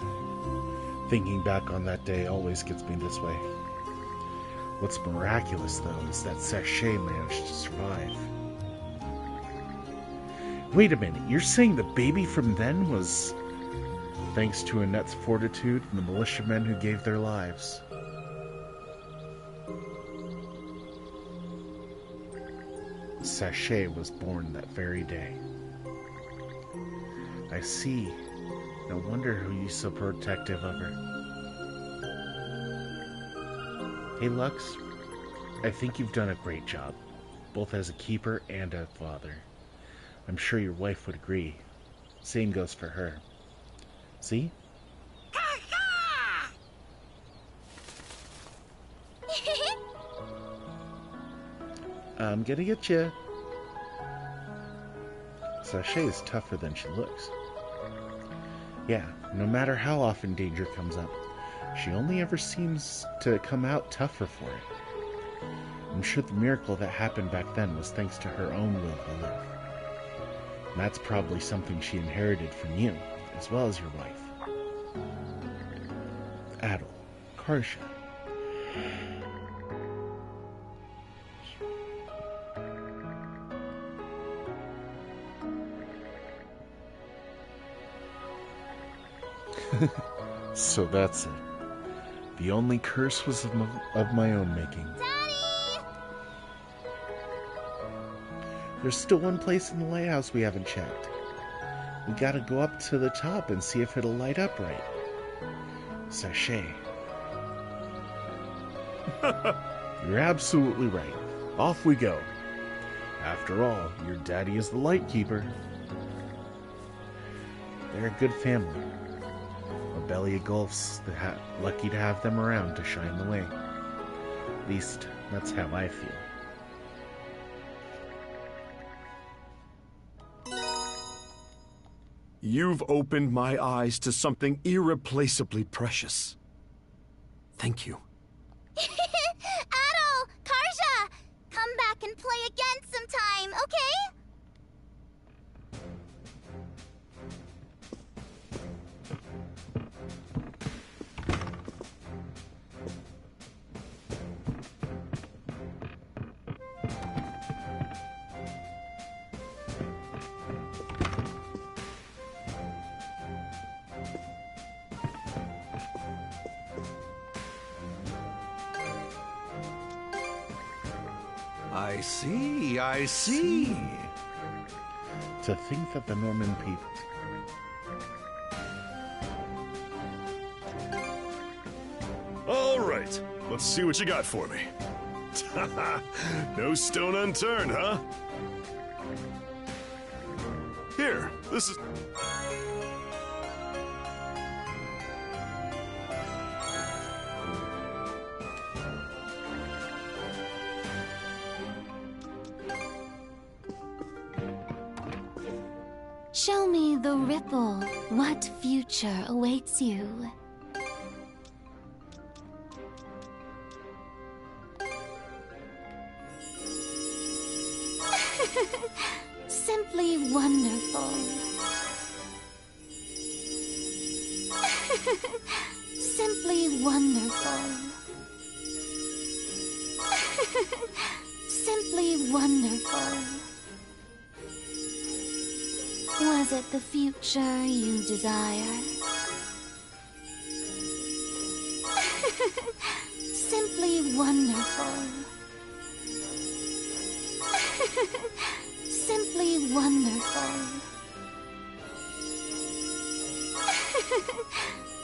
Thinking back on that day always gets me this way. What's miraculous, though, is that Sachet managed to survive. Wait a minute, you're saying the baby from then was thanks to Annette's fortitude and the militiamen who gave their lives? Sachet was born that very day. I see. No wonder who you so protective of her. Hey Lux, I think you've done a great job, both as a keeper and a father. I'm sure your wife would agree. Same goes for her. See? I'm gonna get you. Sachet is tougher than she looks. Yeah, no matter how often danger comes up, she only ever seems to come out tougher for it. I'm sure the miracle that happened back then was thanks to her own will to live. And that's probably something she inherited from you, as well as your wife. Adel, Karsha. So that's it. The only curse was of my own making. Daddy! There's still one place in the lighthouse we haven't checked. We gotta go up to the top and see if it'll light up right. Sachet. You're absolutely right. Off we go. After all, your daddy is the Lightkeeper. They're a good family. Belly of Gulf's lucky to have them around to shine the way. At least, that's how I feel. You've opened my eyes to something irreplaceably precious. Thank you. Adel! Karsha! Come back and play again sometime, okay? I see. To think that the Norman people... All right, let's see what you got for me. No stone unturned, huh? Here, this is... Show me the ripple. What future awaits you? Simply wonderful. Simply wonderful. Simply wonderful. Was it the future you desired? Simply wonderful. Simply wonderful.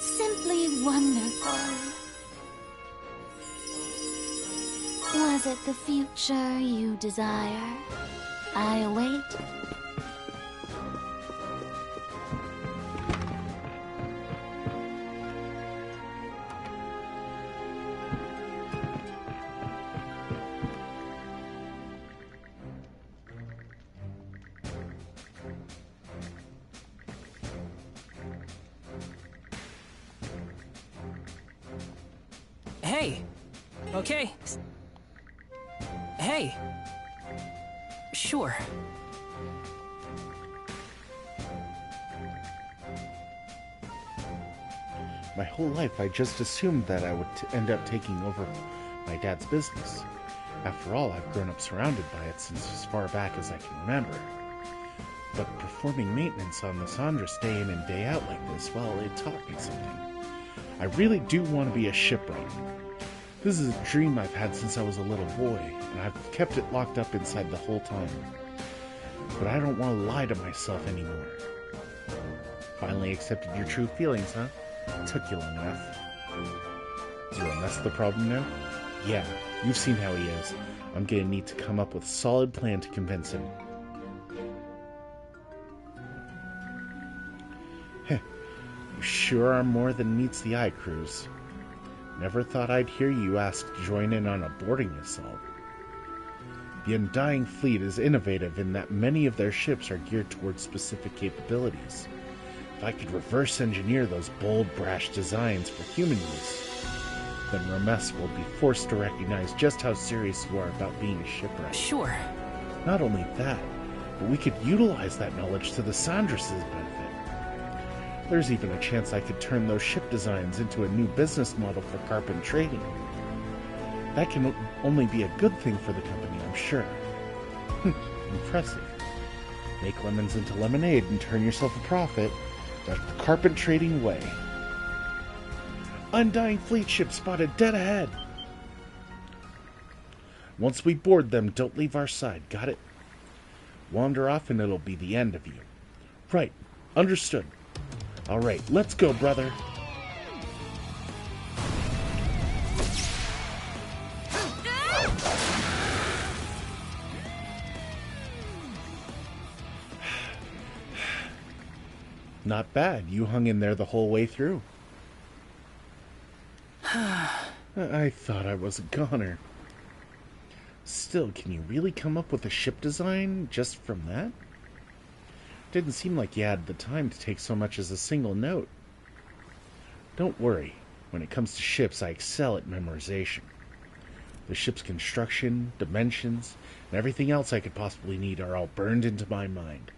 Simply wonderful. Was it the future you desire? I await. Hey. Okay. Hey. Sure. My whole life, I just assumed that I would end up taking over my dad's business. After all, I've grown up surrounded by it since as far back as I can remember. But performing maintenance on the Sandras day in and day out like this, well, it taught me something. I really do want to be a shipwright. This is a dream I've had since I was a little boy, and I've kept it locked up inside the whole time. But I don't want to lie to myself anymore. Finally accepted your true feelings, huh? Took you long enough. So that's the problem now? Yeah, you've seen how he is. I'm gonna need to come up with a solid plan to convince him. Heh, you sure are more than meets the eye, Cruz. Never thought I'd hear you ask to join in on a boarding assault. The Undying Fleet is innovative in that many of their ships are geared towards specific capabilities. If I could reverse engineer those bold, brash designs for human use, then Rames will be forced to recognize just how serious you are about being a shipwright. Sure. Not only that, but we could utilize that knowledge to the Sandras' benefit. There's even a chance I could turn those ship designs into a new business model for carpet trading. That can only be a good thing for the company, I'm sure. Impressive. Make lemons into lemonade and turn yourself a profit. That's the carpet trading way. Undying Fleet ship spotted dead ahead. Once we board them, don't leave our side, got it? Wander off and it'll be the end of you. Right, understood. Alright, let's go, brother. Not bad. You hung in there the whole way through. I thought I was a goner. Still, can you really come up with a ship design just from that? Didn't seem like you had the time to take so much as a single note. Don't worry. When it comes to ships, I excel at memorization. The ship's construction, dimensions, and everything else I could possibly need are all burned into my mind.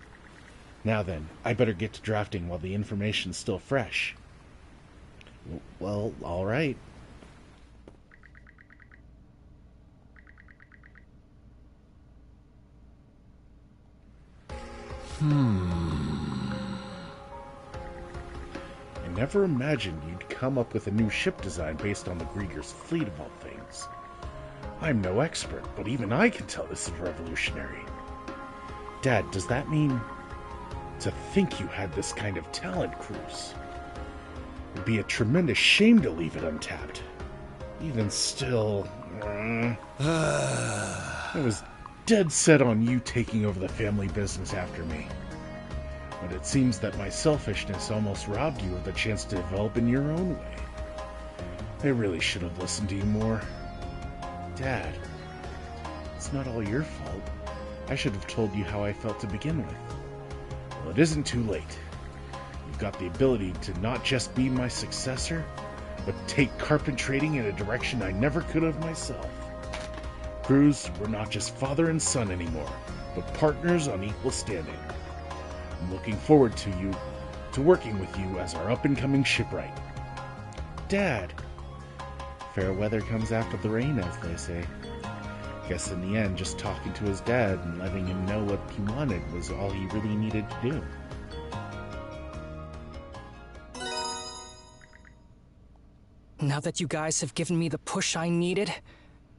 Now then, I better get to drafting while the information's still fresh. Well, all right. I never imagined you'd come up with a new ship design based on the Grieger's fleet of all things. I'm no expert, but even I can tell this is revolutionary. Dad, does that mean... To think you had this kind of talent, Cruz. It'd be a tremendous shame to leave it untapped. Even still... I was dead set on you taking over the family business after me. But it seems that my selfishness almost robbed you of the chance to develop in your own way. I really should have listened to you more. Dad, it's not all your fault. I should have told you how I felt to begin with. Well, it isn't too late. You've got the ability to not just be my successor, but take carpet trading in a direction I never could have myself. Cruz, we're not just father and son anymore. but partners on equal standing. I'm looking forward to working with you as our up-and-coming shipwright. Dad! Fair weather comes after the rain, as they say. Guess in the end, just talking to his dad and letting him know what he wanted was all he really needed to do. Now that you guys have given me the push I needed,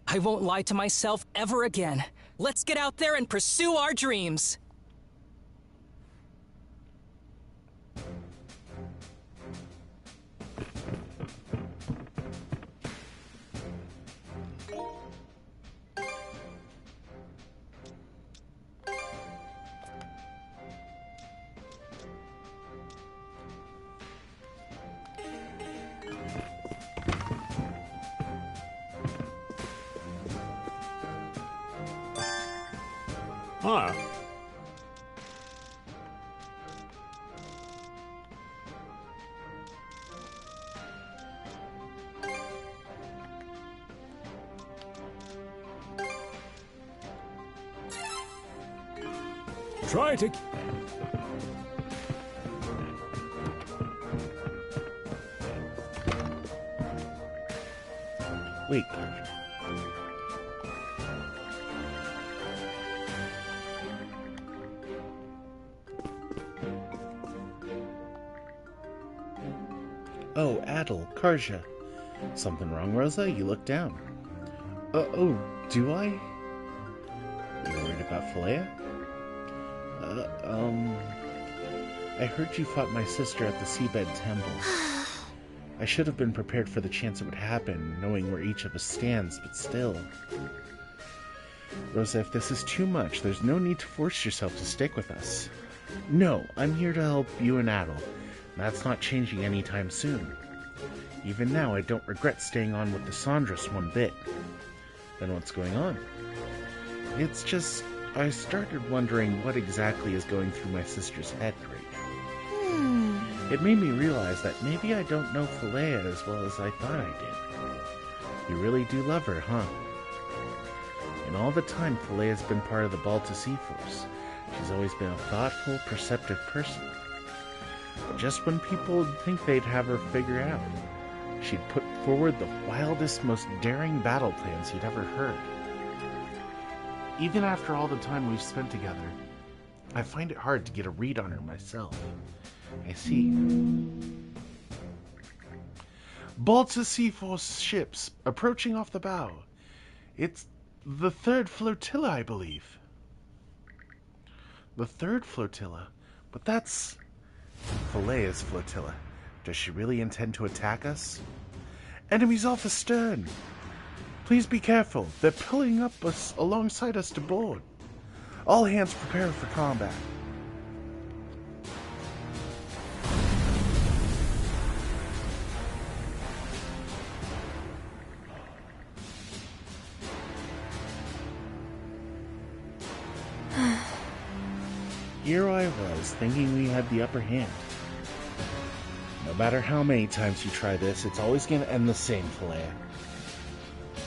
I won't lie to myself ever again. Let's get out there and pursue our dreams! Huh. Try to... Wait, oh, Adel, Karja. Something wrong, Rosa? You look down. Oh, do I? You worried about Philea? I heard you fought my sister at the Seabed Temple. I should have been prepared for the chance it would happen, knowing where each of us stands, but still. Rosa, if this is too much, there's no need to force yourself to stick with us. No, I'm here to help you and Adel. That's not changing anytime soon. Even now, I don't regret staying on with the Sandras one bit. Then what's going on? It's just, I started wondering what exactly is going through my sister's head right now. It made me realize that maybe I don't know Philea as well as I thought I did. You really do love her, huh? And all the time, Philea's been part of the Balta Sea Force. She's always been a thoughtful, perceptive person. But just when people would think they'd have her figured out, she'd put forward the wildest, most daring battle plans you'd ever heard. Even after all the time we've spent together, I find it hard to get a read on her myself. I see. Balta Sea Force ships approaching off the bow. It's the third flotilla, I believe. The third flotilla? But that's Philea's flotilla. Does she really intend to attack us? Enemies off astern! Please be careful. They're pulling up us alongside us to board. All hands prepare for combat. Here I was, thinking we had the upper hand. No matter how many times you try this, it's always going to end the same, Philea.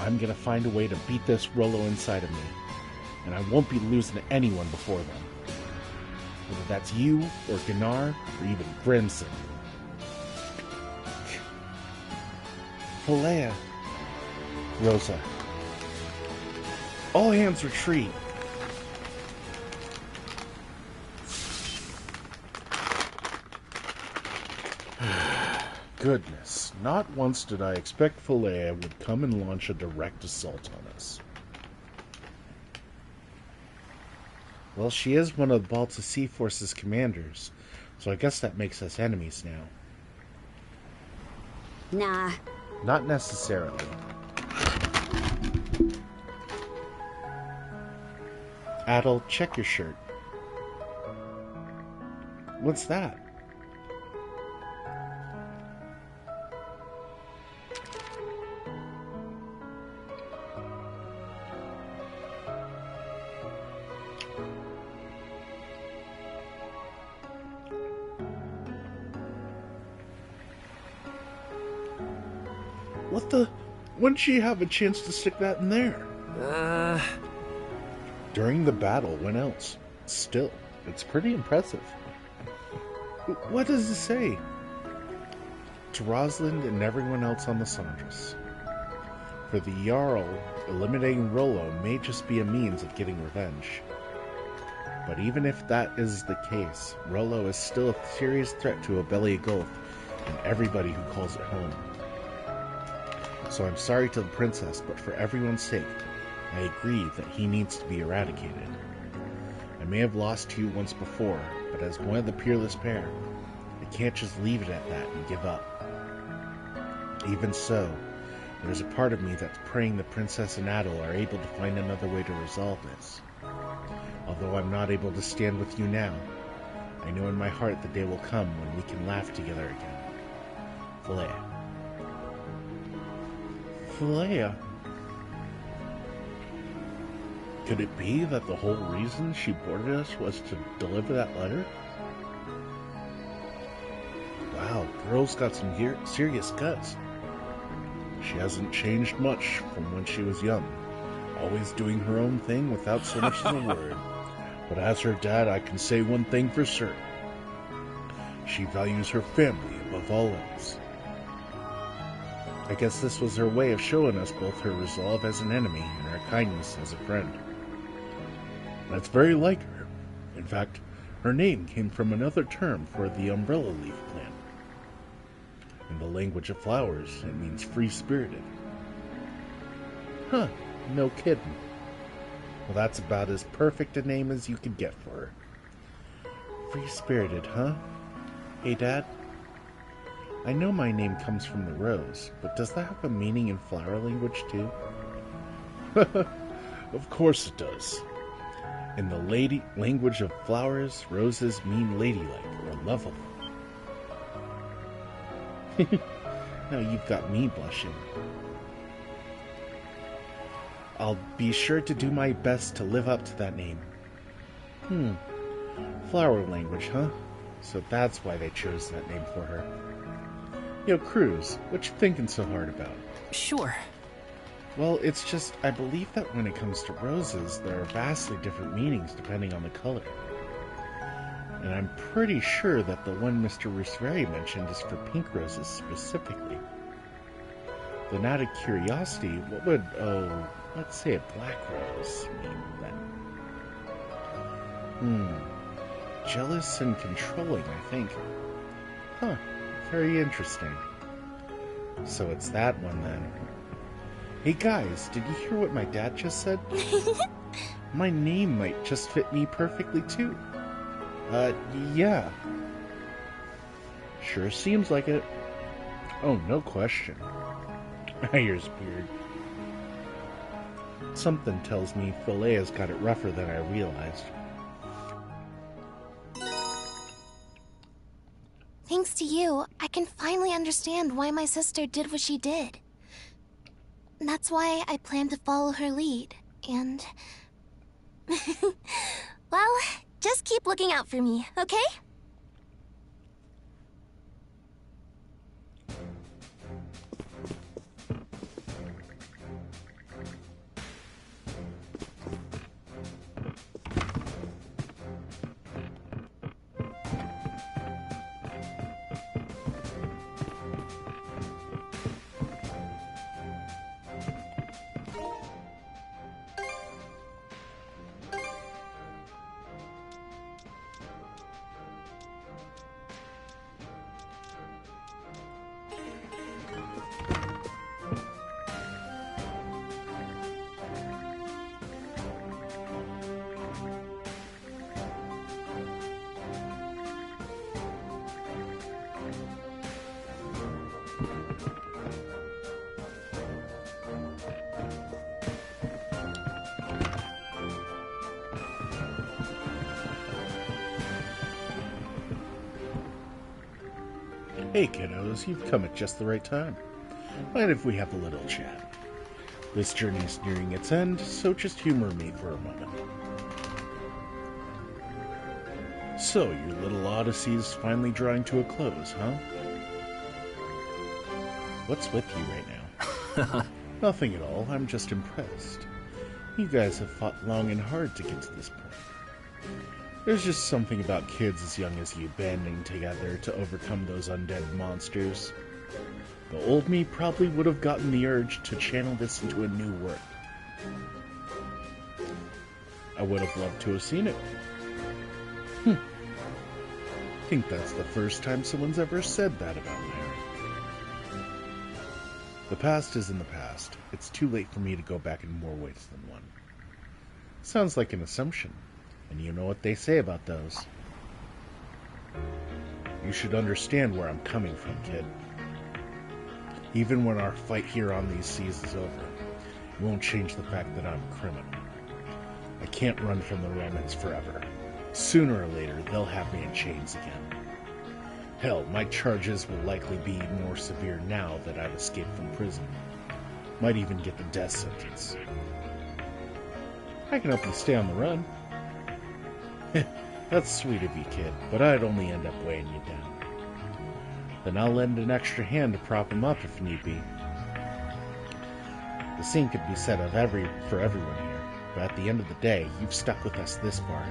I'm going to find a way to beat this Rolo inside of me, and I won't be losing to anyone before them. Whether that's you, or Gunnar, or even Grimson. Philea. Rosa. All hands retreat. Goodness, not once did I expect Philea would come and launch a direct assault on us. Well, she is one of the Balta Sea Force's commanders, so I guess that makes us enemies now. Nah. Not necessarily. Adel, check your shirt. What's that? What the? When'd she have a chance to stick that in there? During the battle, when else? Still, it's pretty impressive. What does it say? To Rosalind and everyone else on the Sandras. For the Jarl, eliminating Rollo may just be a means of getting revenge. But even if that is the case, Rollo is still a serious threat to Obelia Gulf and everybody who calls it home. So I'm sorry to the princess, but for everyone's sake, I agree that he needs to be eradicated. I may have lost to you once before, but as one of the peerless pair, I can't just leave it at that and give up. Even so, there's a part of me that's praying the princess and Adol are able to find another way to resolve this. Although I'm not able to stand with you now, I know in my heart the day will come when we can laugh together again. Philea. Philea? Could it be that the whole reason she boarded us was to deliver that letter? Wow, girl's got some serious guts. She hasn't changed much from when she was young, always doing her own thing without so much as a word. But as her dad, I can say one thing for certain. She values her family above all else. I guess this was her way of showing us both her resolve as an enemy and her kindness as a friend. That's very like her. In fact, her name came from another term for the umbrella leaf plant. In the language of flowers, it means free-spirited. Huh, no kidding. Well, that's about as perfect a name as you could get for her. Free-spirited, huh? Hey, Dad? I know my name comes from the rose, but does that have a meaning in flower language, too? Of course it does. In the language of flowers, roses mean ladylike or lovable. Now you've got me blushing. I'll be sure to do my best to live up to that name. Flower language, huh? So that's why they chose that name for her. Yo, Cruz, what you thinking so hard about? Sure. Well, it's just, I believe that when it comes to roses, there are vastly different meanings depending on the color. And I'm pretty sure that the one Mr. Roosevelt mentioned is for pink roses specifically. Then out of curiosity, what would, let's say a black rose mean then? Jealous and controlling, I think. Huh, very interesting. So it's that one then. Hey guys, did you hear what my dad just said? My name might just fit me perfectly too. Yeah. Sure seems like it. Oh, no question. Here's beard. Something tells me Philea's got it rougher than I realized. Thanks to you, I can finally understand why my sister did what she did. That's why I plan to follow her lead, and... well, just keep looking out for me, okay? Hey kiddos, you've come at just the right time. Mind if we have a little chat? This journey is nearing its end, so just humor me for a moment. So, your little odyssey is finally drawing to a close, huh? What's with you right now? Nothing at all, I'm just impressed. You guys have fought long and hard to get to this point. There's just something about kids as young as you banding together to overcome those undead monsters. The old me probably would have gotten the urge to channel this into a new work. I would have loved to have seen it. I think that's the first time someone's ever said that about Larry. The past is in the past. It's too late for me to go back in more ways than one. Sounds like an assumption, and you know what they say about those. You should understand where I'm coming from, kid. Even when our fight here on these seas is over, it won't change the fact that I'm a criminal. I can't run from the Romans forever. Sooner or later, they'll have me in chains again. Hell, my charges will likely be more severe now that I've escaped from prison. Might even get the death sentence. I can help you stay on the run. That's sweet of you, kid, but I'd only end up weighing you down. Then I'll lend an extra hand to prop him up if need be. The same could be said of for everyone here, but at the end of the day, you've stuck with us this far.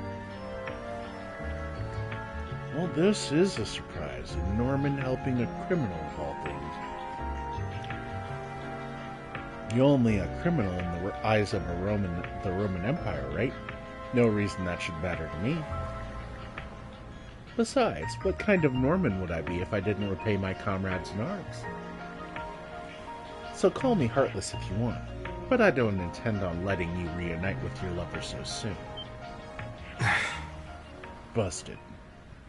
Well, this is a surprise. A Norman helping a criminal of all things. You're only a criminal in the eyes of the Roman Empire, right? No reason that should matter to me. Besides, what kind of Norman would I be if I didn't repay my comrades in arms? So call me heartless if you want, but I don't intend on letting you reunite with your lover so soon. Busted.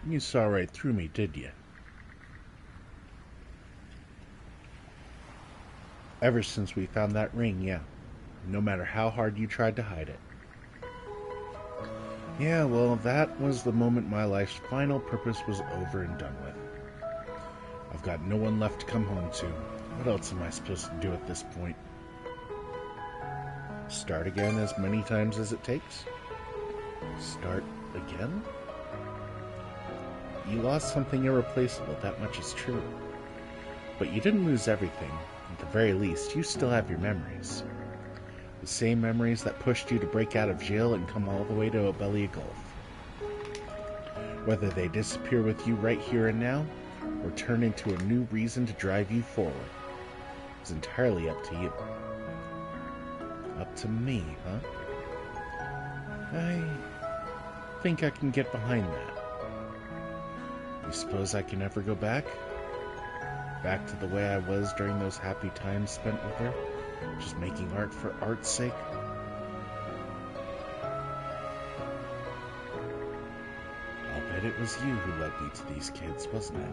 You saw right through me, did you? Ever since we found that ring, yeah. No matter how hard you tried to hide it. Yeah, well, that was the moment my life's final purpose was over and done with. I've got no one left to come home to. What else am I supposed to do at this point? Start again as many times as it takes? Start again? You lost something irreplaceable, that much is true. But you didn't lose everything. At the very least, you still have your memories. The same memories that pushed you to break out of jail and come all the way to Obelia Gulf. Whether they disappear with you right here and now, or turn into a new reason to drive you forward, is entirely up to you. Up to me, huh? I think I can get behind that. You suppose I can ever go back? Back to the way I was during those happy times spent with her? Just making art for art's sake? I'll bet it was you who led me to these kids, wasn't it?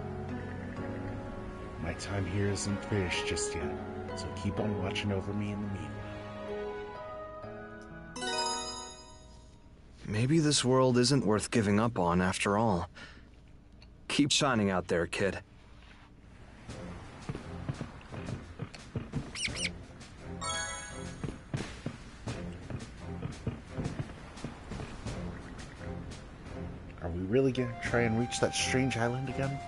My time here isn't finished just yet, so keep on watching over me in the meanwhile. Maybe this world isn't worth giving up on after all. Keep shining out there, kid. Are we really gonna try and reach that strange island again?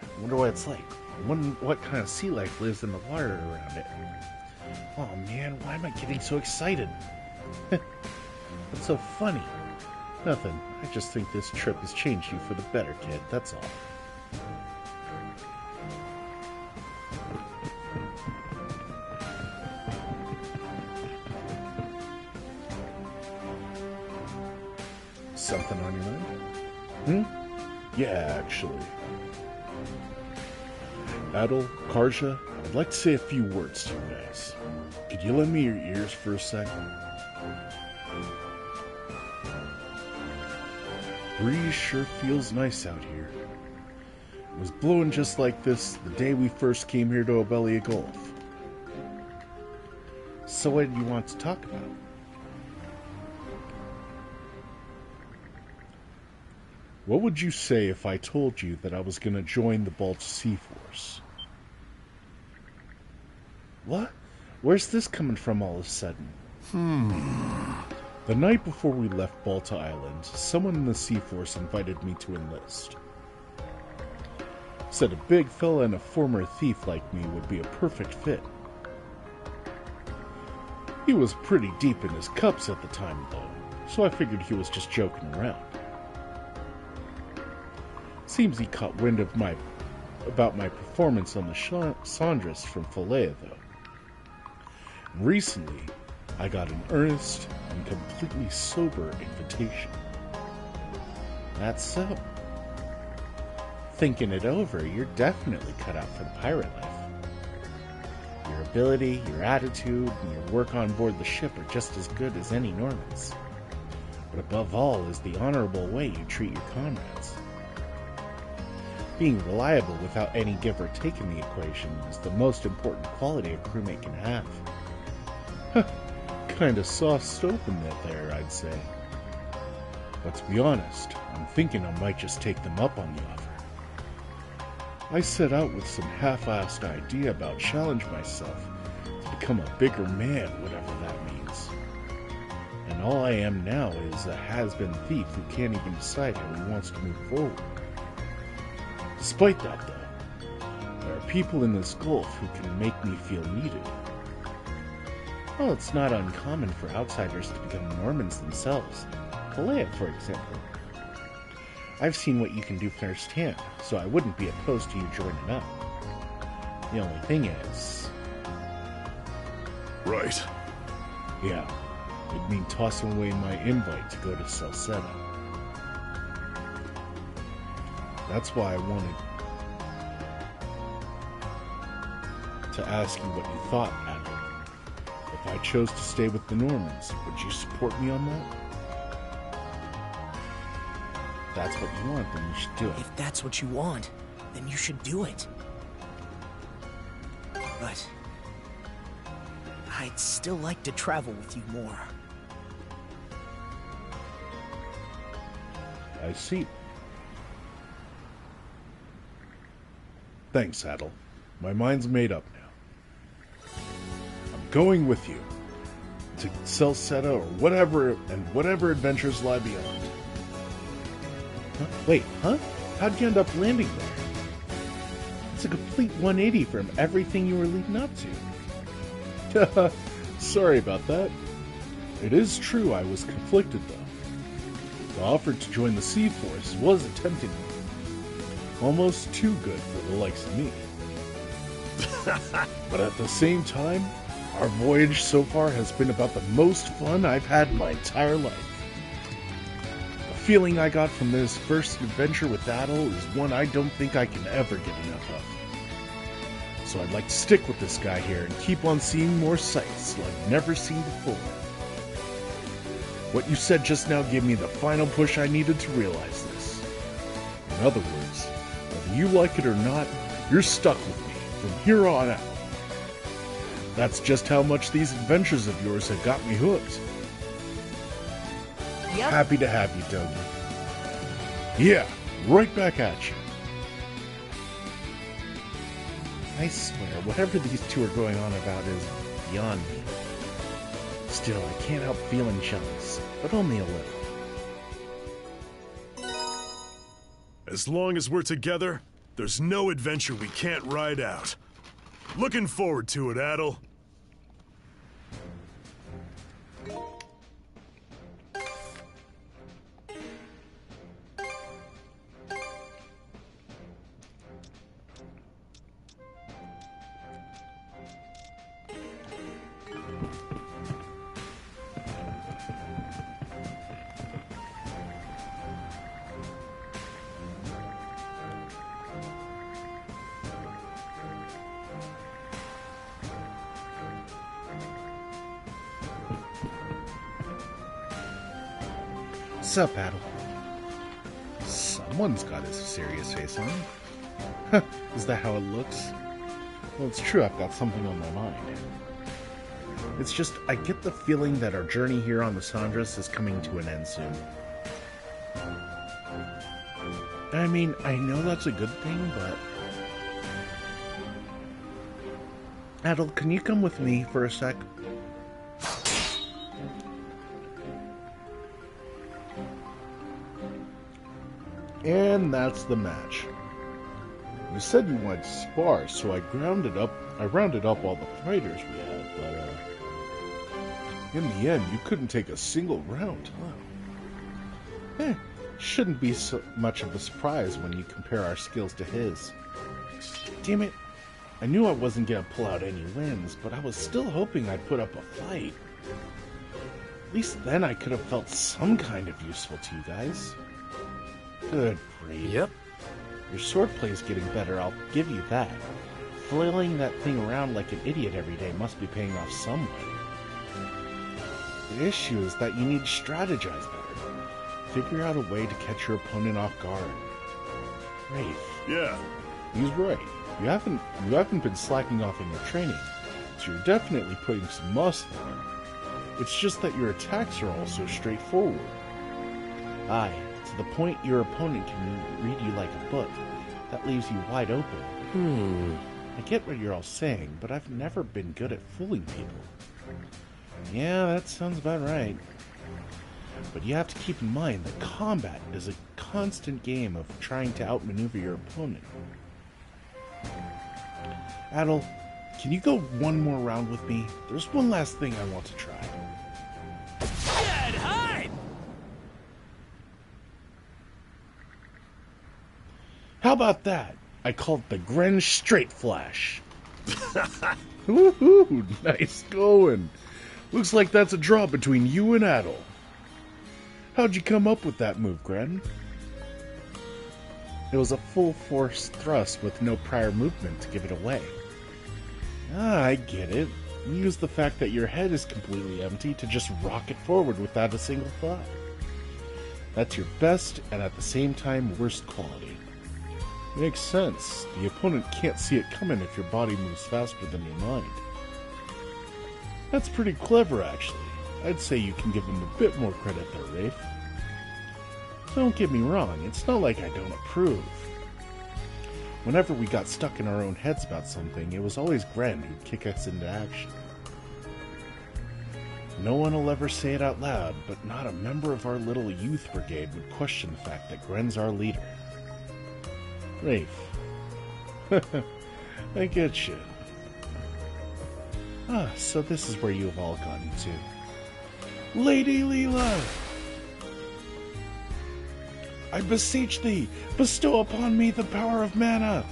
I wonder what it's like. I wonder what kind of sea life lives in the water around it. Oh man, why am I getting so excited? What's so funny? Nothing. I just think this trip has changed you for the better, kid. That's all. Something on your mind? Yeah, actually. Adol, Karja, I'd like to say a few words to you guys. Could you lend me your ears for a sec? Breeze sure feels nice out here. It was blowing just like this the day we first came here to Obelia Gulf. So what do you want to talk about? What would you say if I told you that I was going to join the Balch Sea Force? What? Where's this coming from all of a sudden? The night before we left Balta Island, someone in the Sea Force invited me to enlist. Said a big fella and a former thief like me would be a perfect fit. He was pretty deep in his cups at the time, though, so I figured he was just joking around. Seems he caught wind of about my performance on the Sandras from Philea, though. Recently, I got an earnest and completely sober invitation. That's so. Thinking it over, you're definitely cut out for the pirate life. Your ability, your attitude, and your work on board the ship are just as good as any Norman's. But above all is the honorable way you treat your comrades. Being reliable without any give or take in the equation is the most important quality a crewmate can have. Kinda soft open that there, I'd say. But to be honest, I'm thinking I might just take them up on the offer. I set out with some half-assed idea about challenging myself to become a bigger man, whatever that means. And all I am now is a has-been thief who can't even decide how he wants to move forward. Despite that, though, there are people in this Gulf who can make me feel needed. Well, it's not uncommon for outsiders to become Normans themselves. Philea, for example. I've seen what you can do firsthand, so I wouldn't be opposed to you joining up. The only thing is... Right. Yeah, it'd mean tossing away my invite to go to Salceda. That's why I wanted to ask you what you thought, Adam. If I chose to stay with the Normans, would you support me on that? If that's what you want, then you should do it. If that's what you want, then you should do it. But I'd still like to travel with you more. I see. Thanks, Adel. My mind's made up now. I'm going with you to Salceda or whatever adventures lie beyond. Huh? Wait, huh? How'd you end up landing there? It's a complete 180 from everything you were leading up to. Sorry about that. It is true I was conflicted, though. The offer to join the Sea Force was a tempting one. Almost too good for the likes of me. But at the same time, our voyage so far has been about the most fun I've had in my entire life. The feeling I got from this first adventure with Adel is one I don't think I can ever get enough of. So I'd like to stick with this guy here and keep on seeing more sights I've never seen before. What you said just now gave me the final push I needed to realize this. In other words, whether you like it or not, you're stuck with me from here on out. That's just how much these adventures of yours have got me hooked. Yep. Happy to have you, Dougie. Yeah, right back at you. I swear, whatever these two are going on about is beyond me. Still, I can't help feeling jealous, but only a little. As long as we're together, there's no adventure we can't ride out. Looking forward to it, Adel. What's up, Adel? Someone's got a serious face on. Huh, is that how it looks? Well, it's true, I've got something on my mind. It's just, I get the feeling that our journey here on the Sandras is coming to an end soon. I mean, I know that's a good thing, but... Adel, can you come with me for a sec? And that's the match. You said you wanted to spar, so I rounded up all the fighters we had, but In the end, you couldn't take a single round, huh? Shouldn't be so much of a surprise when you compare our skills to his. Damn it. I knew I wasn't gonna pull out any wins, but I was still hoping I'd put up a fight. At least then I could have felt some kind of useful to you guys. Good grief. Yep. Your swordplay is getting better, I'll give you that. Flailing that thing around like an idiot every day must be paying off some way. The issue is that you need to strategize better. Figure out a way to catch your opponent off guard. Rafe. Yeah. He's right. You haven't been slacking off in your training, so you're definitely putting some muscle on. It's just that your attacks are all so straightforward. Aye, to the point your opponent can read you like a book. That leaves you wide open. I get what you're all saying, but I've never been good at fooling people. Yeah, that sounds about right. But you have to keep in mind that combat is a constant game of trying to outmaneuver your opponent. Adel, can you go one more round with me? There's one last thing I want to try. Get hide! How about that? I call it the Gren Straight Flash. Woohoo! Nice going. Looks like that's a draw between you and Adel. How'd you come up with that move, Gren? It was a full force thrust with no prior movement to give it away. Ah, I get it. You use the fact that your head is completely empty to just rocket forward without a single thought. That's your best and at the same time worst quality. Makes sense. The opponent can't see it coming if your body moves faster than your mind. That's pretty clever, actually. I'd say you can give him a bit more credit there, Rafe. Don't get me wrong, it's not like I don't approve. Whenever we got stuck in our own heads about something, it was always Gren who'd kick us into action. No one will ever say it out loud, but not a member of our little youth brigade would question the fact that Gren's our leader. Rafe. I get you. Ah, so this is where you have all gotten to. Lady Leela! I beseech thee, bestow upon me the power of mana!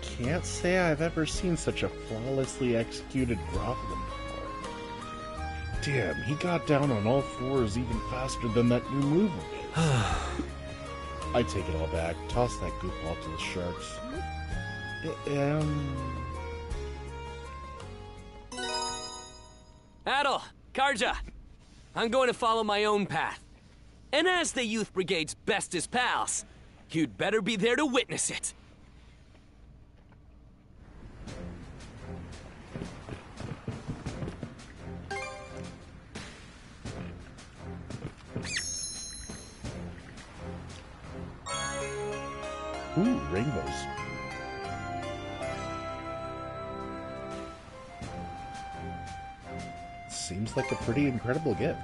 Can't say I've ever seen such a flawlessly executed groveling before. Damn, he got down on all fours even faster than that new move of his. I take it all back. Toss that goofball to the sharks. Adel, Karja, I'm going to follow my own path. And as the Youth Brigade's bestest pals, you'd better be there to witness it. Ooh, rainbows. Seems like a pretty incredible gift.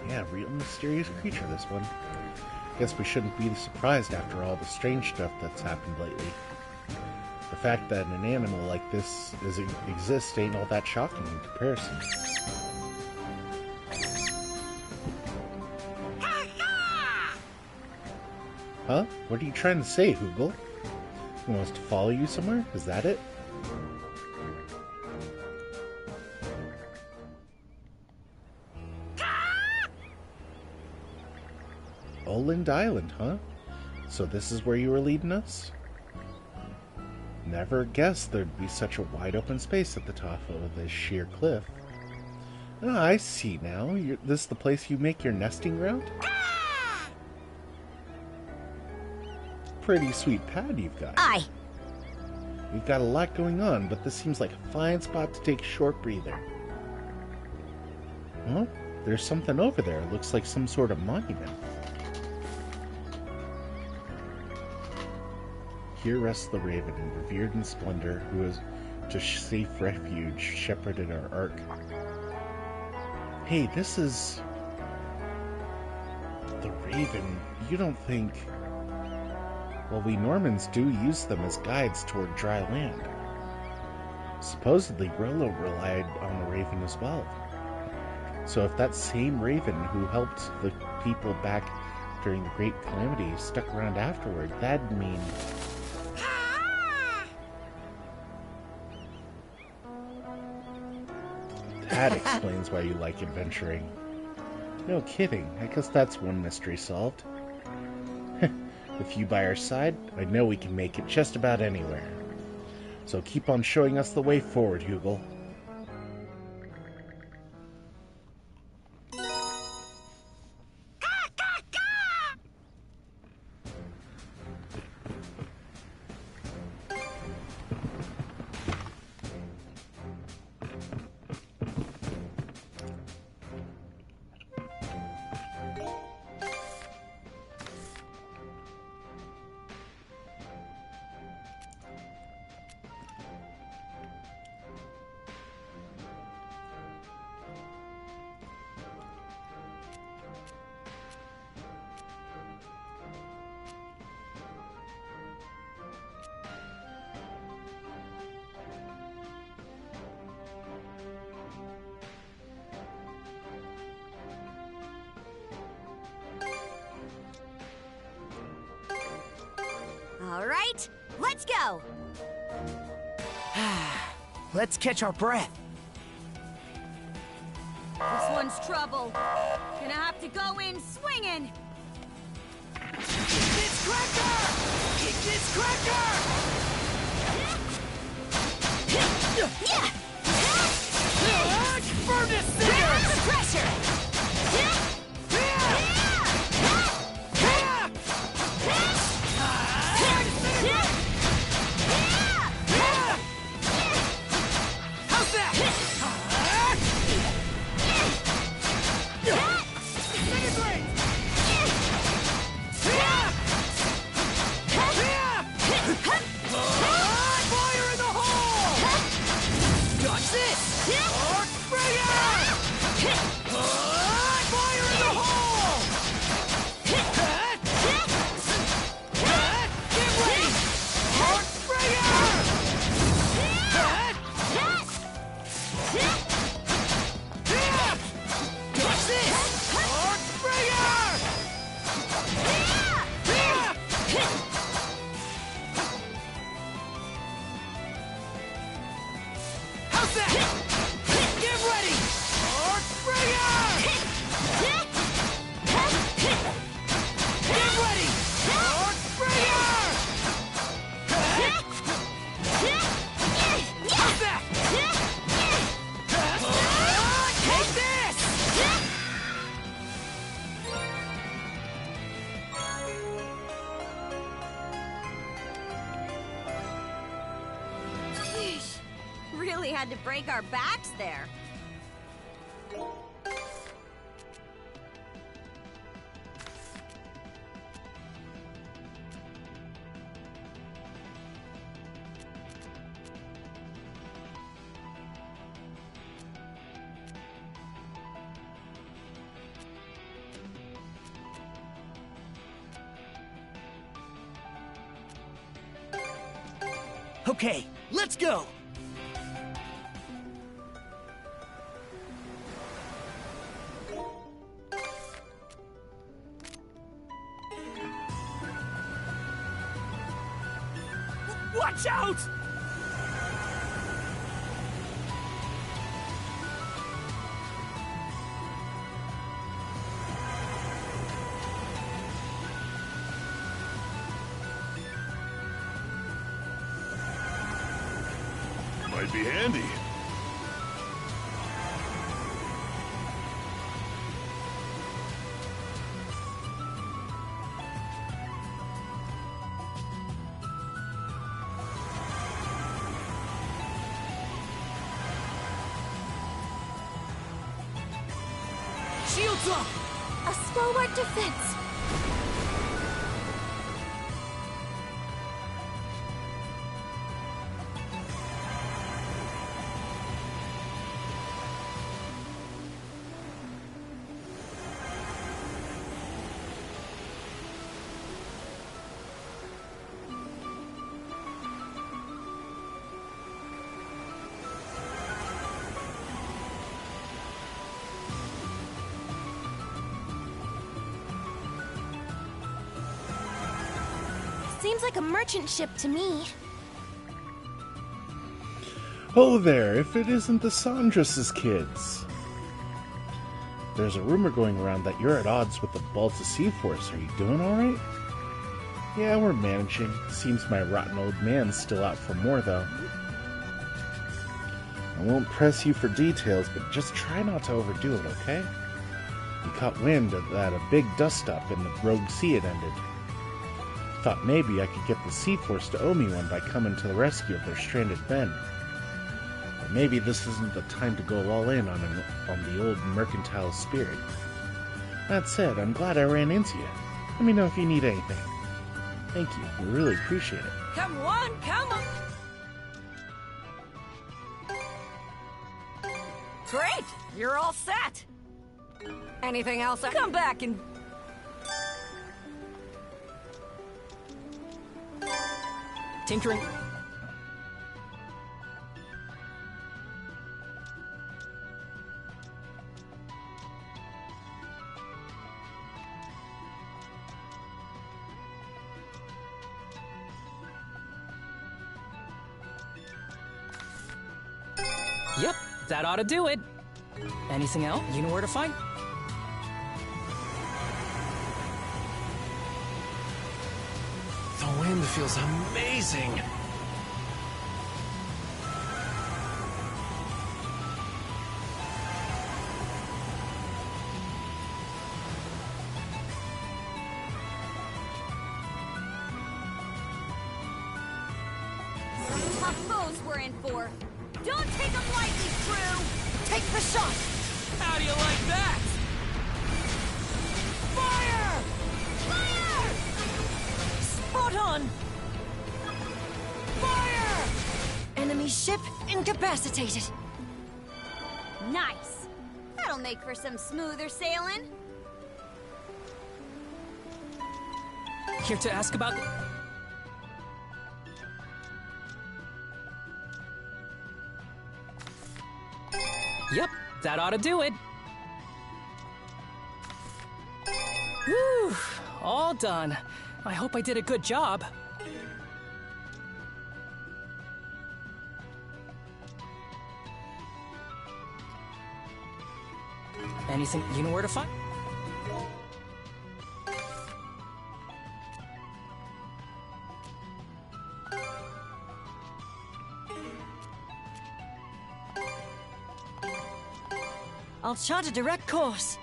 Yeah, real mysterious creature, this one. Guess we shouldn't be surprised after all the strange stuff that's happened lately. The fact that an animal like this exists ain't all that shocking in comparison. Huh? What are you trying to say, Hoogle? He wants to follow you somewhere? Is that it? Oland Island, huh? So this is where you were leading us? Never guessed there'd be such a wide open space at the top of this sheer cliff. Ah, I see now. This is the place you make your nesting ground? Pretty sweet pad you've got. Aye. We've got a lot going on, but this seems like a fine spot to take a short breather. Huh? There's something over there. It looks like some sort of monument. Here rests the Raven, revered in splendor, who has to safe refuge shepherded our ark. Hey, this is... the Raven. You don't think... Well, we Normans do use them as guides toward dry land. Supposedly, Rolo relied on the Raven as well. So if that same Raven who helped the people back during the Great Calamity stuck around afterward, that'd mean... That explains why you like adventuring. No kidding, I guess that's one mystery solved. With you by our side, I know we can make it just about anywhere. So keep on showing us the way forward, Hugel. All right, let's go! Let's catch our breath. This one's trouble. Gonna have to go in swinging! It's Cracker! It's Cracker! Burn this Bring the pressure! Really had to break our backs there. Okay, let's go! Watch out! Might be handy. Shields up! A stalwart defense. Seems like a merchant ship to me. Oh there, if it isn't the Sandra's kids. There's a rumor going around that you're at odds with the Balta Sea Force. Are you doing alright? Yeah, we're managing. Seems my rotten old man's still out for more, though. I won't press you for details, but just try not to overdo it, okay? You caught wind that a big dust-up in the Rogue Sea had ended. Thought maybe I could get the Sea Force to owe me one by coming to the rescue of their stranded men. But maybe this isn't the time to go all in on the old mercantile spirit. That said, I'm glad I ran into you. Let me know if you need anything. Thank you. We really appreciate it. Come on, come on! Great! You're all set! Anything else? Come back and... Tinkering. Yep, that ought to do it. Anything else? You know where to find? The wind feels amazing. Tough foes we're in for. Don't take them lightly, crew! Take the shot! How do you like that? Fire! Fire! Spot on! Fire! Enemy ship incapacitated. Nice. That'll make for some smoother sailing. Here to ask about... Yep, that ought to do it. Whew, all done. I hope I did a good job. Anything, you know where to find? I'll chart a direct course.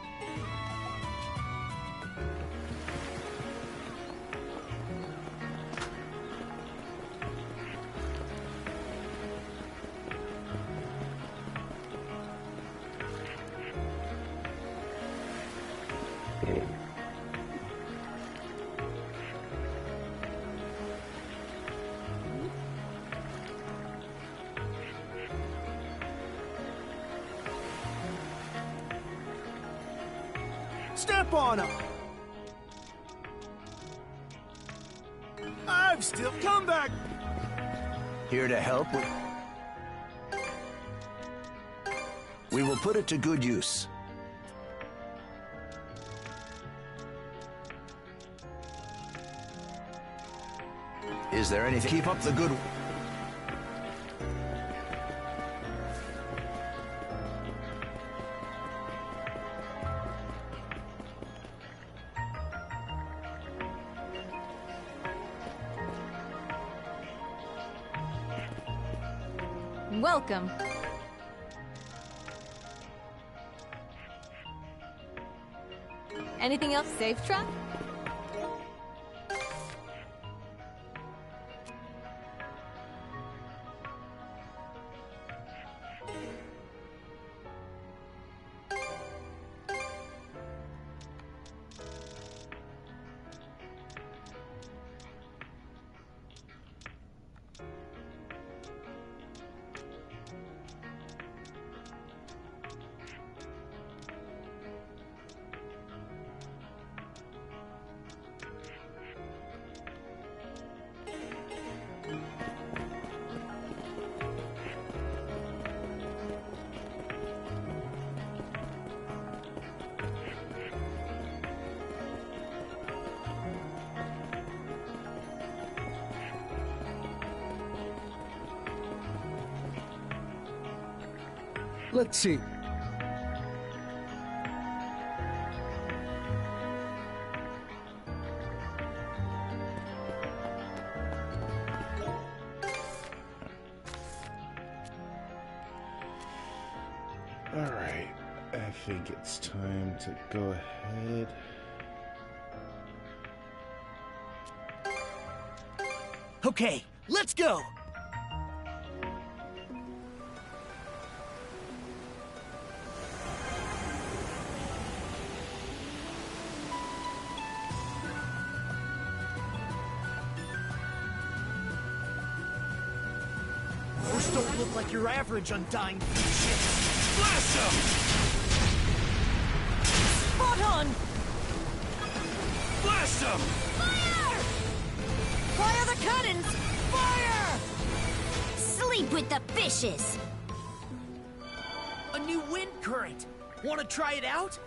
Step on him! I've still come back! Here to help? We will put it to good use. Is there anything? Keep up the good... Welcome. Anything else? Safe truck? Let's see. Alright, I think it's time to go ahead. Okay, let's go! Those don't look like your average undying ship. Blast him! Spot on! Blast him! Fire! Fire the cannons! Fire! Sleep with the fishes! A new wind current. Want to try it out?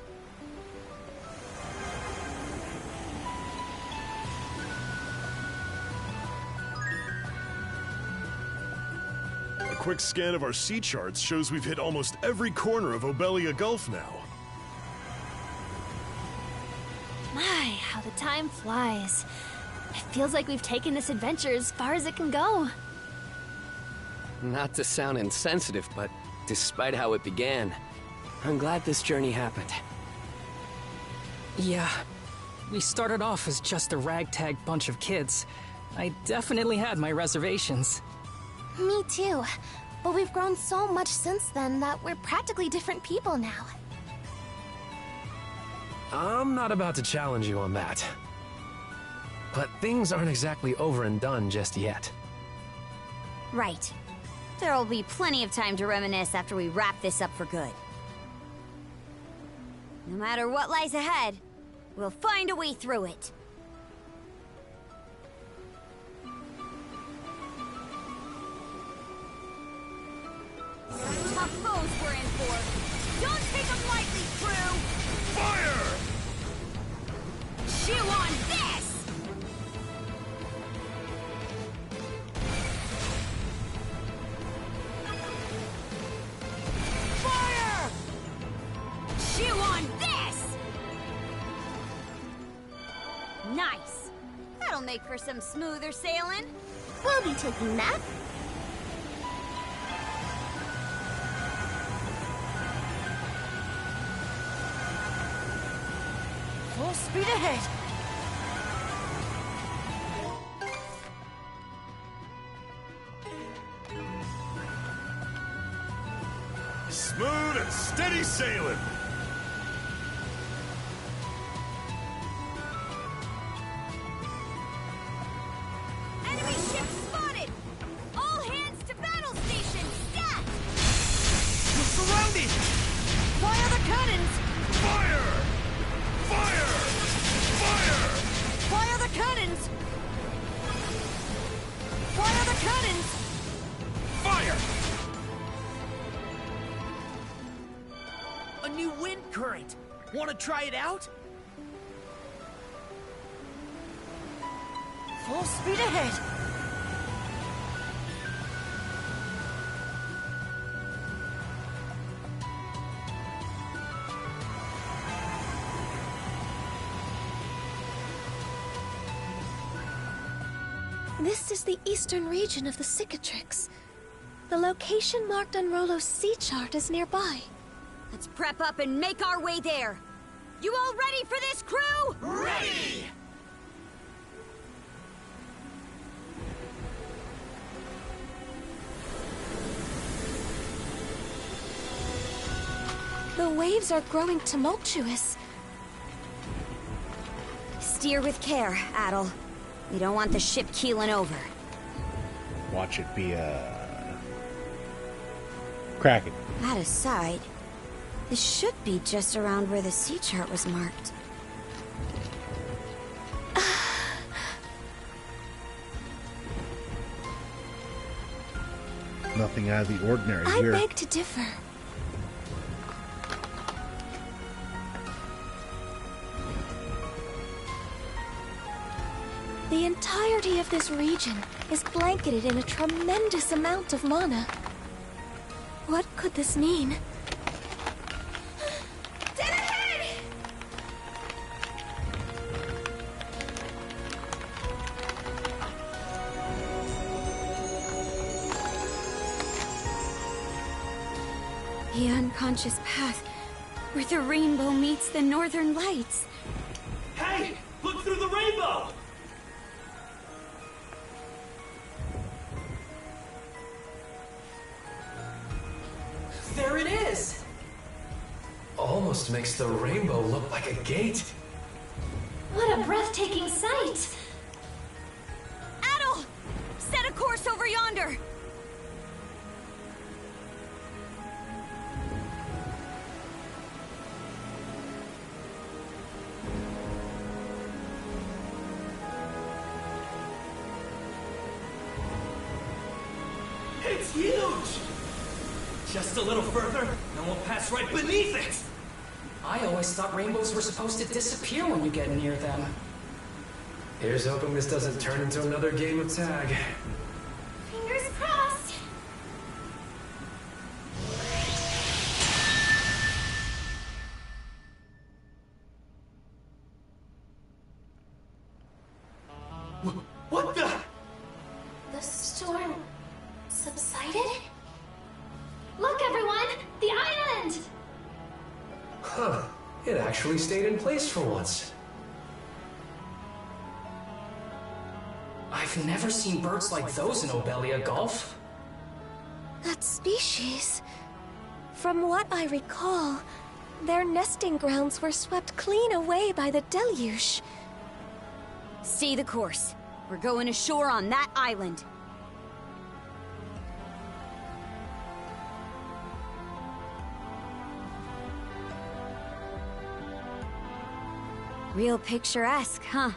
A quick scan of our sea charts shows we've hit almost every corner of Obelia Gulf now. My, how the time flies. It feels like we've taken this adventure as far as it can go. Not to sound insensitive, but despite how it began, I'm glad this journey happened. Yeah, we started off as just a ragtag bunch of kids. I definitely had my reservations. Me too. But we've grown so much since then that we're practically different people now. I'm not about to challenge you on that. But things aren't exactly over and done just yet. Right. There'll be plenty of time to reminisce after we wrap this up for good. No matter what lies ahead, we'll find a way through it. Tough foes we're in for. Don't take them lightly, crew! Fire! Chew on this! Fire! Chew on this! Nice! That'll make for some smoother sailing. We'll be taking that. Full speed ahead! Smooth and steady sailing. Enemy ship spotted! All hands to battle station! Stat! We're surrounded! Fire the cannons! Fire! Fire! Fire! Fire the cannons! Fire the cannons! Fire! A new wind current. Want to try it out? Full speed ahead! This is the eastern region of the Cicatrix. The location marked on Rolo's sea chart is nearby. Let's prep up and make our way there. You all ready for this, crew? Ready! The waves are growing tumultuous. Steer with care, Adel. We don't want the ship keeling over. Watch it be a Kraken. That aside, this should be just around where the sea chart was marked. Nothing out of the ordinary I here. beg to differ. The entirety of this region is blanketed in a tremendous amount of mana. What could this mean? branches path where the rainbow meets the northern lights. Hey! Look through the rainbow! There it is! Almost makes the rainbow look like a gate. What a breathtaking sight! Adol! Set a course over yonder! It's huge! Just a little further, and we'll pass right beneath it! I always thought rainbows were supposed to disappear when you get near them. Here's hoping this doesn't turn into another game of tag. Fingers crossed! What the? The storm subsided? Look, everyone! The island! Huh. It actually stayed in place for once. I've never seen birds like those in Obelia Gulf. That species. From what I recall, their nesting grounds were swept clean away by the deluge. Stay the course. We're going ashore on that island. Real picturesque, huh?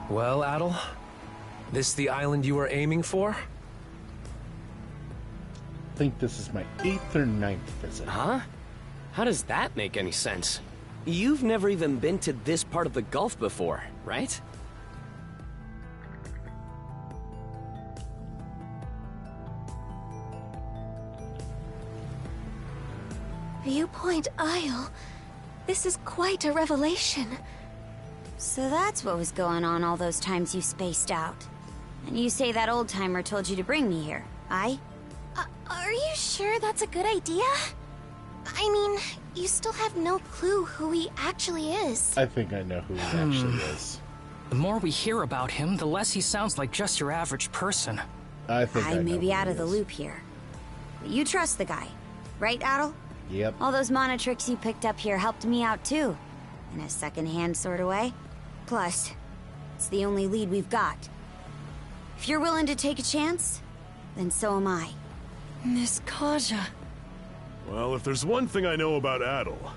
Well, Adel, this the island you were aiming for? I think this is my 8th or 9th visit. Huh? How does that make any sense? You've never even been to this part of the Gulf before, right? Viewpoint Isle. This is quite a revelation. So that's what was going on all those times you spaced out. And you say that old-timer told you to bring me here, aye? Are you sure that's a good idea? I mean, you still have no clue who he actually is. I think I know who he actually is. The more we hear about him, the less he sounds like just your average person. I think I may know be who out he of the is. loop here. But you trust the guy, right, Adel? Yep. All those mana tricks you picked up here helped me out too. In a second-hand sort of way. Plus, it's the only lead we've got. If you're willing to take a chance, then so am I. Miss Kaja. Well, if there's one thing I know about Adel,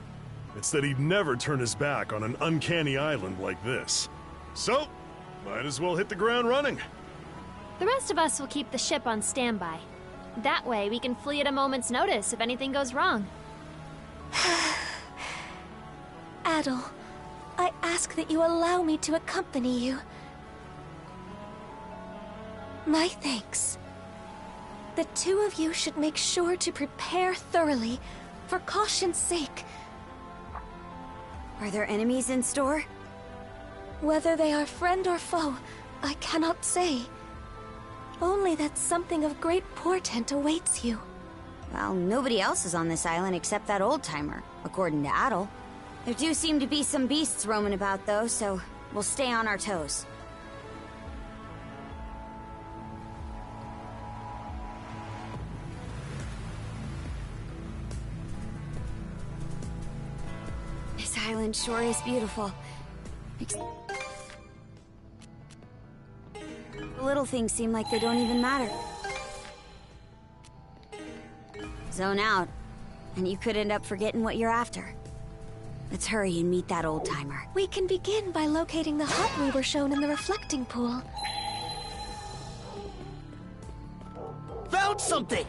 it's that he'd never turn his back on an uncanny island like this. So, might as well hit the ground running. The rest of us will keep the ship on standby. That way, we can flee at a moment's notice if anything goes wrong. Adel, I ask that you allow me to accompany you. My thanks. The two of you should make sure to prepare thoroughly, for caution's sake. Are there enemies in store? Whether they are friend or foe, I cannot say. Only that something of great portent awaits you. Well, nobody else is on this island except that old-timer, according to Adel. There do seem to be some beasts roaming about, though, so we'll stay on our toes. This island sure is beautiful. The little things seem like they don't even matter. Zone out, and you could end up forgetting what you're after. Let's hurry and meet that old-timer. We can begin by locating the hut we were shown in the reflecting pool. Found something!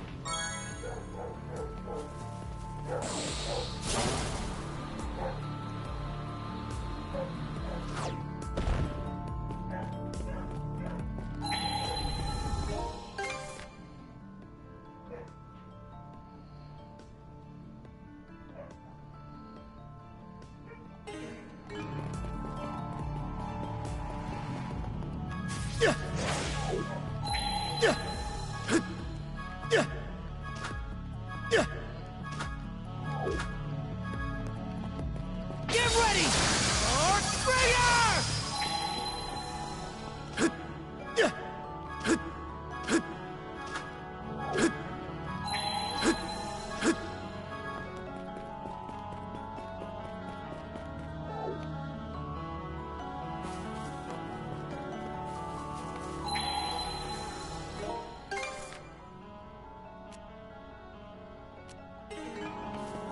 Get ready! Arc Prayer!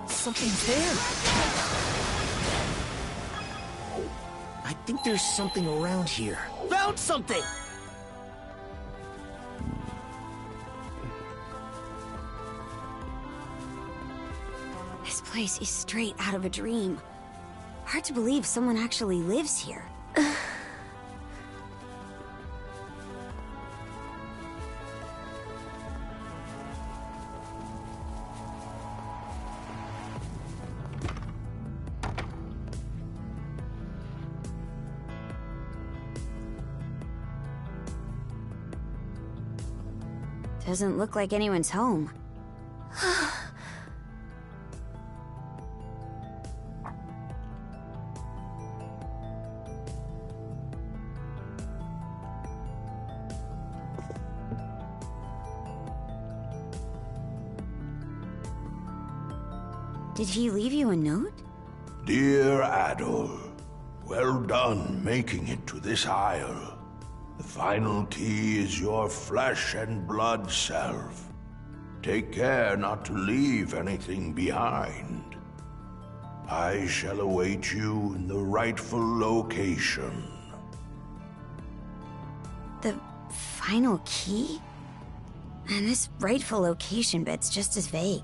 Something's there. I think there's something around here. Found something! This place is straight out of a dream. Hard to believe someone actually lives here. Doesn't look like anyone's home. Did he leave you a note? Dear Adol, well done making it to this isle. The final key is your flesh and blood self. Take care not to leave anything behind. I shall await you in the rightful location. The final key? And this rightful location bit's just as vague.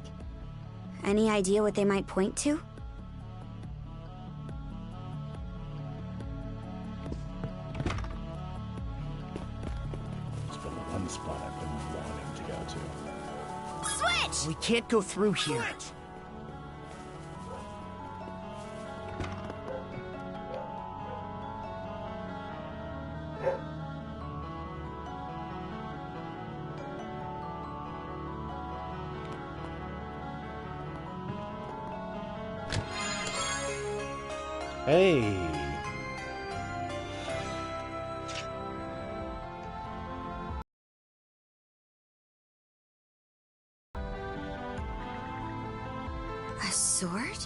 Any idea what they might point to? One spot I've been wanting to go to. Switch! We can't go through here. Hey! A sword?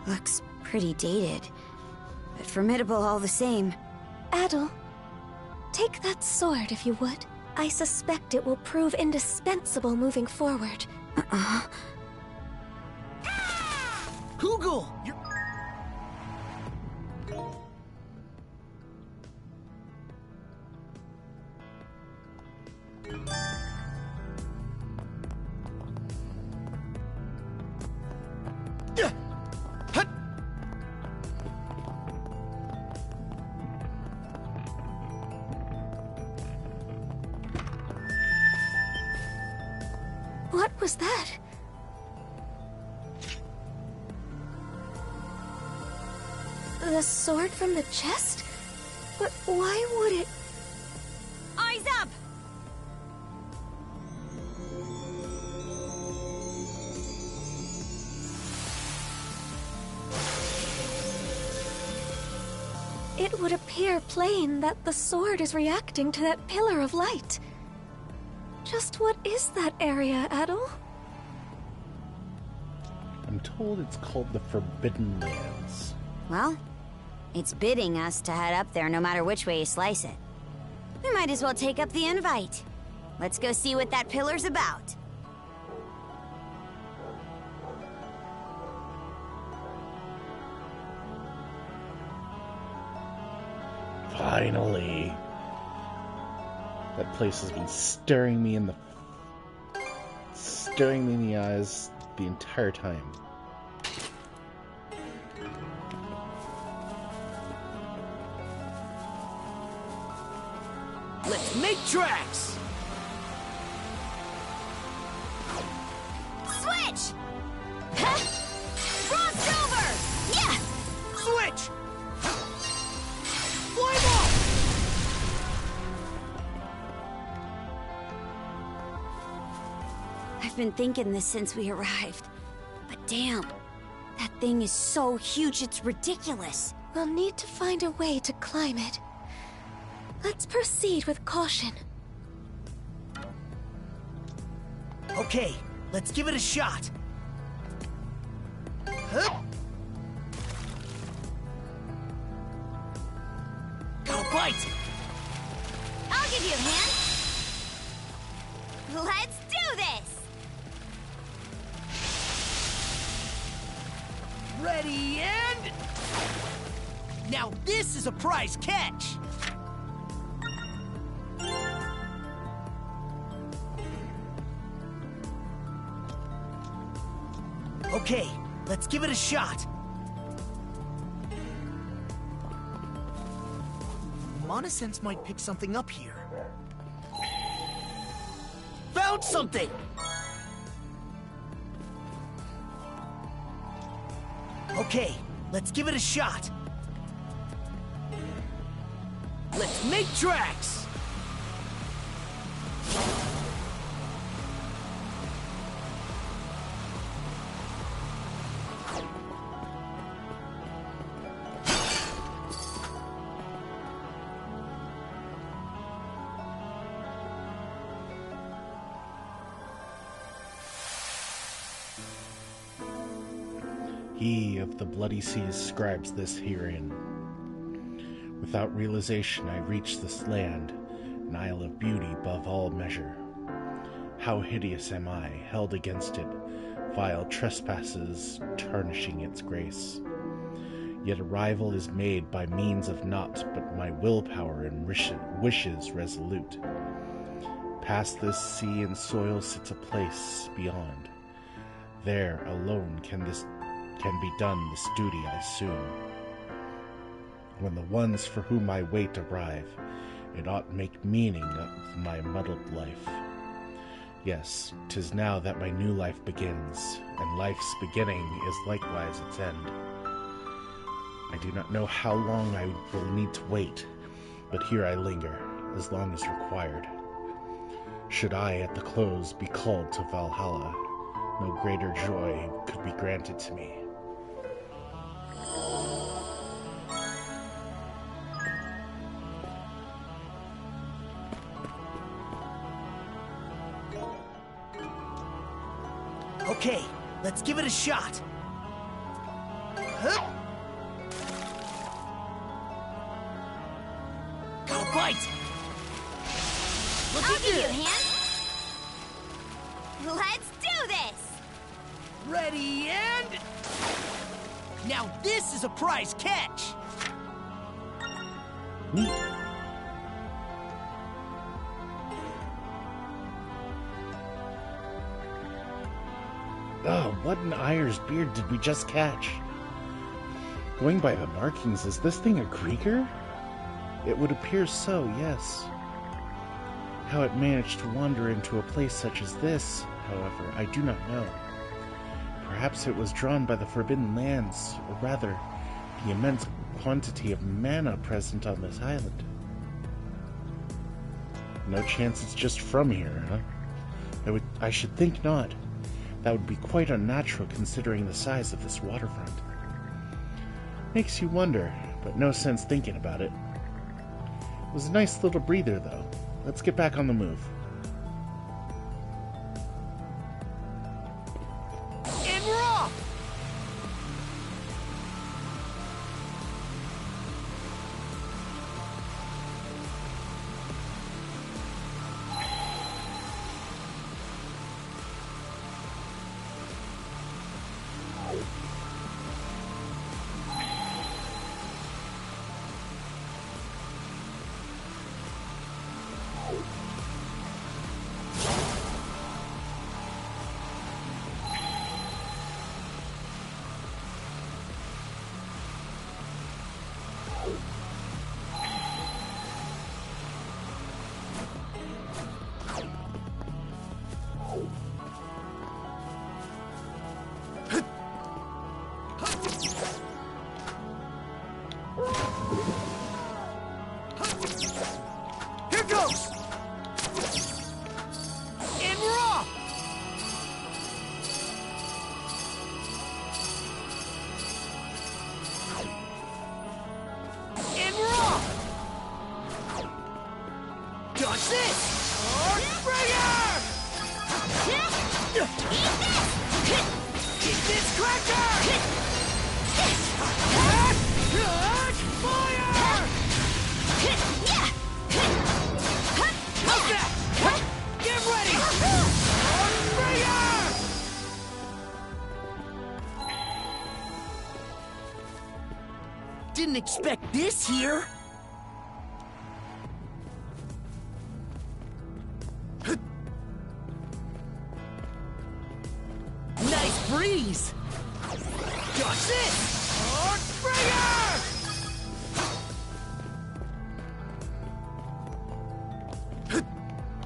Looks pretty dated, but formidable all the same. Adol, take that sword if you would. I suspect it will prove indispensable moving forward. Google! What was that? The sword from the chest? But why would it... Eyes up! It would appear plain that the sword is reacting to that pillar of light. Just what is that area, Adol? I'm told it's called the Forbidden Lands. Well, it's bidding us to head up there no matter which way you slice it. We might as well take up the invite. Let's go see what that pillar's about. Finally. That place has been staring me in the eyes the entire time. Let's make tracks! Switch! Huh? Frost over! Yeah! Switch! I've been thinking this since we arrived. But damn, that thing is so huge it's ridiculous. We'll need to find a way to climb it. Let's proceed with caution. Okay, let's give it a shot. Hup. Go bite! I'll give you a hand. Let's do this! Ready and... Now this is a prize catch! Okay, let's give it a shot. Monosense might pick something up here. Found something! Okay, let's give it a shot. Let's make tracks! He of the bloody seas scribes this herein. Without realization I reach this land, an isle of beauty above all measure. How hideous am I, held against it, vile trespasses tarnishing its grace. Yet a rival is made by means of naught but my willpower and wishes resolute. Past this sea and soil sits a place beyond. There alone can be done this duty I assume. When the ones for whom I wait arrive, it ought make meaning of my muddled life. Yes, 'tis now that my new life begins, and life's beginning is likewise its end. I do not know how long I will need to wait, but here I linger, as long as required. Should I at the close be called to Valhalla, no greater joy could be granted to me. Okay, let's give it a shot. Hup. Go bite! I'll give you a hand. Let's do this! Ready and... Now this is a prize catch! Oh, what an Eyre's beard did we just catch? Going by the markings, is this thing a Krieger? It would appear so, yes. How it managed to wander into a place such as this, however, I do not know. Perhaps it was drawn by the Forbidden Lands, or rather, the immense quantity of mana present on this island. No chance it's just from here, huh? I should think not. That would be quite unnatural considering the size of this waterfront. Makes you wonder, but no sense thinking about it. It was a nice little breather, though. Let's get back on the move. And we're off! Didn't expect this here. Nice breeze. Got it! Archbringer!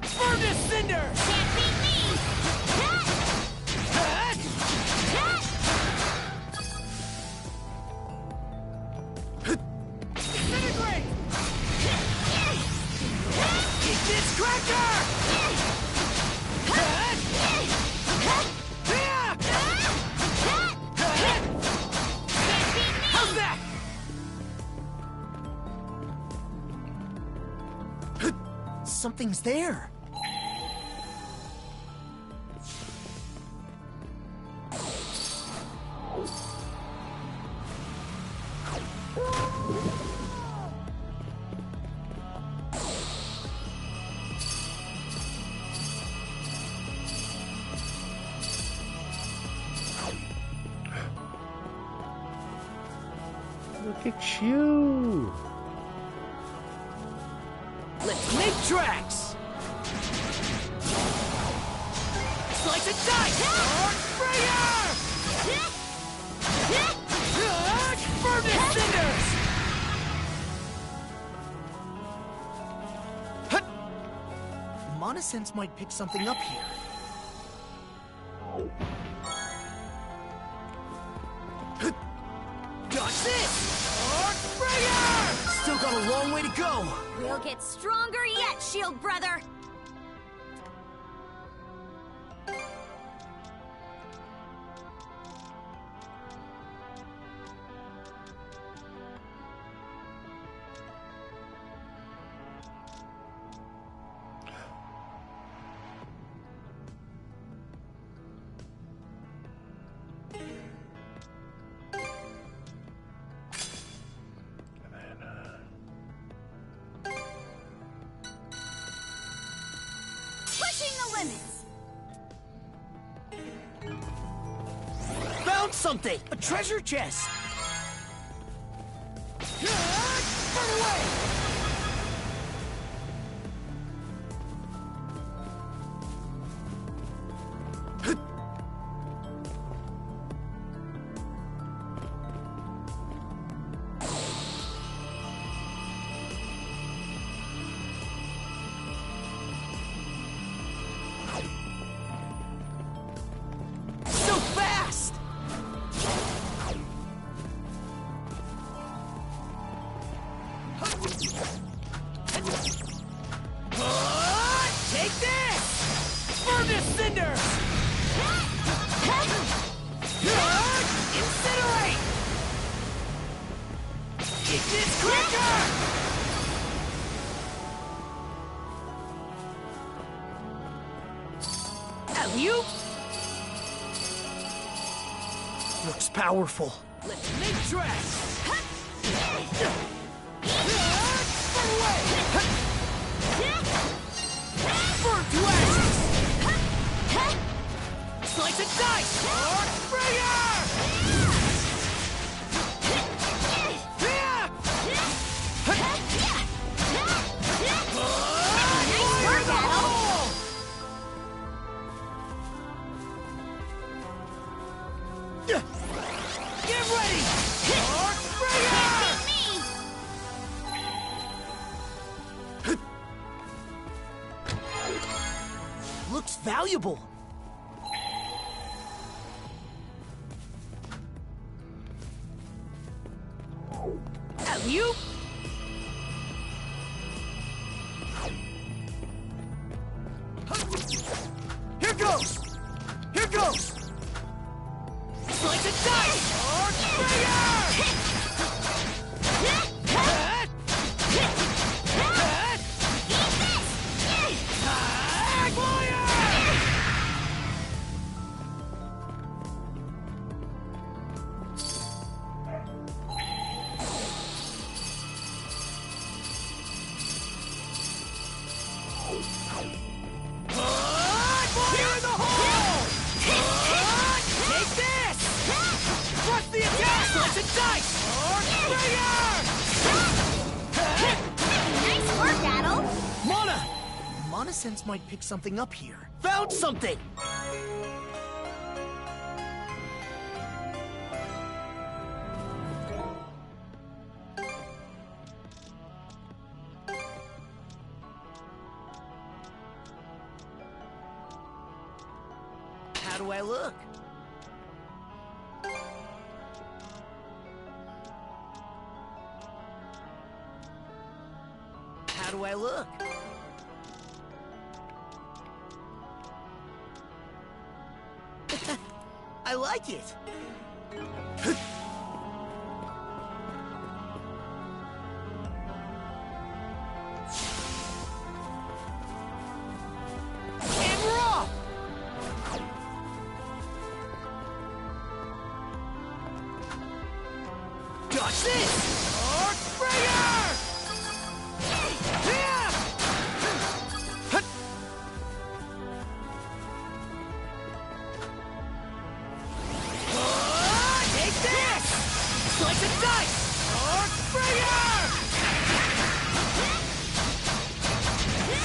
Furnace Cinder! Can't beat me! Disintegrate! Ignis Cracker! How's that? Something's there. Look at you! Let's make tracks! Slice and dice! Archbringer! Furnace Cinders! Monosense might pick something up here. Got this! Archbringer! Still got a long way to go. We'll get stronger yet, Shield Brother! Pushing the limits! Found something! A treasure chest! Burn away! So fast! Take this! Furnace Cinder! Incinerate! Ignis Cracker! Alley-oop! Looks powerful. Let's make tracks! Burn away! Burn to ashes! Slice and dice! Archbringer! Nice work, Adol! Get ready! Archbringer! Looks valuable. Alley-oop! Here goes! Here goes! Slice and dice! Archbringer! Slice and dice! Nice work, Adel! Mana! Mana Sense might pick something up here. Found something! How do I look? How do I look? I like it. And we're off! Dodge this! Archbringer! Take this! Slice and dice! Archbringer!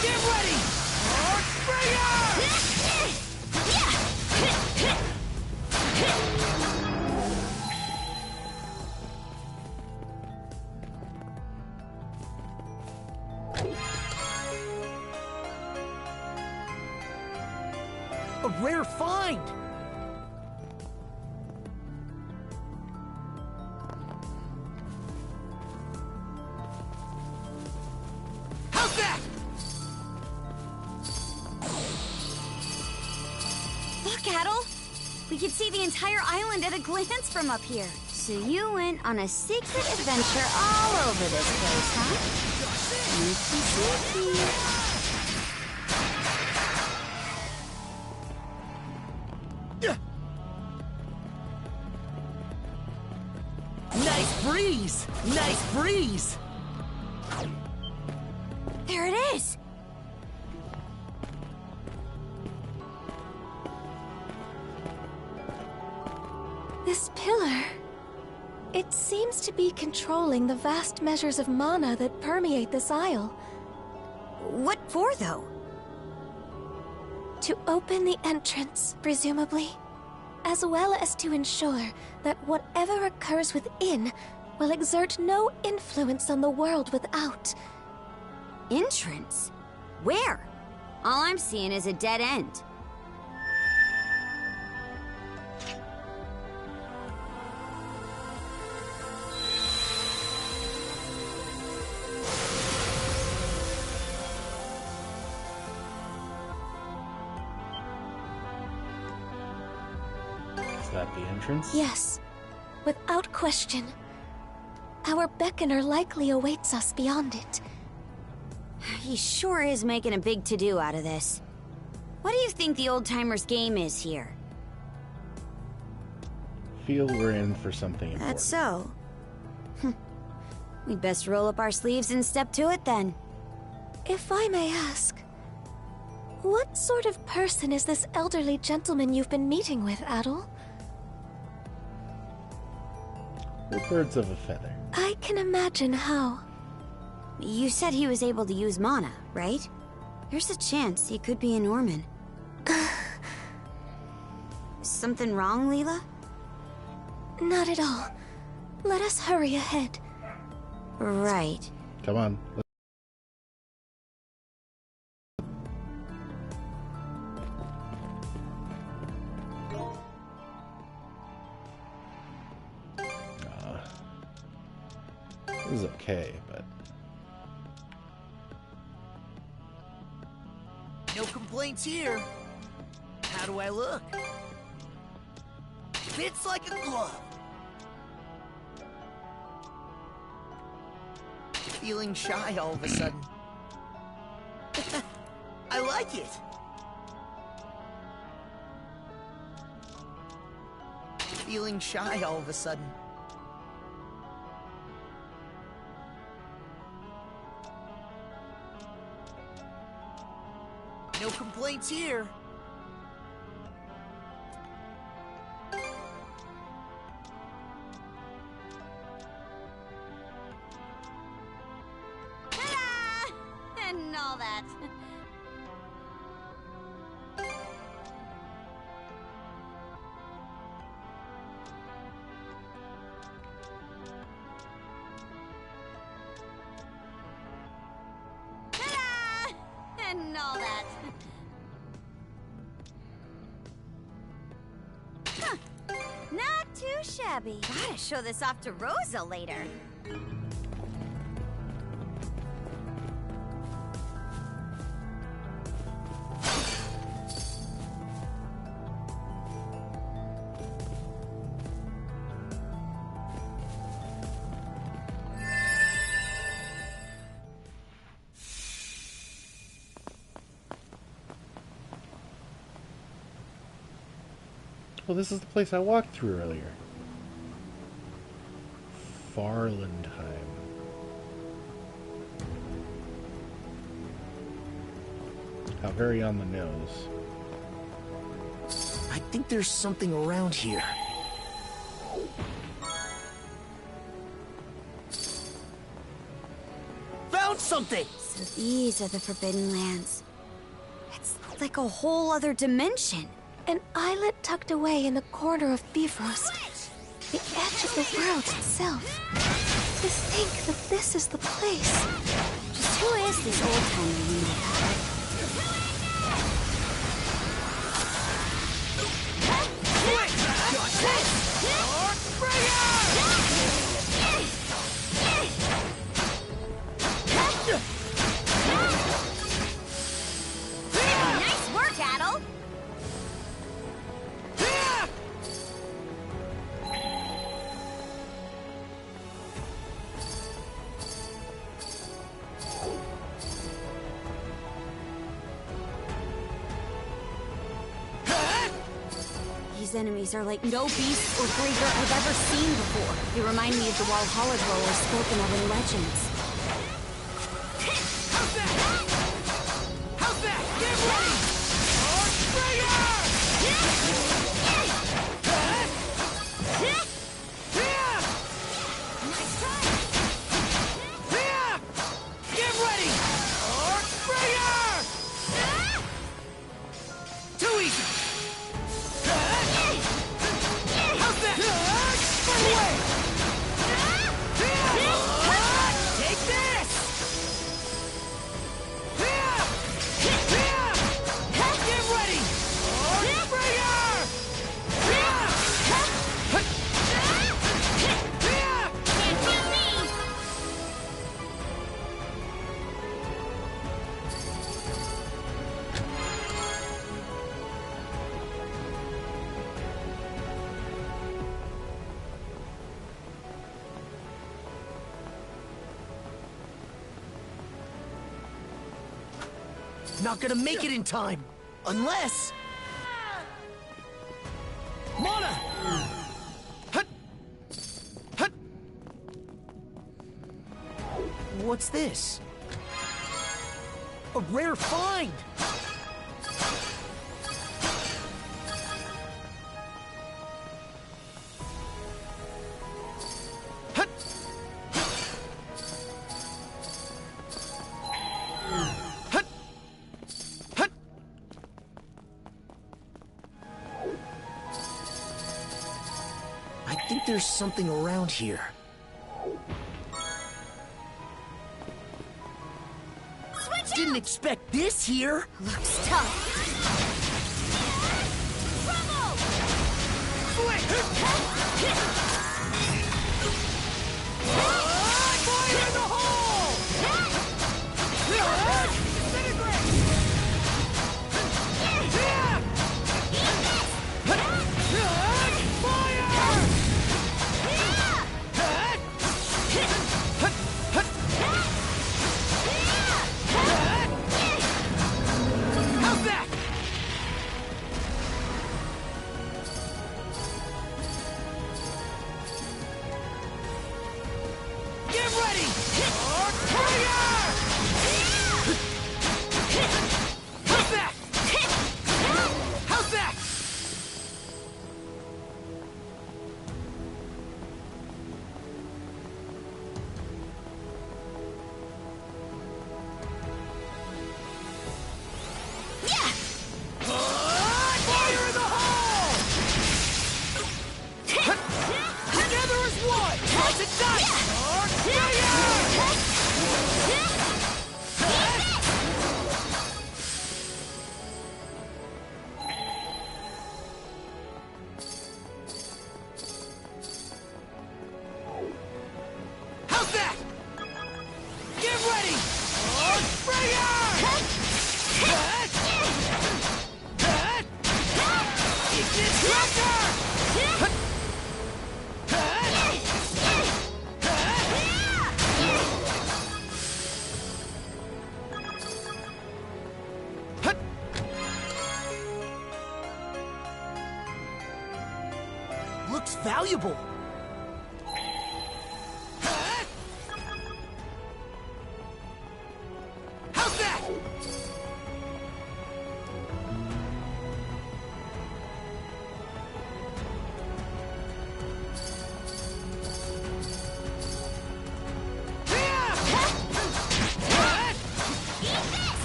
Get ready! A rare find! How's that? Look, Adel! We can see the entire island at a glance from up here. So you went on a secret adventure all over this place, huh? Sneaky, sneaky. Nice breeze! Nice breeze! There it is! This pillar... It seems to be controlling the vast measures of mana that permeate this isle. What for, though? To open the entrance, presumably. As well as to ensure that whatever occurs within will exert no influence on the world without. Entrance? Where? All I'm seeing is a dead end. Is that the entrance? Yes, without question. Our beckoner likely awaits us beyond it. He sure is making a big to-do out of this. What do you think the old-timers' game is here? Feel we're in for something important. That's so. We'd best roll up our sleeves and step to it then. If I may ask, what sort of person is this elderly gentleman you've been meeting with, Adel? We're birds of a feather. I can imagine how. You said he was able to use mana, right? There's a chance he could be a Norman. Something wrong, Leela? Not at all. Let us hurry ahead. Right. Come on. This is okay, but... No complaints here. How do I look? Fits like a glove. Feeling shy all of a sudden. I like it. Feeling shy all of a sudden. No complaints here. all that. Ta-da! And all that. Huh. Not too shabby. Gotta show this off to Rosa later. Well, this is the place I walked through earlier. Farlandheim. How very on the nose. I think there's something around here. Found something! So these are the Forbidden Lands. It's like a whole other dimension. An islet tucked away in the corner of Bifrost. The edge of the world itself. To think that this is the place. Just who is this old-timer you know? Nice work, Adel! These enemies are like no beast or creature I've ever seen before. They remind me of the Walhalla dwellers spoken of in legends. How's that? How's that? Get ready! Springer! Nice try! Get ready! Springer! Too easy! How's that? Run away! Take this! Get ready! Springer! Can't beat me! Not gonna make it in time. Unless... Mana! Hut! Hut! What's this? A rare find! Hut! Hut! Hut! I think there's something around here. Switch Didn't expect this here! Looks tough. Trouble! Fire in the hole! How's that? Get ready! Fire! How's that? How's that? one! Slice and dice! How's that? Get ready! Ignis Cracker! Looks valuable.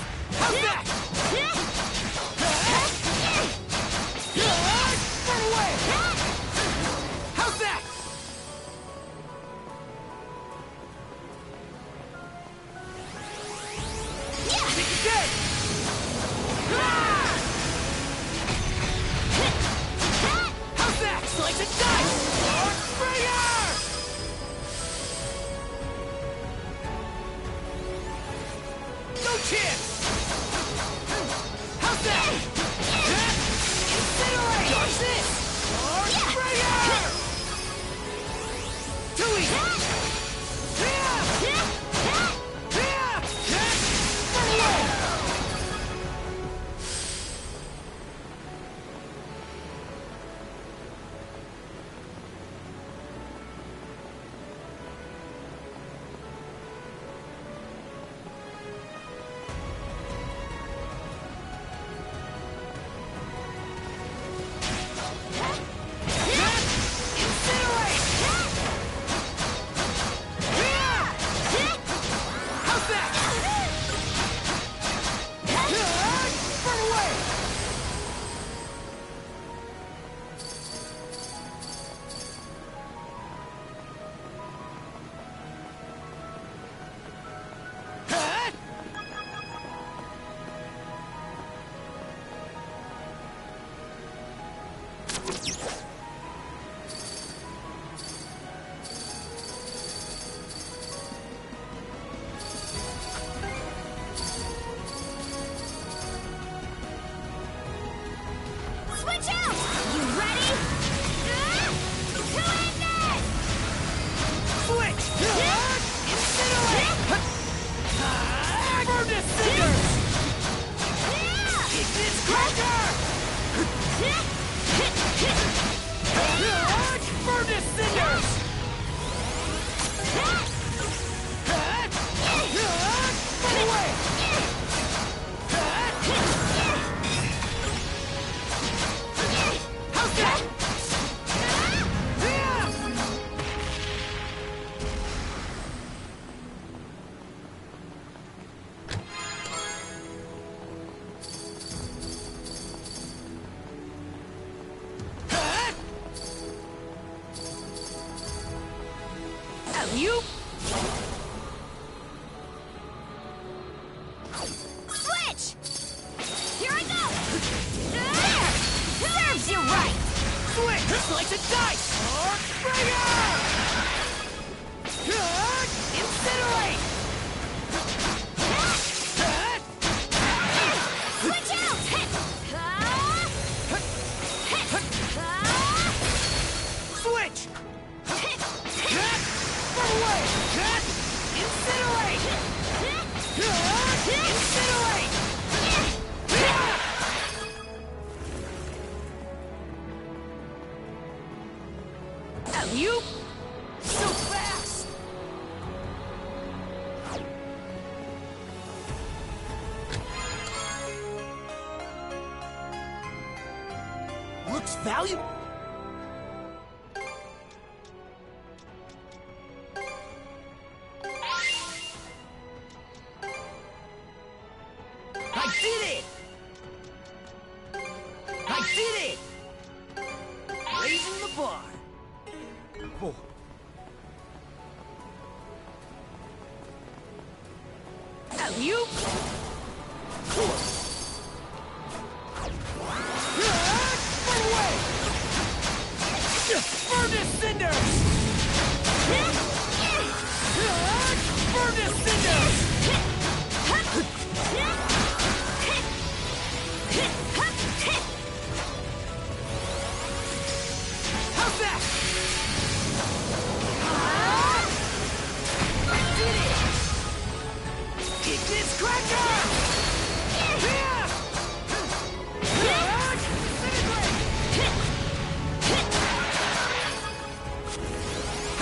How's that? You? Switch! Here I go! There! Serves you right! Switch! Slice and dice! Incinerate! Switch out! Switch! Away! Incinerate! Incinerate! You? So fast! Looks valuable.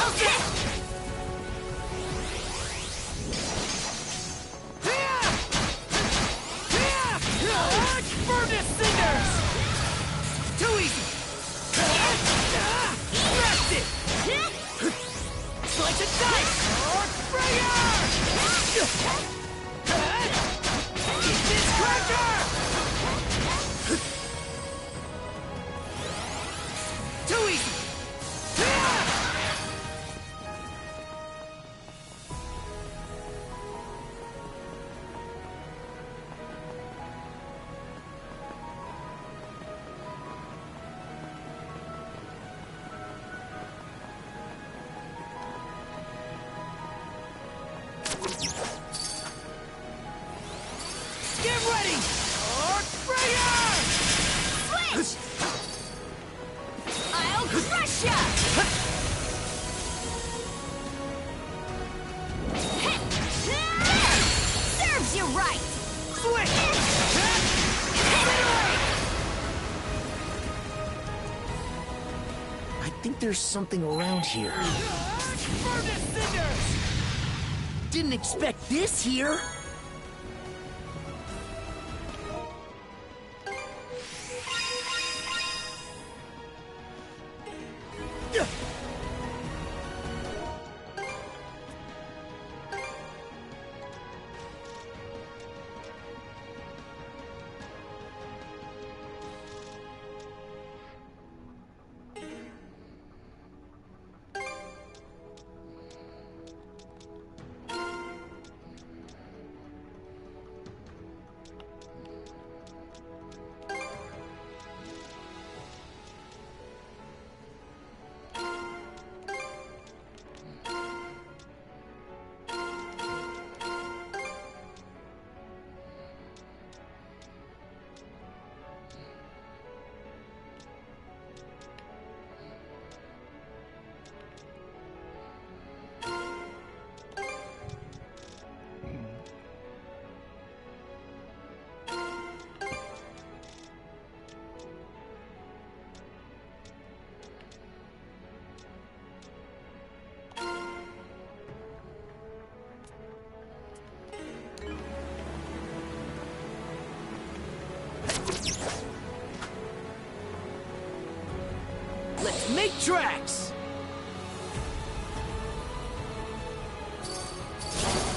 How's that? Burn to cinders! Too easy! Blast it! Slice and dice! Orkbringer! Eat this cracker! Too easy! Get ready! Orkbringer! Switch! I'll crush ya! Serves you right! Switch! I think there's something around here. Burn to cinders! Didn't expect this here! Let's make tracks!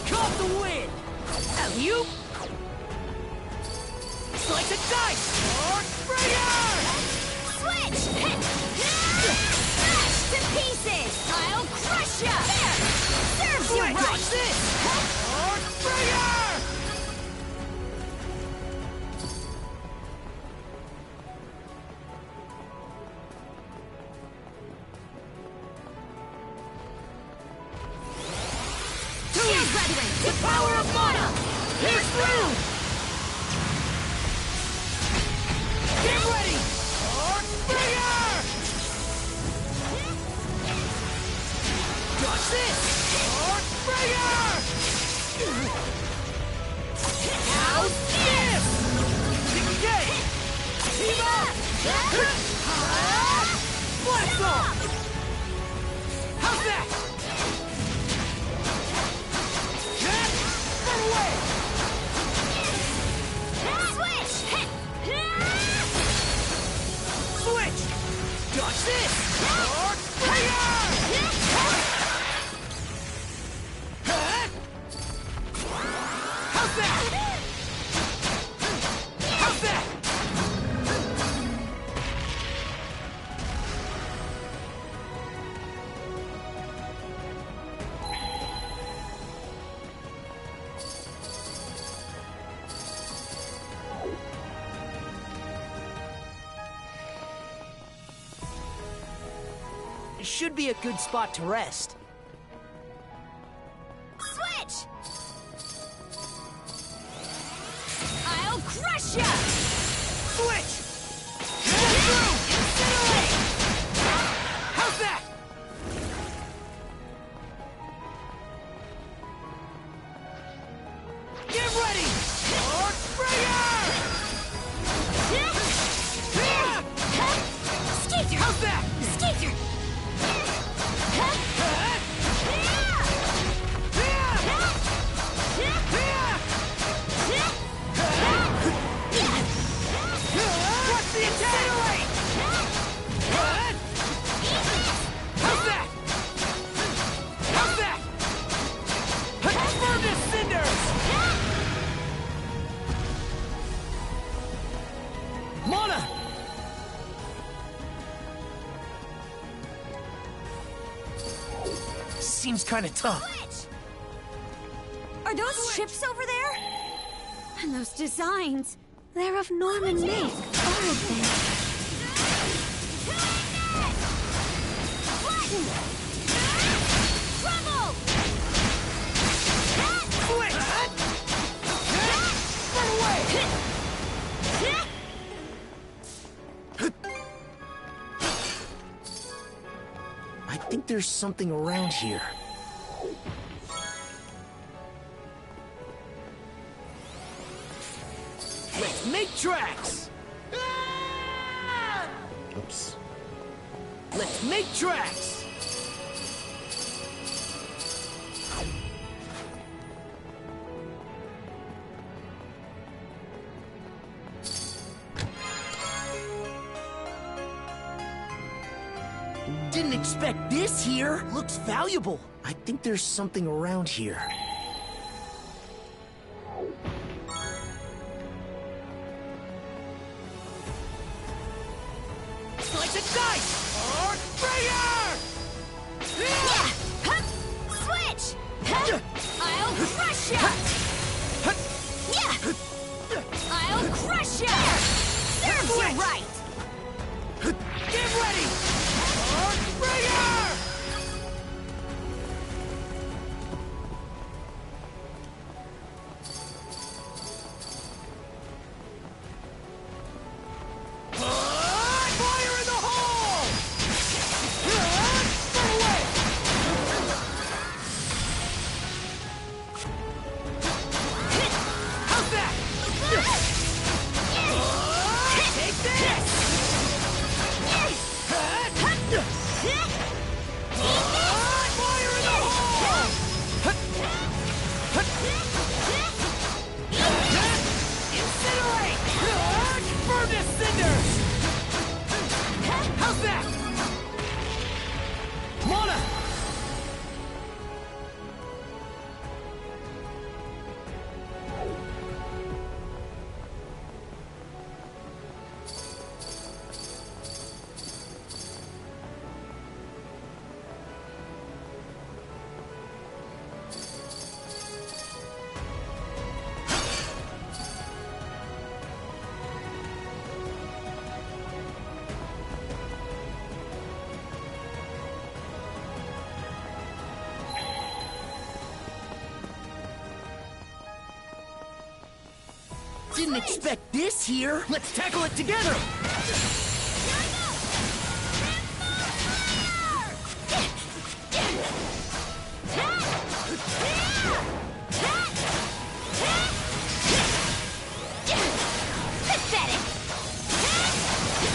Caught the wind! Alley-oop! Slice and dice! Orkbringer! Switch! Smash to pieces! I'll crush ya! There! Serves you right! Watch this! Orkbringer! The power of mana! Here's through! Get ready! Orkbringer! Dodge this! Orkbringer! How's this? Engage! Team up! Blast off! How's that? Switch! Dodge this! Orkbringer! How's that? How's that? Should be a good spot to rest. Switch! I'll crush ya! Switch! Get through! Incinerate! How's that? Get ready! Orkbringer! Skeeter! How's that? Skeeter! seems kinda tough. Are those ships over there? And those designs? They're of Norman make, all of them. Trouble! Switch! Run away! I think there's something around here. Let's make tracks! Oops. Let's make tracks! Didn't expect this here. Looks valuable. I think there's something around here. Slice and dice! Earthbringer! Switch! I'll crush ya! I'll crush ya! Serves you right! Get ready! Earthbringer! Fire in the hole! Run away! How's that? Take this! Fire in the hole! Incinerate! Burn to cinders! How's that? Mona! Didn't expect this here. Let's tackle it together! Pathetic!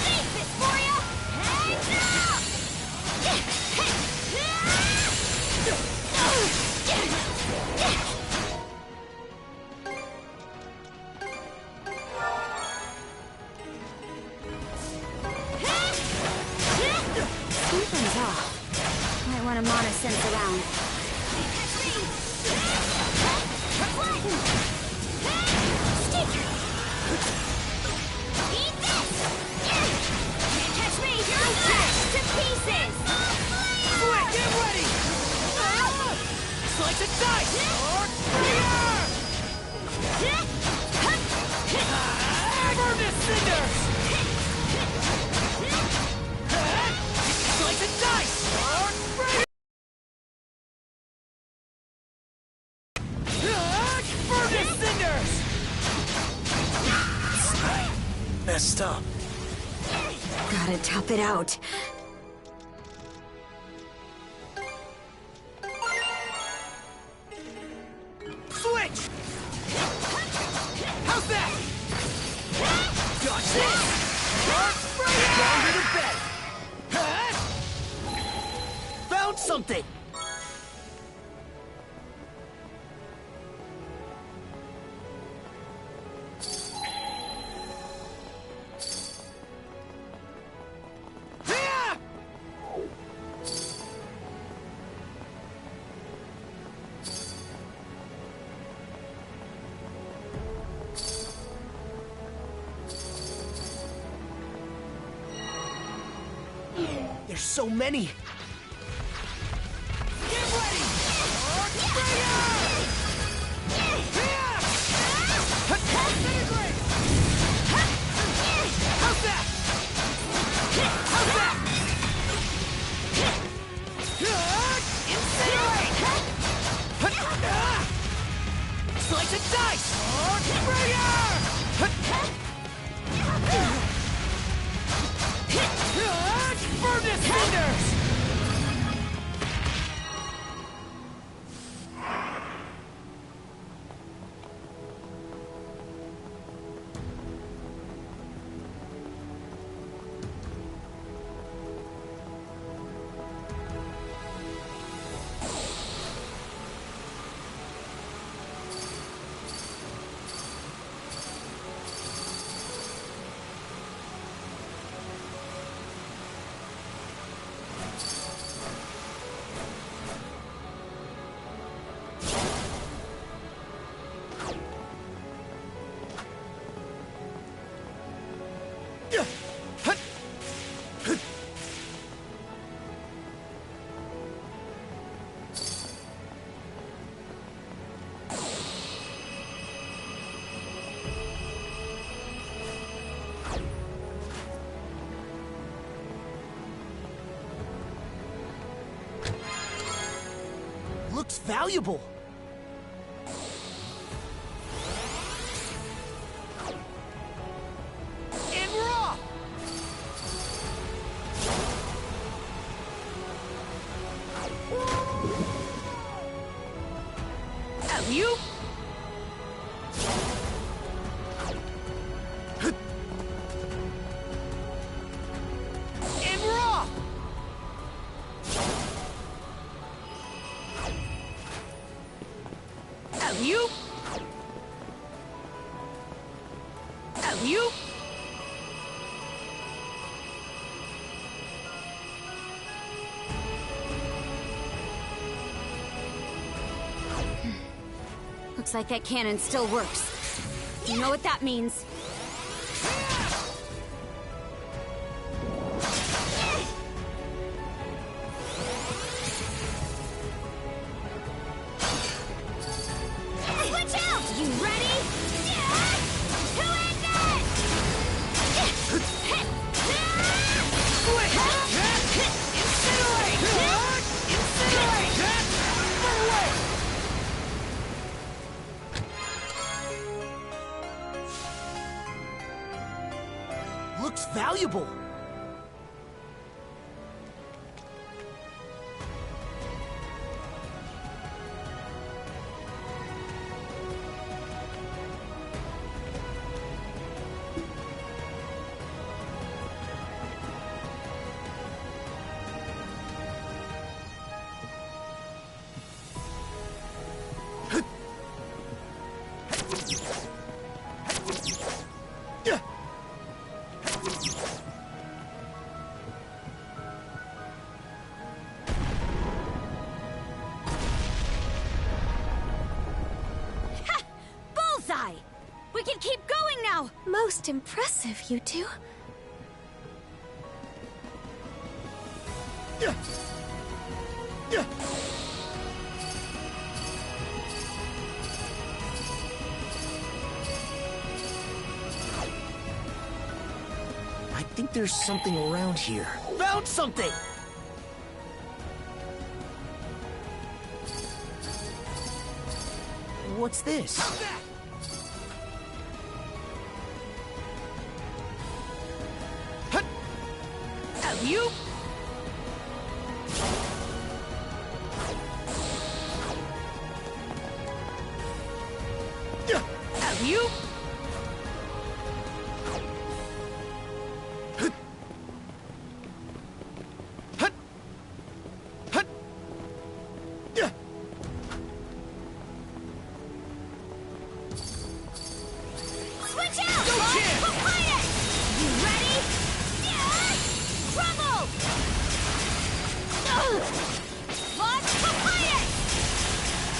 Save this for ya! Something's off. Might want to mana sense around. Eat this! Can't catch me! You're smashed to pieces! Quick, get ready! Slice and dice! Burn to cinders! Slice and dice! Burn to cinders! Messed up. Gotta tough it out. Switch! How's that? Dodge this! Stronger than bed! Found something. There's so many. Get ready! Furnace Cinders! Looks valuable. And raw! You? And raw! You? You? Looks like that cannon still works. You know what that means? Switch out! You ready? To end it! Incinerate! Incinerate! Run away! Looks valuable. Bullseye! We can keep going now! Most impressive, you two. I think there's something around here. Found something! What's this? You? You? Switch out! Papaya! You ready? Crumble! Launch Papaya!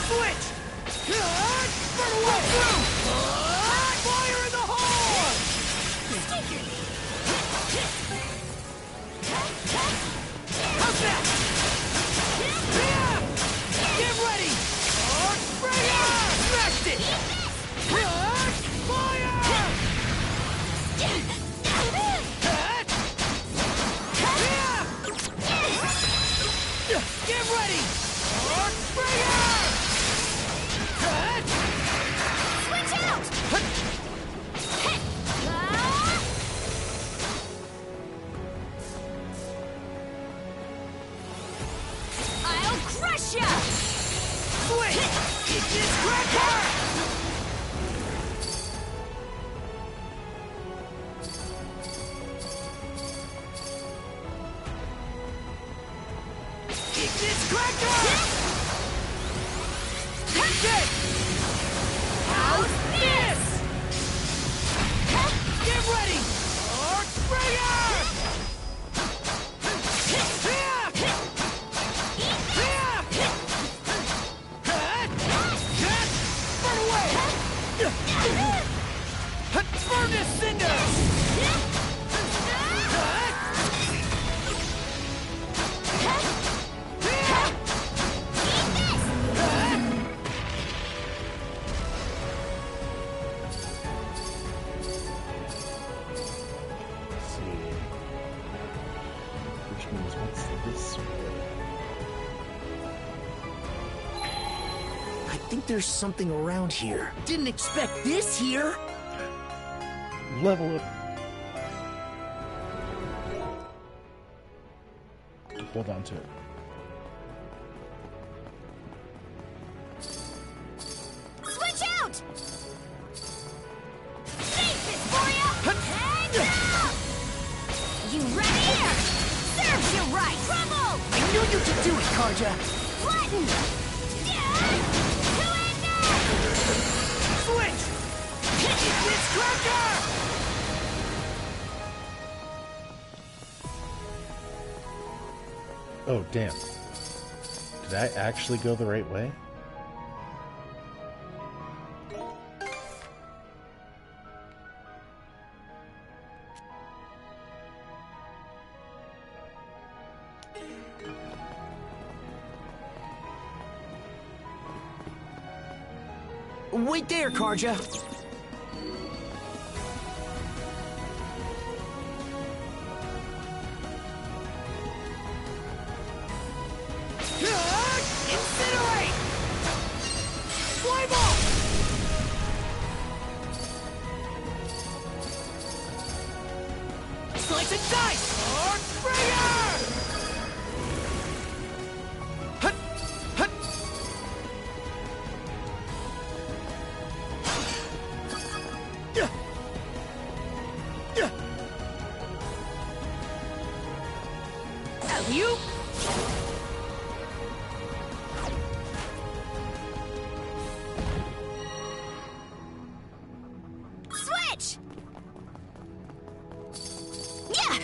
Switch! Burn away! Ignis Cracker! Ignis Cracker! Catch it! How's this? Get ready! Arc Bringer! Burn away! Furnace Cinders! Which means what's this way? I think there's something around here. Didn't expect this here. Level up. Hold on to it. Switch out! Save this for ya! And out! You ready? Serves you right! Trouble! I knew you could do it, Karja. Flatten! Switch! Ignis Cracker! Oh, damn. Did I actually go the right way? Wait there, Karja. Incinerate! Flame off! Slice and dice! Arc Bringer! Hut! Hut! Yeah! Yeah! You! Switch! Yeah!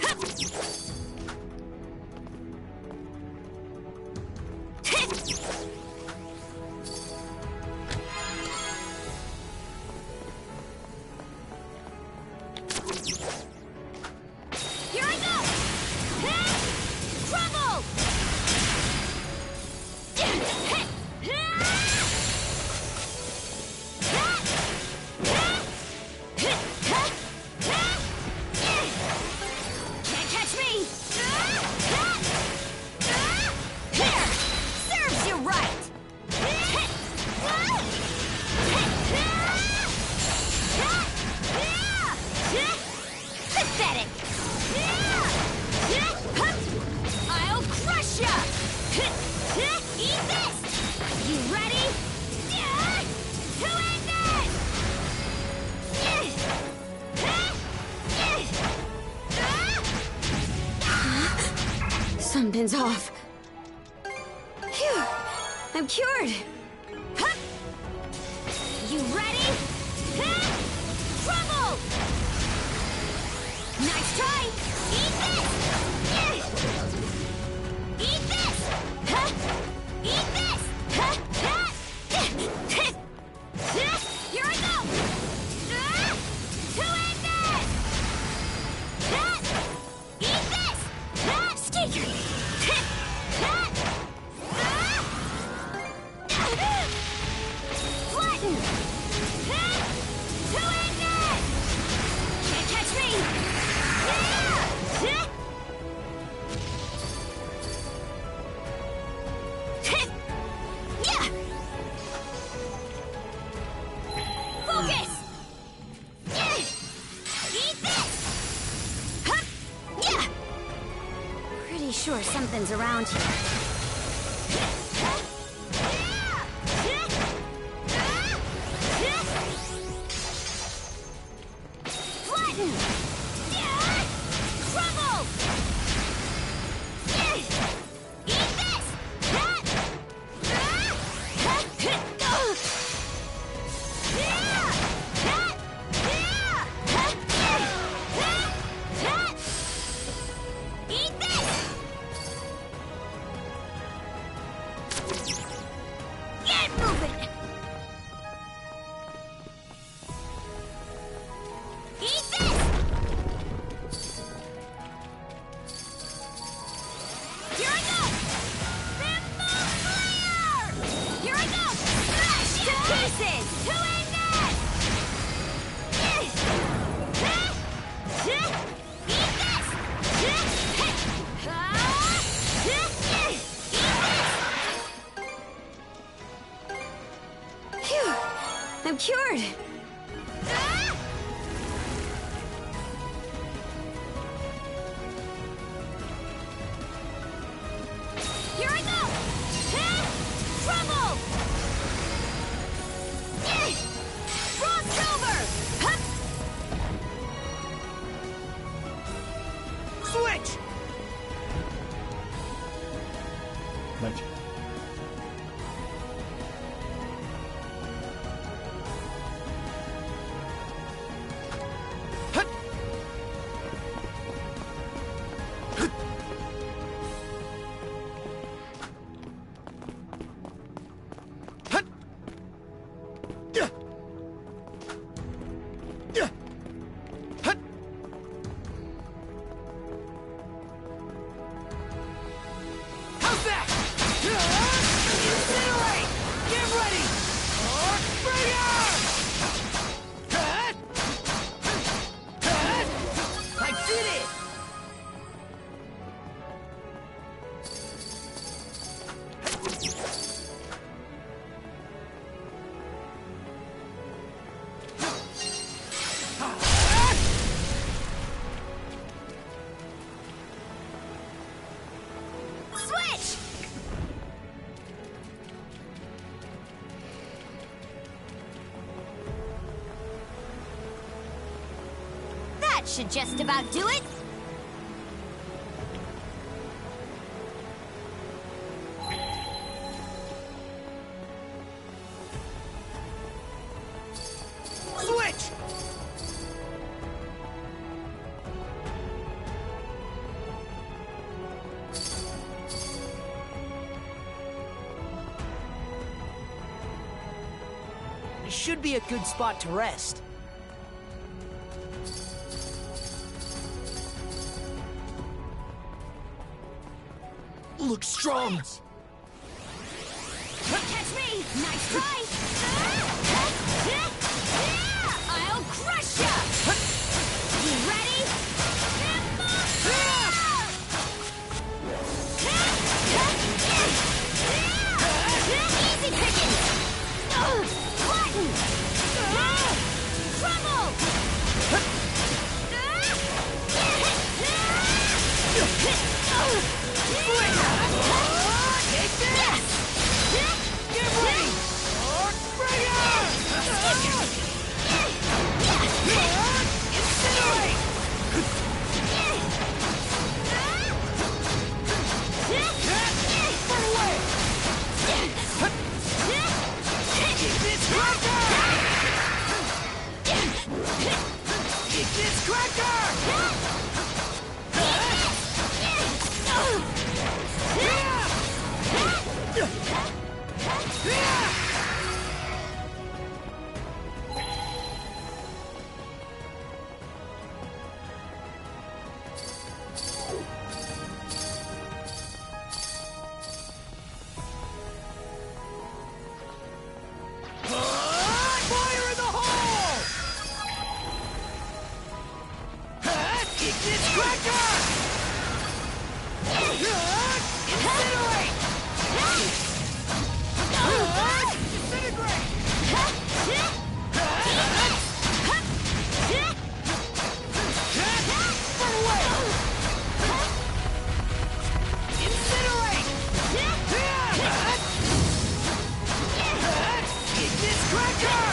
Here I go! Trouble! Can't catch me! Here! Serves you right! Pathetic! I'll crush ya! Eat this! You ready? To end it! Something's off. Phew! I'm cured! You ready? Trouble! Nice try! Eat this! Eat this! Eat this! Here I go! To end it! Eat this! Skeeter! Flatten! To end it! Can't catch me! Yeah! Focus! Eat this! Yeah! Pretty sure something's around here. pieces! To end this! Eat this! Phew! I'm cured! Here I go! Trouble! Raw silver! Switch! My turn. How's that? Incinerate! Get ready! Arc Breaker! I did it! Switch! That should just about do it. Switch! It should be a good spot to rest. Looks strong. Catch me! Nice try! I'll crush ya! You ready? Easy pickings! Flatten! Crumble! Take this! Get ready! Arc Breaker! Incinerate! Burn away! Get this cracker! Get this cracker! Fire in the hole! Get this cracker! Incinerate! Disintegrate! Burn away! Incinerate! Get this cracker!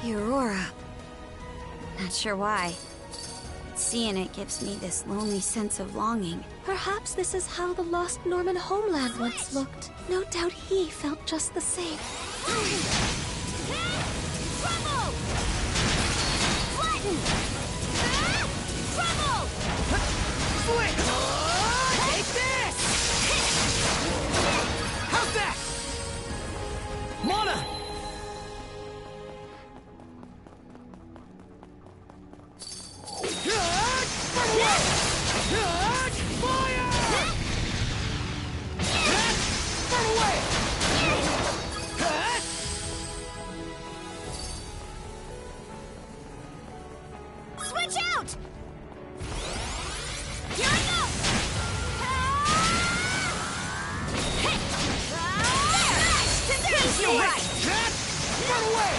The aurora. Not sure why. Seeing it gives me this lonely sense of longing. Perhaps this is how the lost Norman homeland once looked. No doubt he felt just the same. Trouble! Flatten! Trouble! Switch! Take this! How's that? Mana! Fire! right! Run away!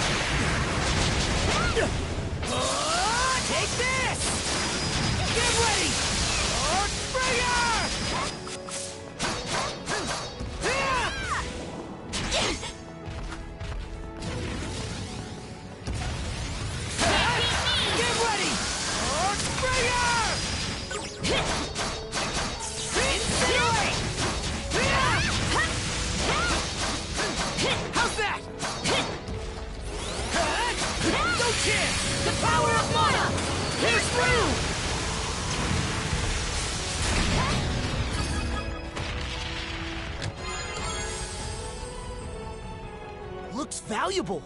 Take this! Get ready! Springer! Get ready! Springer! Incinerate! How's that? No chance! The power of mana! Here's through! Looks valuable.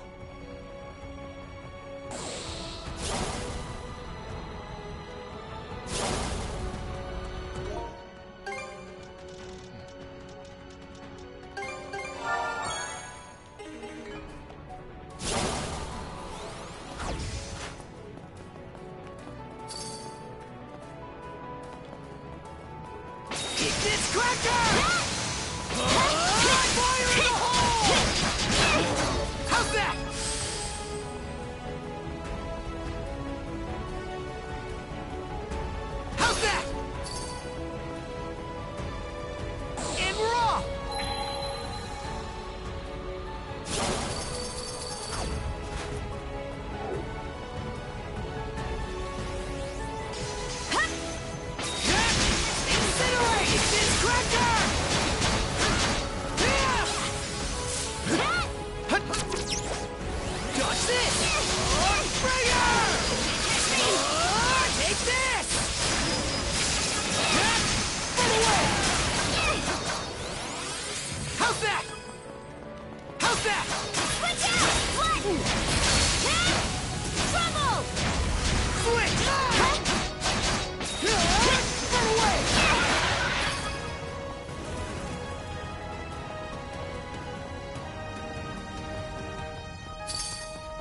Ignis Cracker! Fire in the hole! How's that? How's that? And raw! Incinerate! Ignis Cracker! Dodge this! Springer! Take this! Run away! How's that? How's that? Switch out! Flatten! Trouble! Switch! Run away!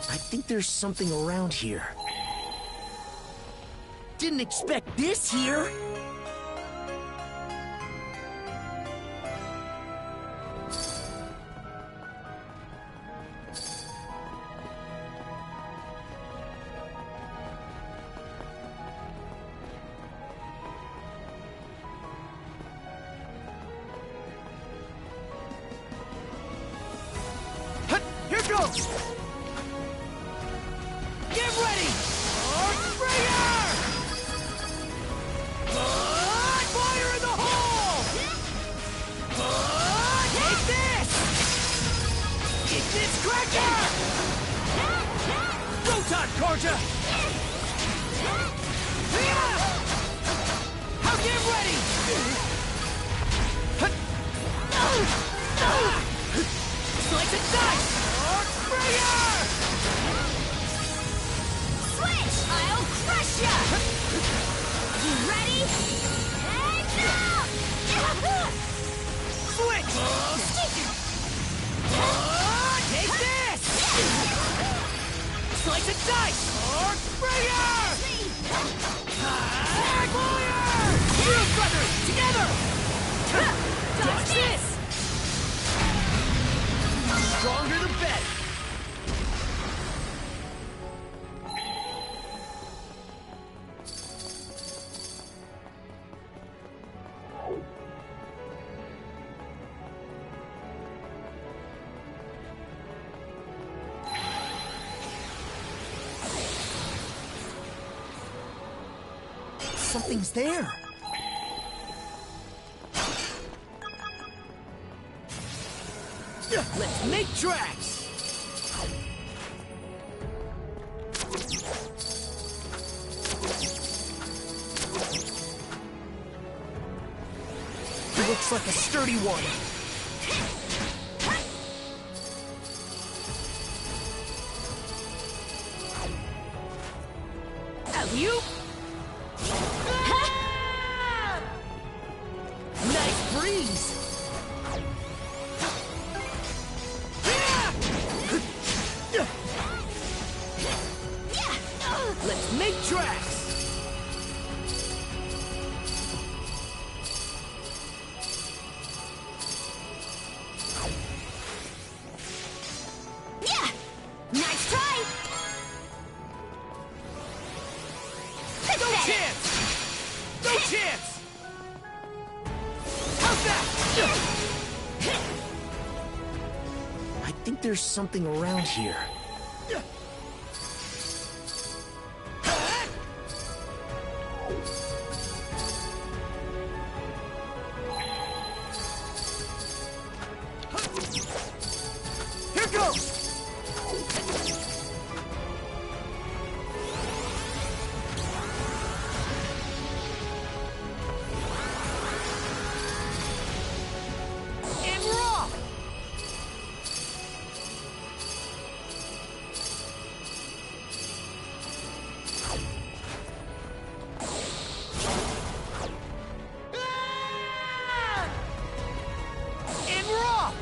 I think there's something around here. Didn't expect this here! Here goes! Get ready! Springer! Fire in the hole! Take this! Ignis Cracker! Go time, Karja! I'll get ready! Slice and dice! Springer! Switch! I'll crush ya! You ready? And now! Switch! Take this! Slice and dice! Springer! Fire! Shield Brothers! Together! Dodge this! Stronger the better! Something's there! Let's make tracks! He looks like a sturdy one. Alley-oop! Nice breeze! Let's make tracks! I think there's something around here. Here goes! And we're off! And we're off!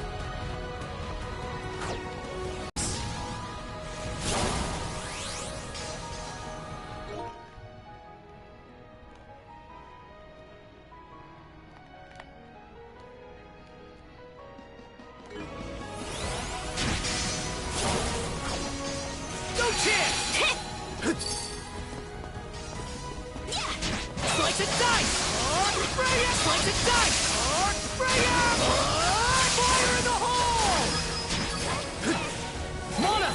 No chance! Slice and dice! Bring it! Slice and dice! Bring it! Fire in the hole! Mona!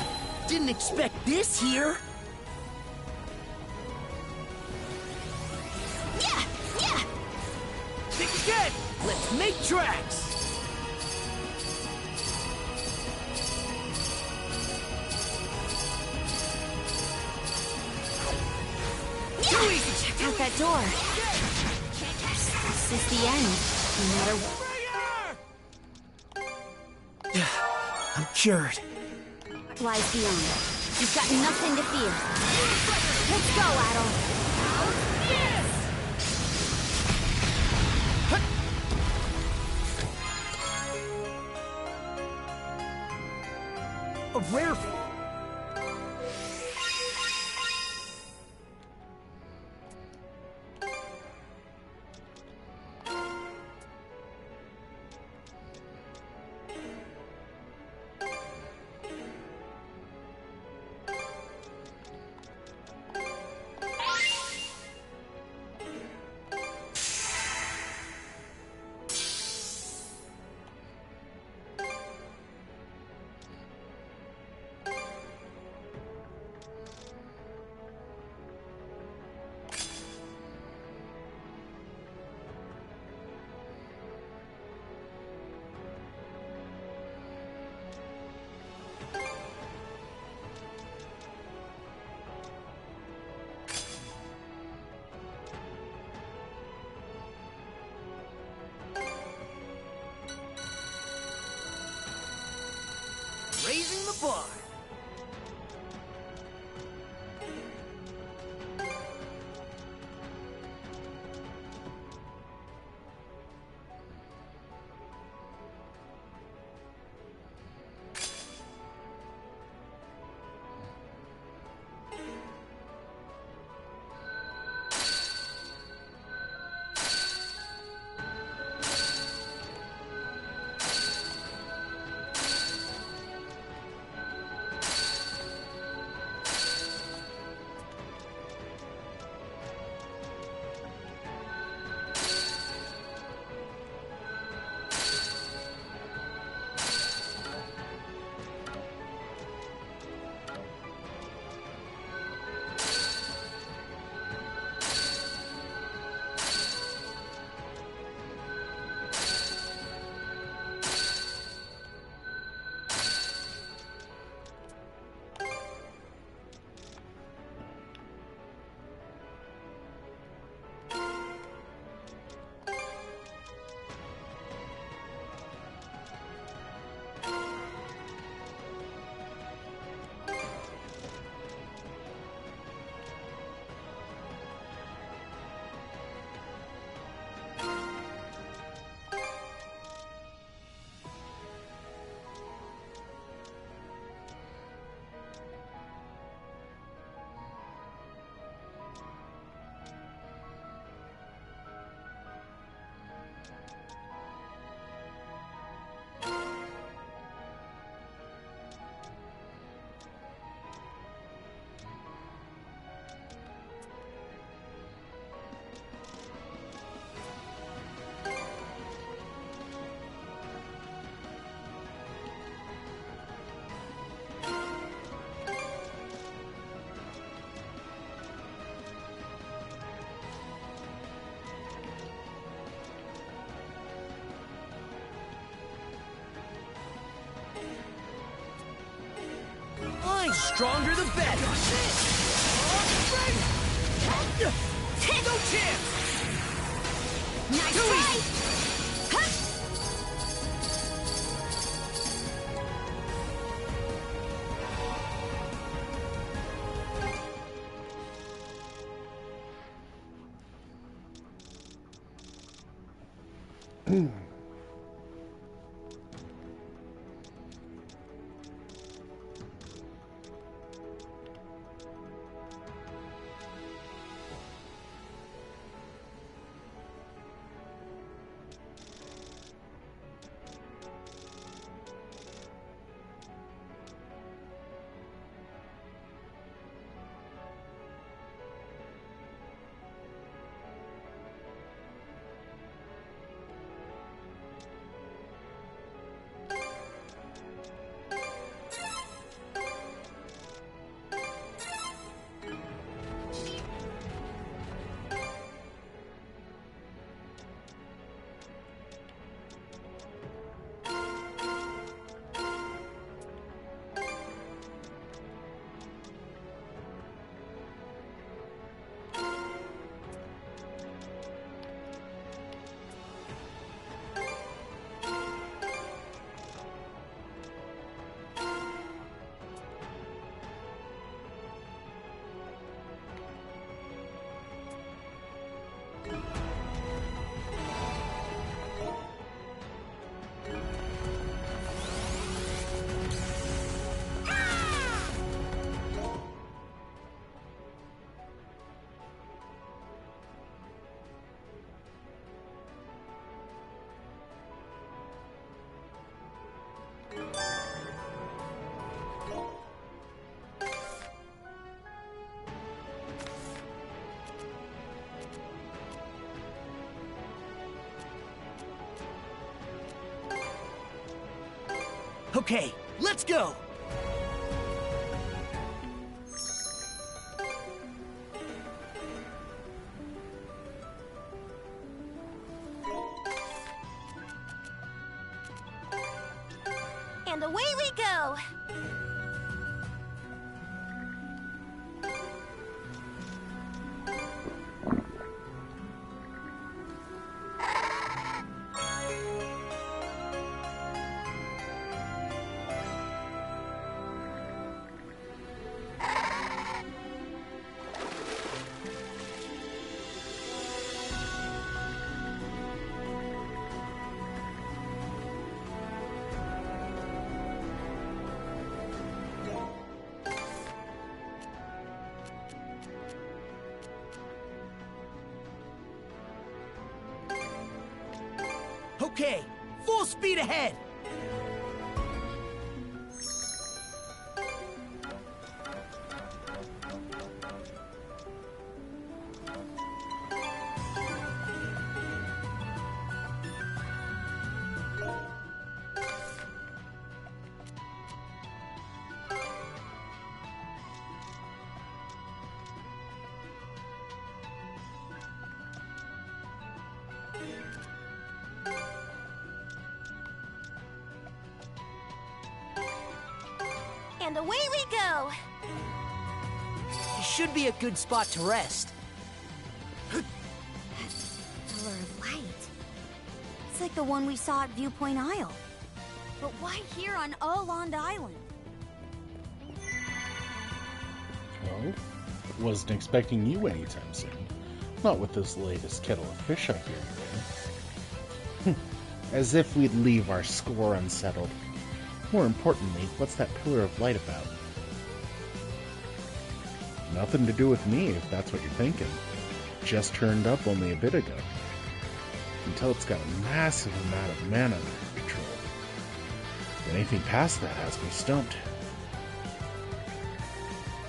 Didn't expect this here. Think again! Let's make tracks! Too easy! Check out that door. This is the end. No matter what. I'm cured. Lies beyond. You've got nothing to fear. Let's go, Adol. Yes! A rare... Raising the bar. Stronger the better. No chance. Nice Too try! easy. Okay, let's go! And away we go! Okay, full speed ahead! And away we go! This should be a good spot to rest. Pillar of light. It's like the one we saw at Viewpoint Isle. But why here on Oland Island? Well, wasn't expecting you anytime soon. Not with this latest kettle of fish I hear you're in. As if we'd leave our score unsettled. More importantly, what's that pillar of light about? Nothing to do with me, if that's what you're thinking. Just turned up only a bit ago. You can tell it's got a massive amount of mana under control. Anything past that has me stumped.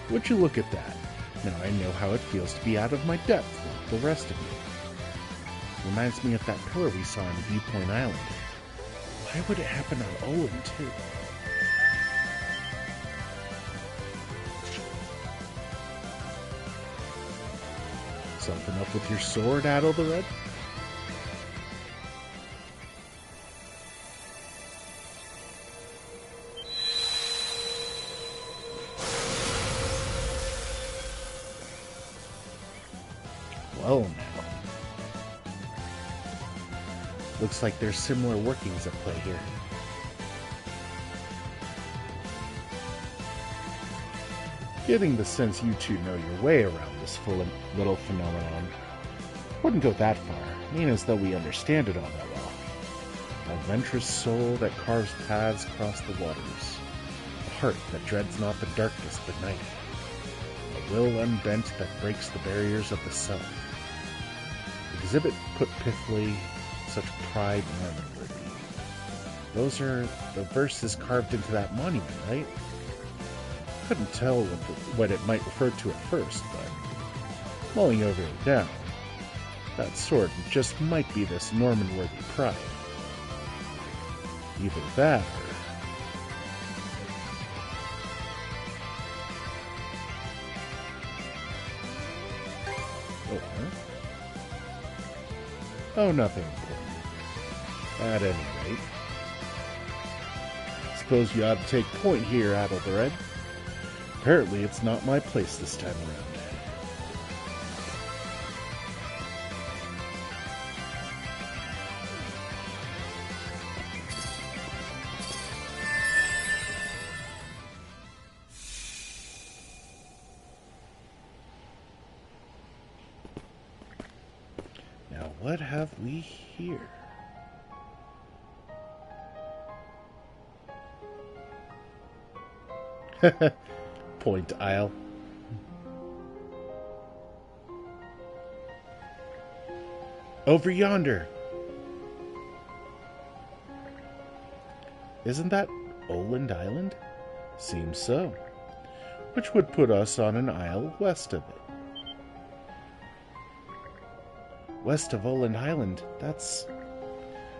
Would you look at that? Now I know how it feels to be out of my depth like the rest of you. Reminds me of that pillar we saw on Viewpoint Island. Why would it happen on Olin, too? Something up with your sword, Adol the Red? well now. Looks like there's similar workings at play here. Getting the sense you two know your way around this little phenomenon. Wouldn't go that far, mean as though we understand it all that well. A venturous soul that carves paths across the waters. A heart that dreads not the darkness but night. A will unbent that breaks the barriers of the self. Exhibit put pithily, such pride Normanworthy. Those are the verses carved into that monument, right? Couldn't tell what it might refer to at first, but mulling over it now, that sword just might be this Normanworthy pride. Either that or... Oh, nothing important. At any rate. Suppose you ought to take point here, Adalbered. Apparently it's not my place this time around. Now what have we here? Point Isle. Over yonder. Isn't that Oland Island? Seems so. Which would put us on an isle west of it. West of Oland Island, that's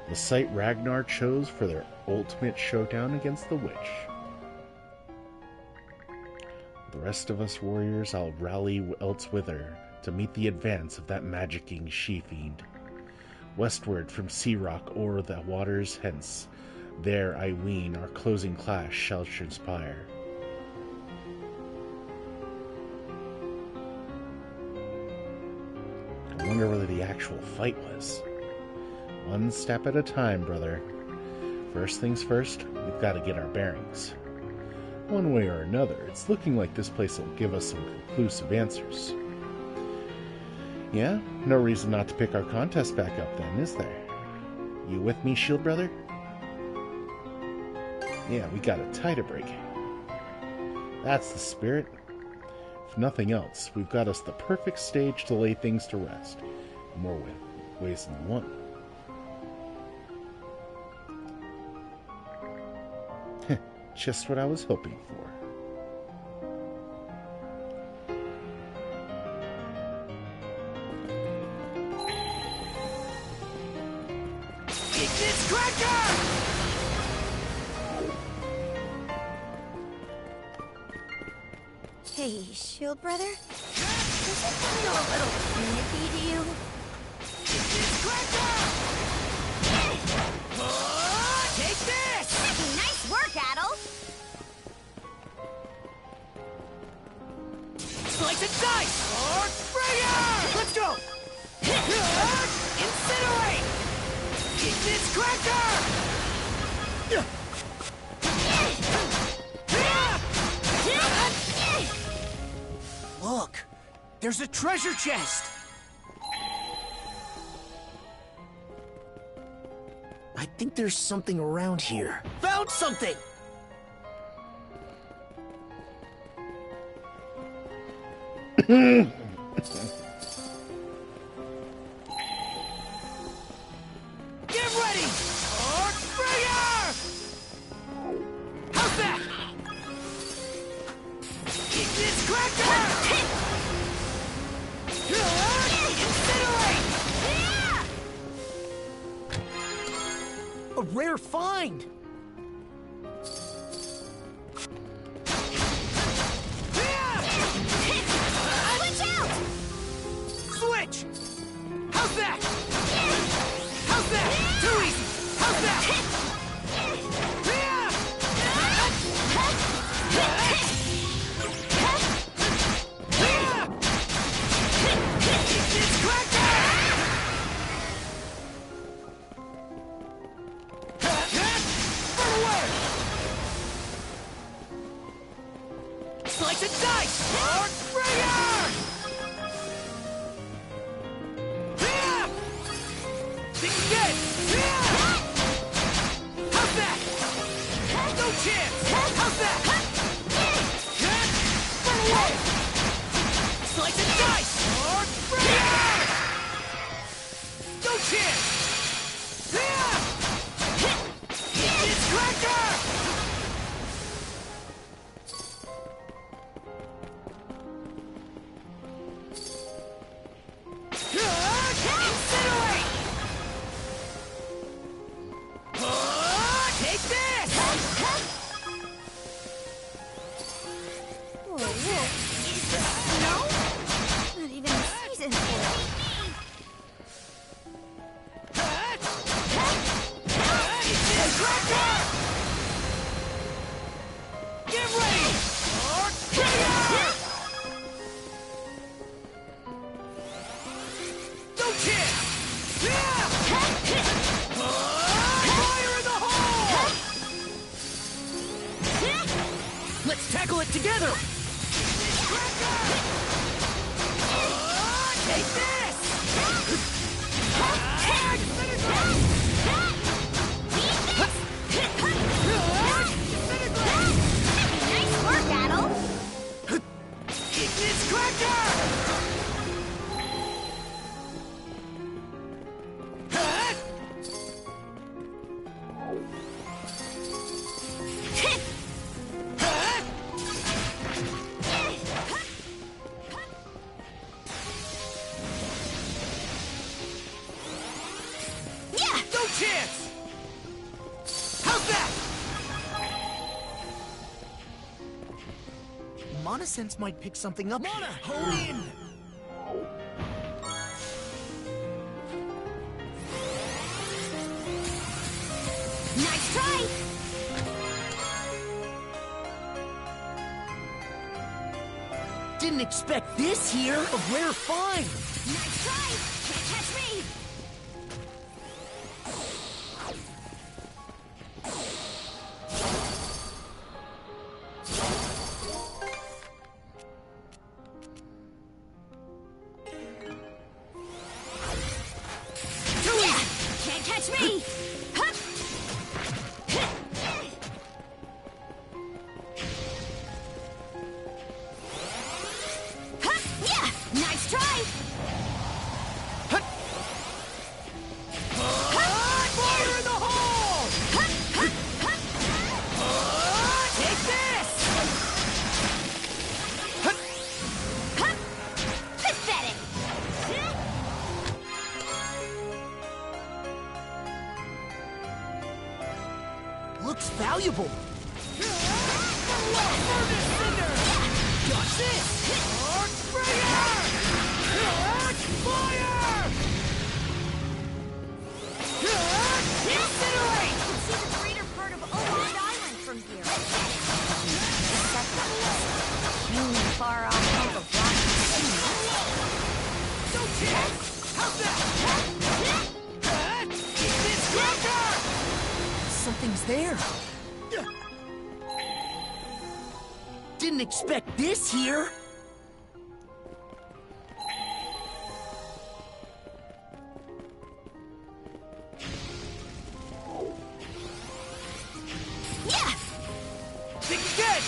the site Ragnar chose for their ultimate showdown against the witch. The rest of us warriors I'll rally elsewhither to meet the advance of that magicking she-fiend. Westward from Sea Rock o'er the waters hence, there I ween our closing clash shall transpire. I wonder whether the actual fight was. One step at a time, brother. First things first, we've got to get our bearings. One way or another, it's looking like this place will give us some conclusive answers. Yeah, no reason not to pick our contest back up then, is there? You with me, Shield Brother? Yeah, we got a tie to break. That's the spirit. If nothing else, we've got us the perfect stage to lay things to rest. In more ways than one. Just what I was hoping for. Ignis Cracker! Hey, Shield Brother? Does it feel a little snippy to you? Ignis Cracker! Take this! Nice work, Adel! Slice and dice! Or Springer! Let's go! Incinerate! Ignis Cracker! Look! There's a treasure chest! I think there's something around here. Found something! Get ready! Arc Springer! How's that? Ignis Cracker! Incinerate! A rare find! Watch out! Switch! How's that? How's that? Too easy! How's that? Ignis Cracker! Get ready! Fire! No chance! Fire in the hole! Let's tackle it together! Take this! Nice work, Adel! Ignis Cracker! No chance! How's that? Mana Sense might pick something up. Mana, hone in! Nice try! Didn't expect this here. A rare find. Nice try! Can't catch me! Yeah! Can't catch me! Hup! Hup! Yeah! Nice try! Fire in the hole! Take this! Pathetic! Looks valuable. Got this! Arc Sprayer! Fire! Incinerate! You can see the greater part of Old Island from here. Except far off hunk of rock and sea. No chance! How's that? Ignis Cracker! Something's there. Didn't expect this here. Yeah! Think again!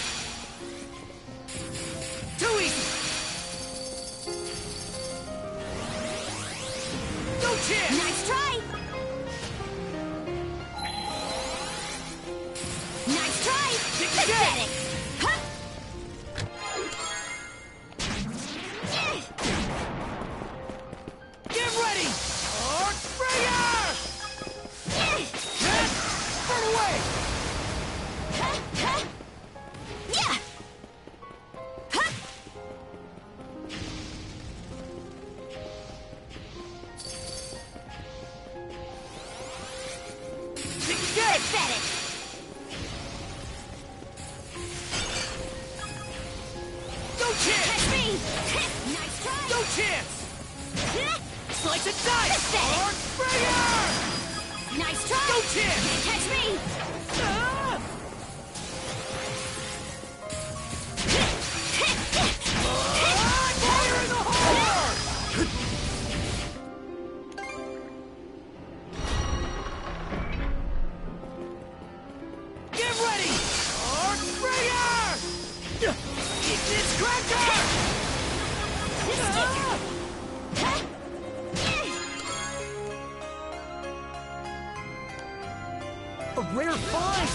Too easy! No chance! Nice try! Nice try! Pathetic! Huh? Get ready! Arc Sprayer! Burn away! Yeah! Huh? Think again! Pathetic! No chance! Catch me! Nice try! No chance! Slice and dice! Pathetic! Arc Sprayer! Nice try! No chance! Can't catch me! Fire in the hole! Get ready! Arc Sprayer! Ignis Cracker! A rare find.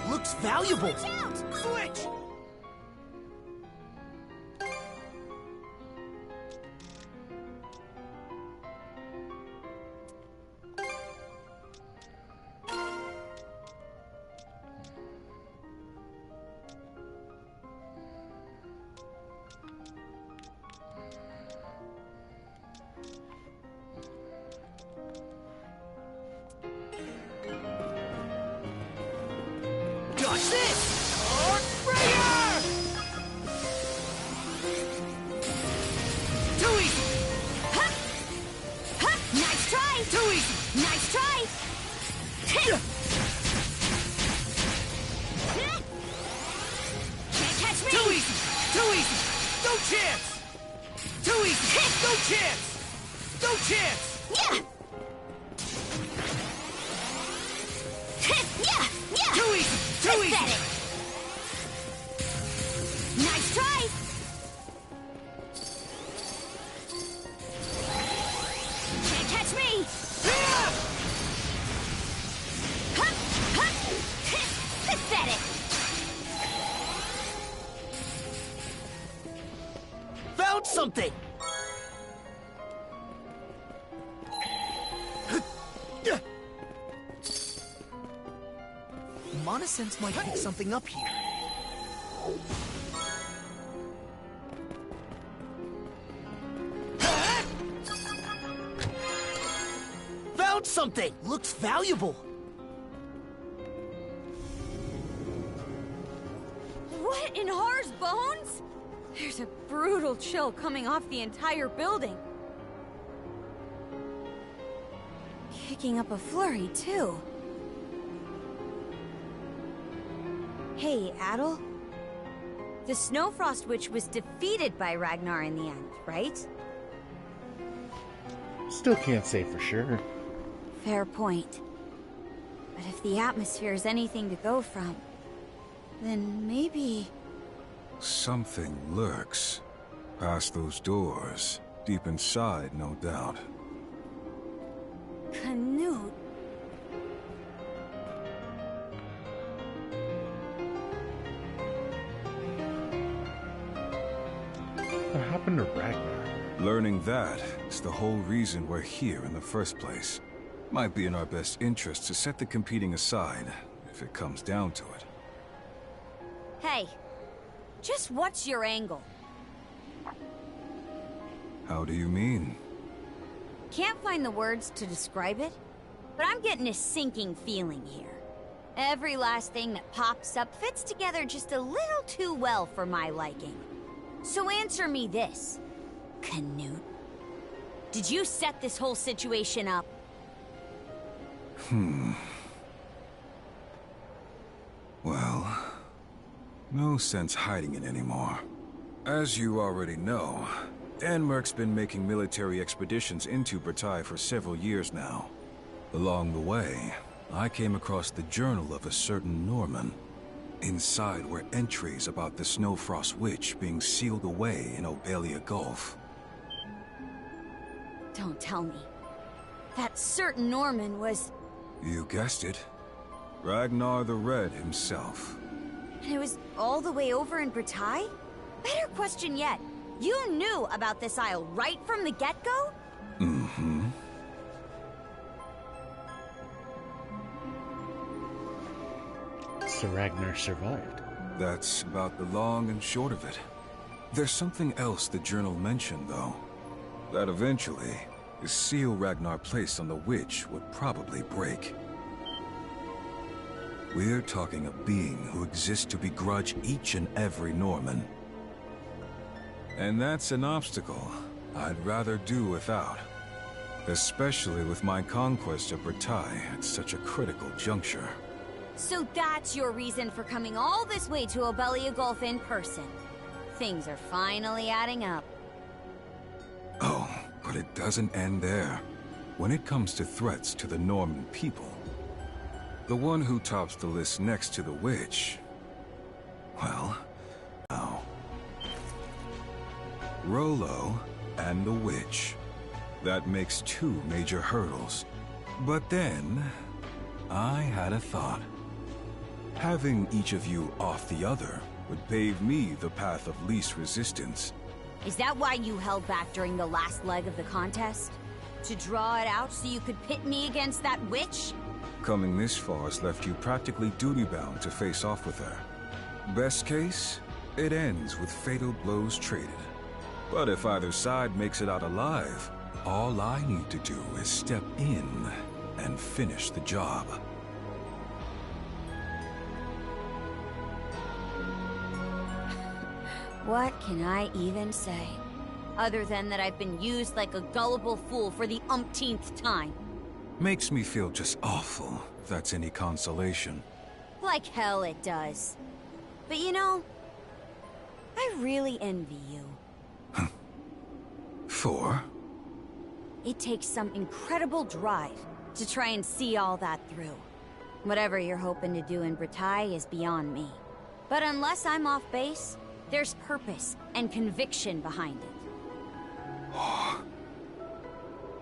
Looks valuable. Switch! No chance! Too easy! No chance! No chance! Yeah! Yeah! Yeah! Too easy! Too easy! Pathetic. Nice try! Can't catch me! Hup! Hup! Pathetic! Found something! Monosense might pick something up here. Found something! Looks valuable. What in Har's bones? There's a brutal chill coming off the entire building. Kicking up a flurry, too. Hey, Adel? The Snowfrost Witch was defeated by Ragnar in the end, right? Still can't say for sure. Fair point. But if the atmosphere is anything to go from, then maybe... Something lurks. Past those doors. Deep inside, no doubt. Canute. What happened to Ragnar? Learning that is the whole reason we're here in the first place. Might be in our best interest to set the competing aside, if it comes down to it. Hey, just what's your angle? How do you mean? Can't find the words to describe it, but I'm getting a sinking feeling here. Every last thing that pops up fits together just a little too well for my liking. So answer me this, Canute. Did you set this whole situation up? Well, no sense hiding it anymore. As you already know, Denmark's been making military expeditions into Bretagne for several years now. Along the way, I came across the journal of a certain Norman. Inside were entries about the Snowfrost Witch being sealed away in Obelia Gulf. Don't tell me. That certain Norman was... You guessed it. Ragnar the Red himself. And it was all the way over in Bretagne? Better question yet. You knew about this isle right from the get-go? Mm-hmm. So Ragnar survived. That's about the long and short of it. There's something else the journal mentioned, though. That eventually, the seal Ragnar placed on the witch would probably break. We're talking a being who exists to begrudge each and every Norman. And that's an obstacle I'd rather do without. Especially with my conquest of Bretagne at such a critical juncture. So that's your reason for coming all this way to Obelia Gulf in person. Things are finally adding up. Oh, but it doesn't end there. When it comes to threats to the Norman people, the one who tops the list next to the witch, well, now, Rollo and the witch. That makes two major hurdles. But then, I had a thought. Having each of you off the other would pave me the path of least resistance. Is that why you held back during the last leg of the contest? To draw it out so you could pit me against that witch? Coming this far has left you practically duty-bound to face off with her. Best case, it ends with fatal blows traded. But if either side makes it out alive, all I need to do is step in and finish the job. What can I even say? Other than that I've been used like a gullible fool for the umpteenth time. Makes me feel just awful, if that's any consolation. Like hell it does. But you know, I I really envy you. 4? It takes some incredible drive to try and see all that through. Whatever you're hoping to do in Bretagne is beyond me. But unless I'm off base, there's purpose and conviction behind it.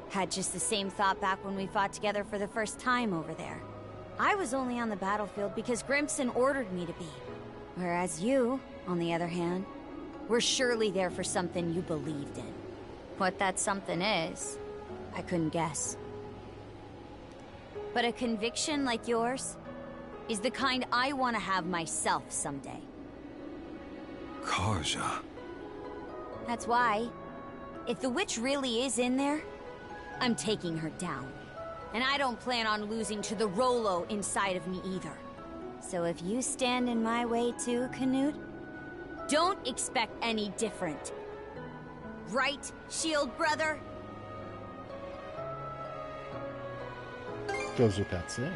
Had just the same thought back when we fought together for the first time over there. I was only on the battlefield because Grimson ordered me to be. Whereas you, on the other hand, were surely there for something you believed in. What that something is, I couldn't guess. But a conviction like yours is the kind I want to have myself someday. Karja. That's why, if the witch really is in there, I'm taking her down. And I don't plan on losing to the Rolo inside of me either. So if you stand in my way too, Canute, don't expect any different. Right, Shield Brother? Goes without saying.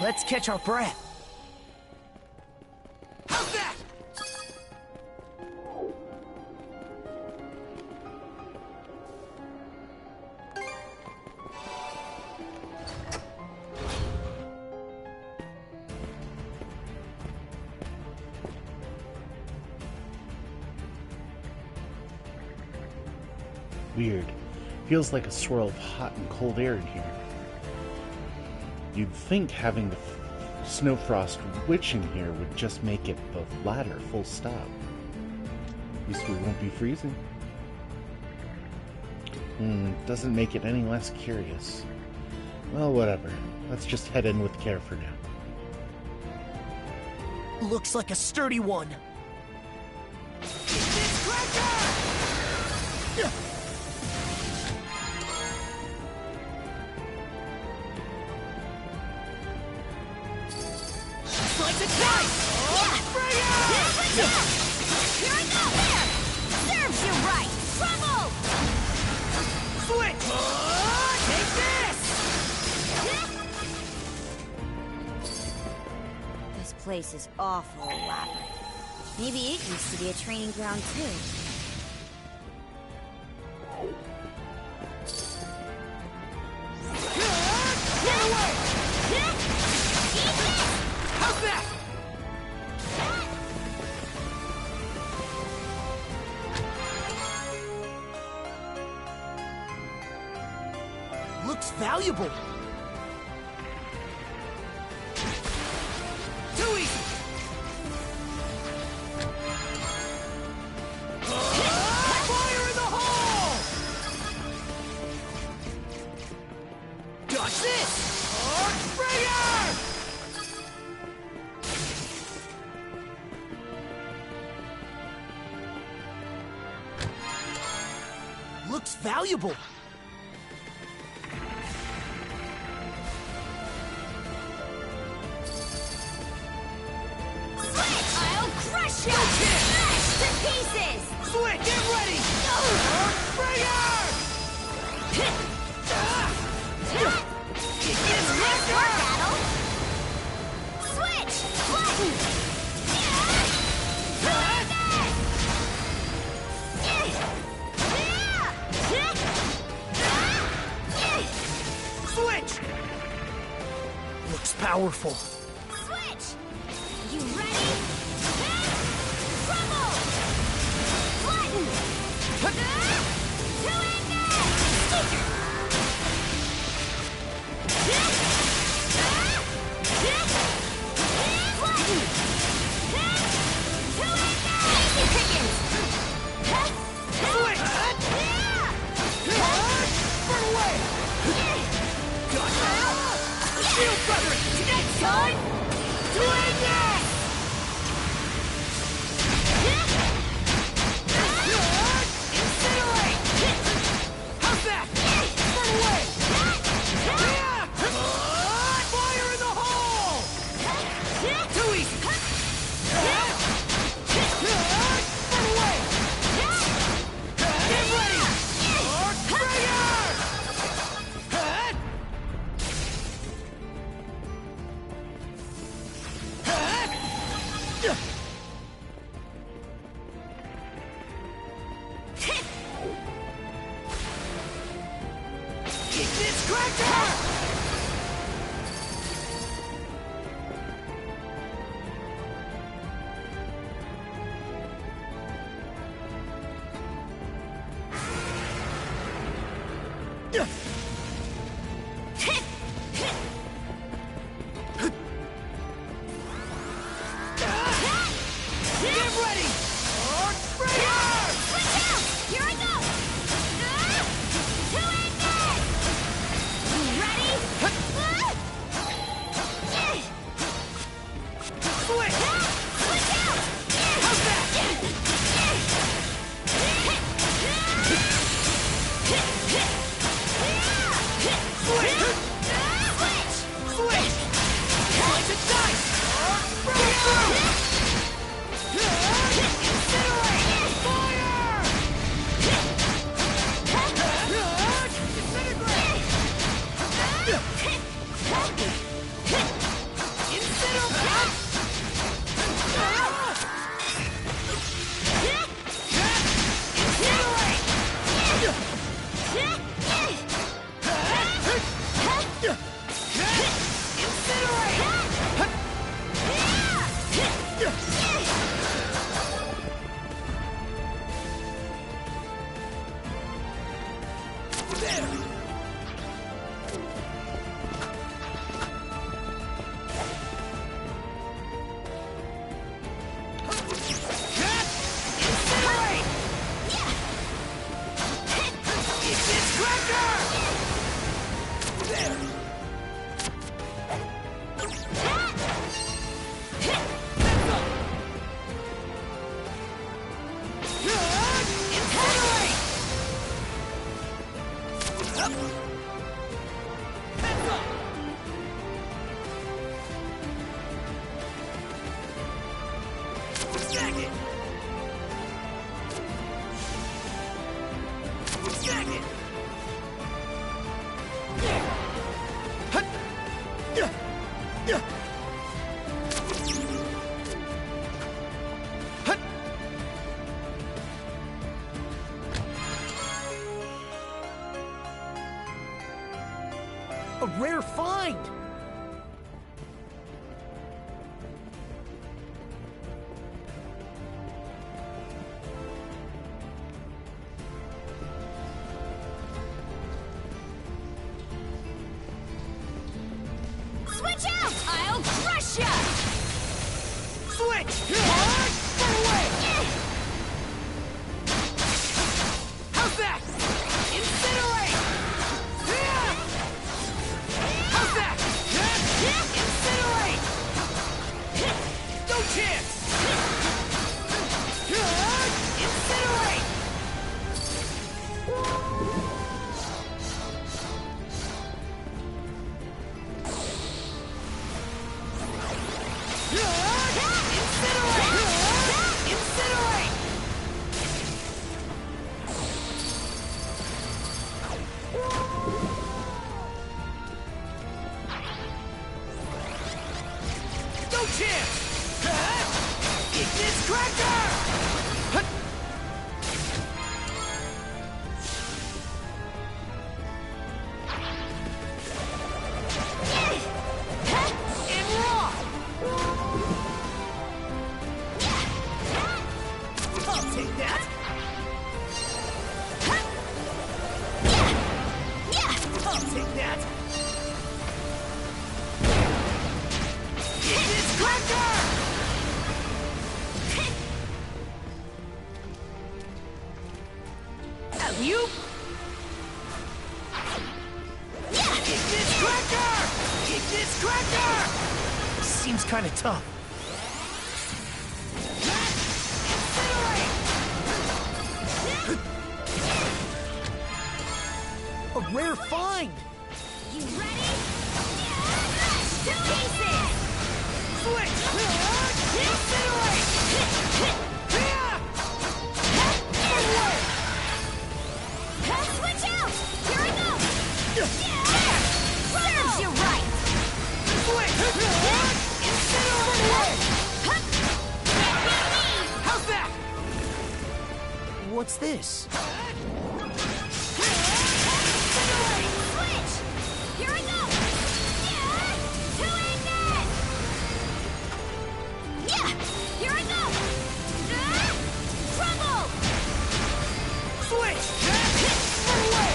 Let's catch our breath. How's that? Weird. Feels like a swirl of hot and cold air in here. You'd think having the Snowfrost Witch in here would just make it the latter, full stop. At least we won't be freezing. Doesn't make it any less curious. Well, whatever. Let's just head in with care for now. Looks like a sturdy one. Like the kite! Bring it! Here I go! There! Serves you right! Trouble! Switch! Take this! This place is awful elaborate. Maybe it used to be a training ground too. Get away! How's that? Looks valuable. Too easy! Fire in the hole! Dodge this! Springer! Looks valuable. I'll crush you! Smash to pieces! Switch! Get ready! Springer! It's less work, Battle! Switch! Button! Switch! Looks powerful. Switch! You ready? Crumble! Button! To Shield Brother! Next time! To Ignis! Incinerate! How's that? Burn away! A rare find! Switch out! I'll crush ya! Switch! Get away! How's that? Incinerate! How's that? Incinerate! No chance! Incinerate! Incinerate! No chance! Ignis Cracker! In raw! I'll take that! I'll take that! Ignis Cracker! Alley-oop! Ignis Cracker! Ignis Cracker! Seems kinda tough. A rare find! You ready? Two pieces! Switch! Incinerate! Switch out! Here I go! Serves you right! Switch! Incinerate! How's that? What's this? Switch! Here I go! Two Ignis! Here I go! Trouble! Switch! Away!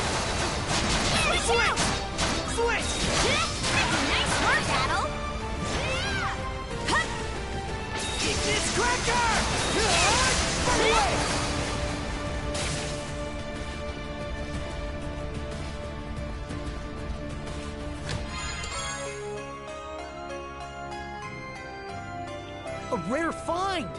Switch! Switch! Nice work, Adel! Ignis Cracker! Away! A rare find!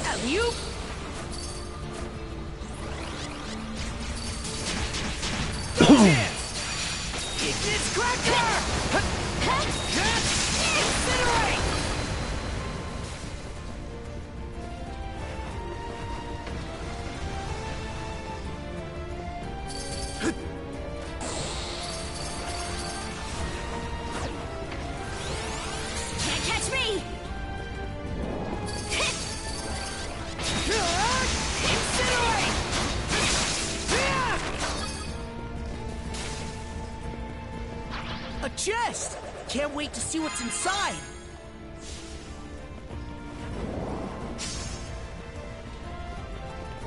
Alley-oop! Ignis Cracker! Incinerate! Can't catch me! can't wait to see what's inside.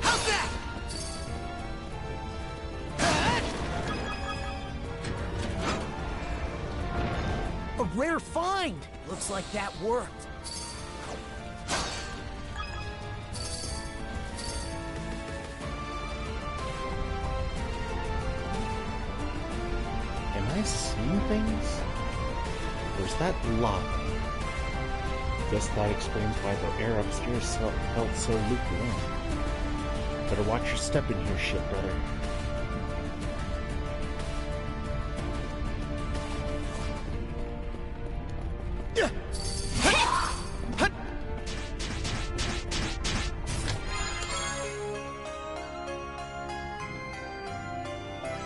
How's that? A rare find! Looks like that worked. Am I seeing things? Or is that lava? Guess that explains why the air upstairs felt so lukewarm. Better watch your step in here, shipbrother.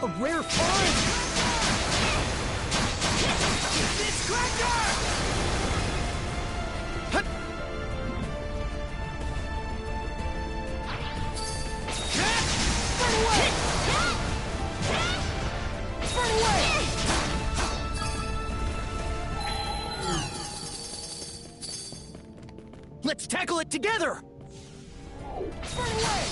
A rare find! It's Cracker! Burn away! Burn away! Let's tackle it together! Burn away!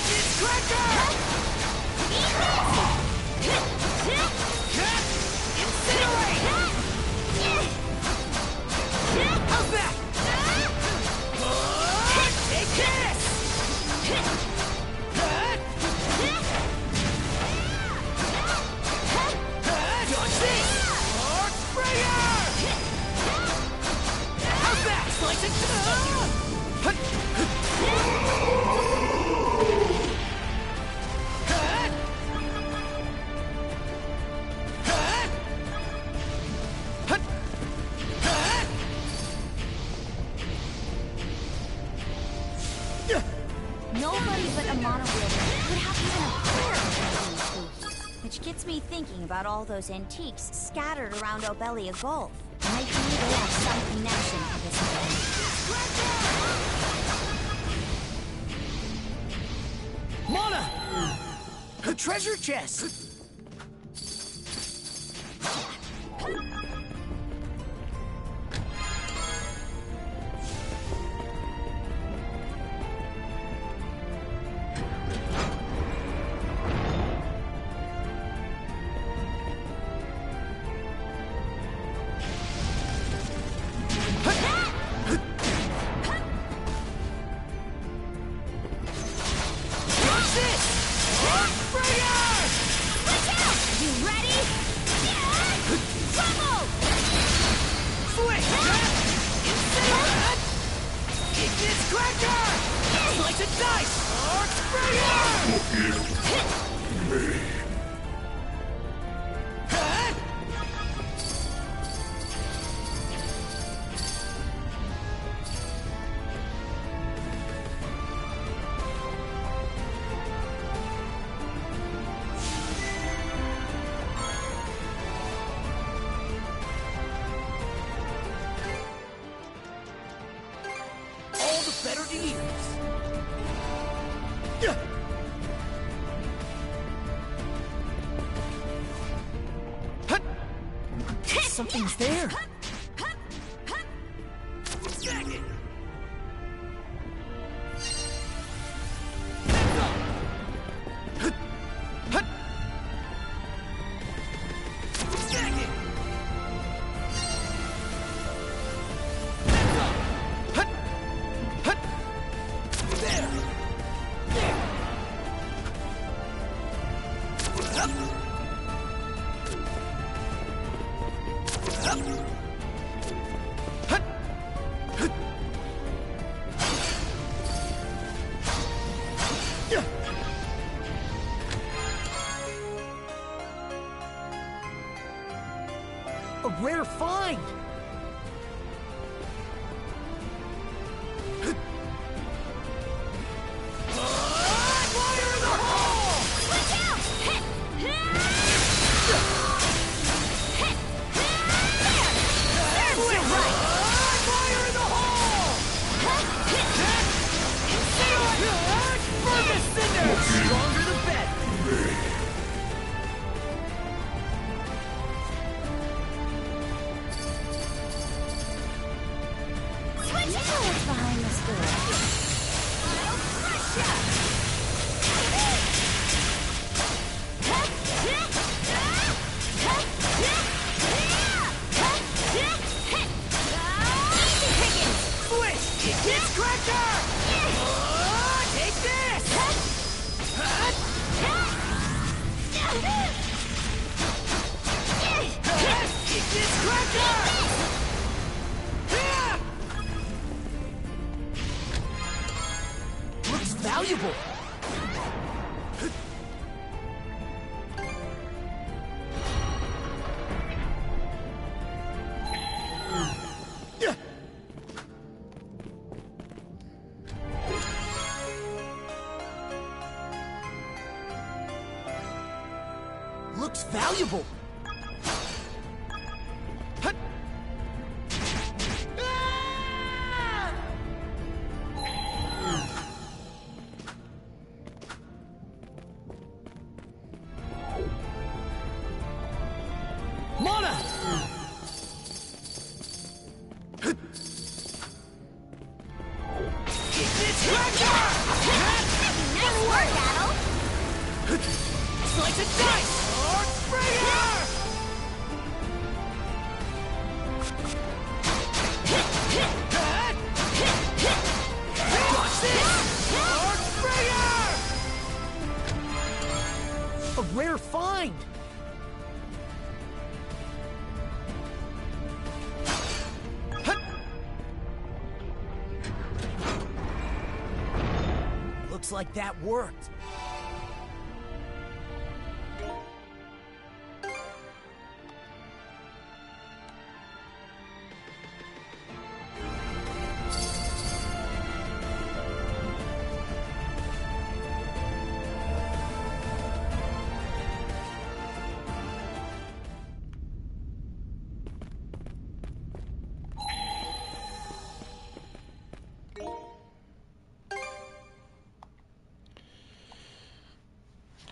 It's Cracker! Incinerate! How's that? Take this! Dodge this! Arc Sprayer! How's that? Slice it! Nobody but a monowielder would have even a prayer for being spooky. Which gets me thinking about all those antiques scattered around Obelia Gold. Maybe they have some connection to this event. Mona! A treasure chest! All the better to use. Something's there. A rare find! Fire in the hole! Watch out! Serves you right! Fire in the hole! Burn the cinder! Stronger the Looks valuable. Looks valuable. Mana! Nice work, Adel! Slice and dice! Springer! Watch this! Springer! A rare find. Looks like that worked.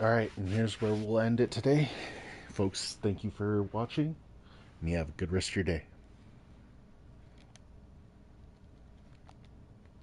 Alright, and here's where we'll end it today. Folks, thank you for watching, and you have a good rest of your day.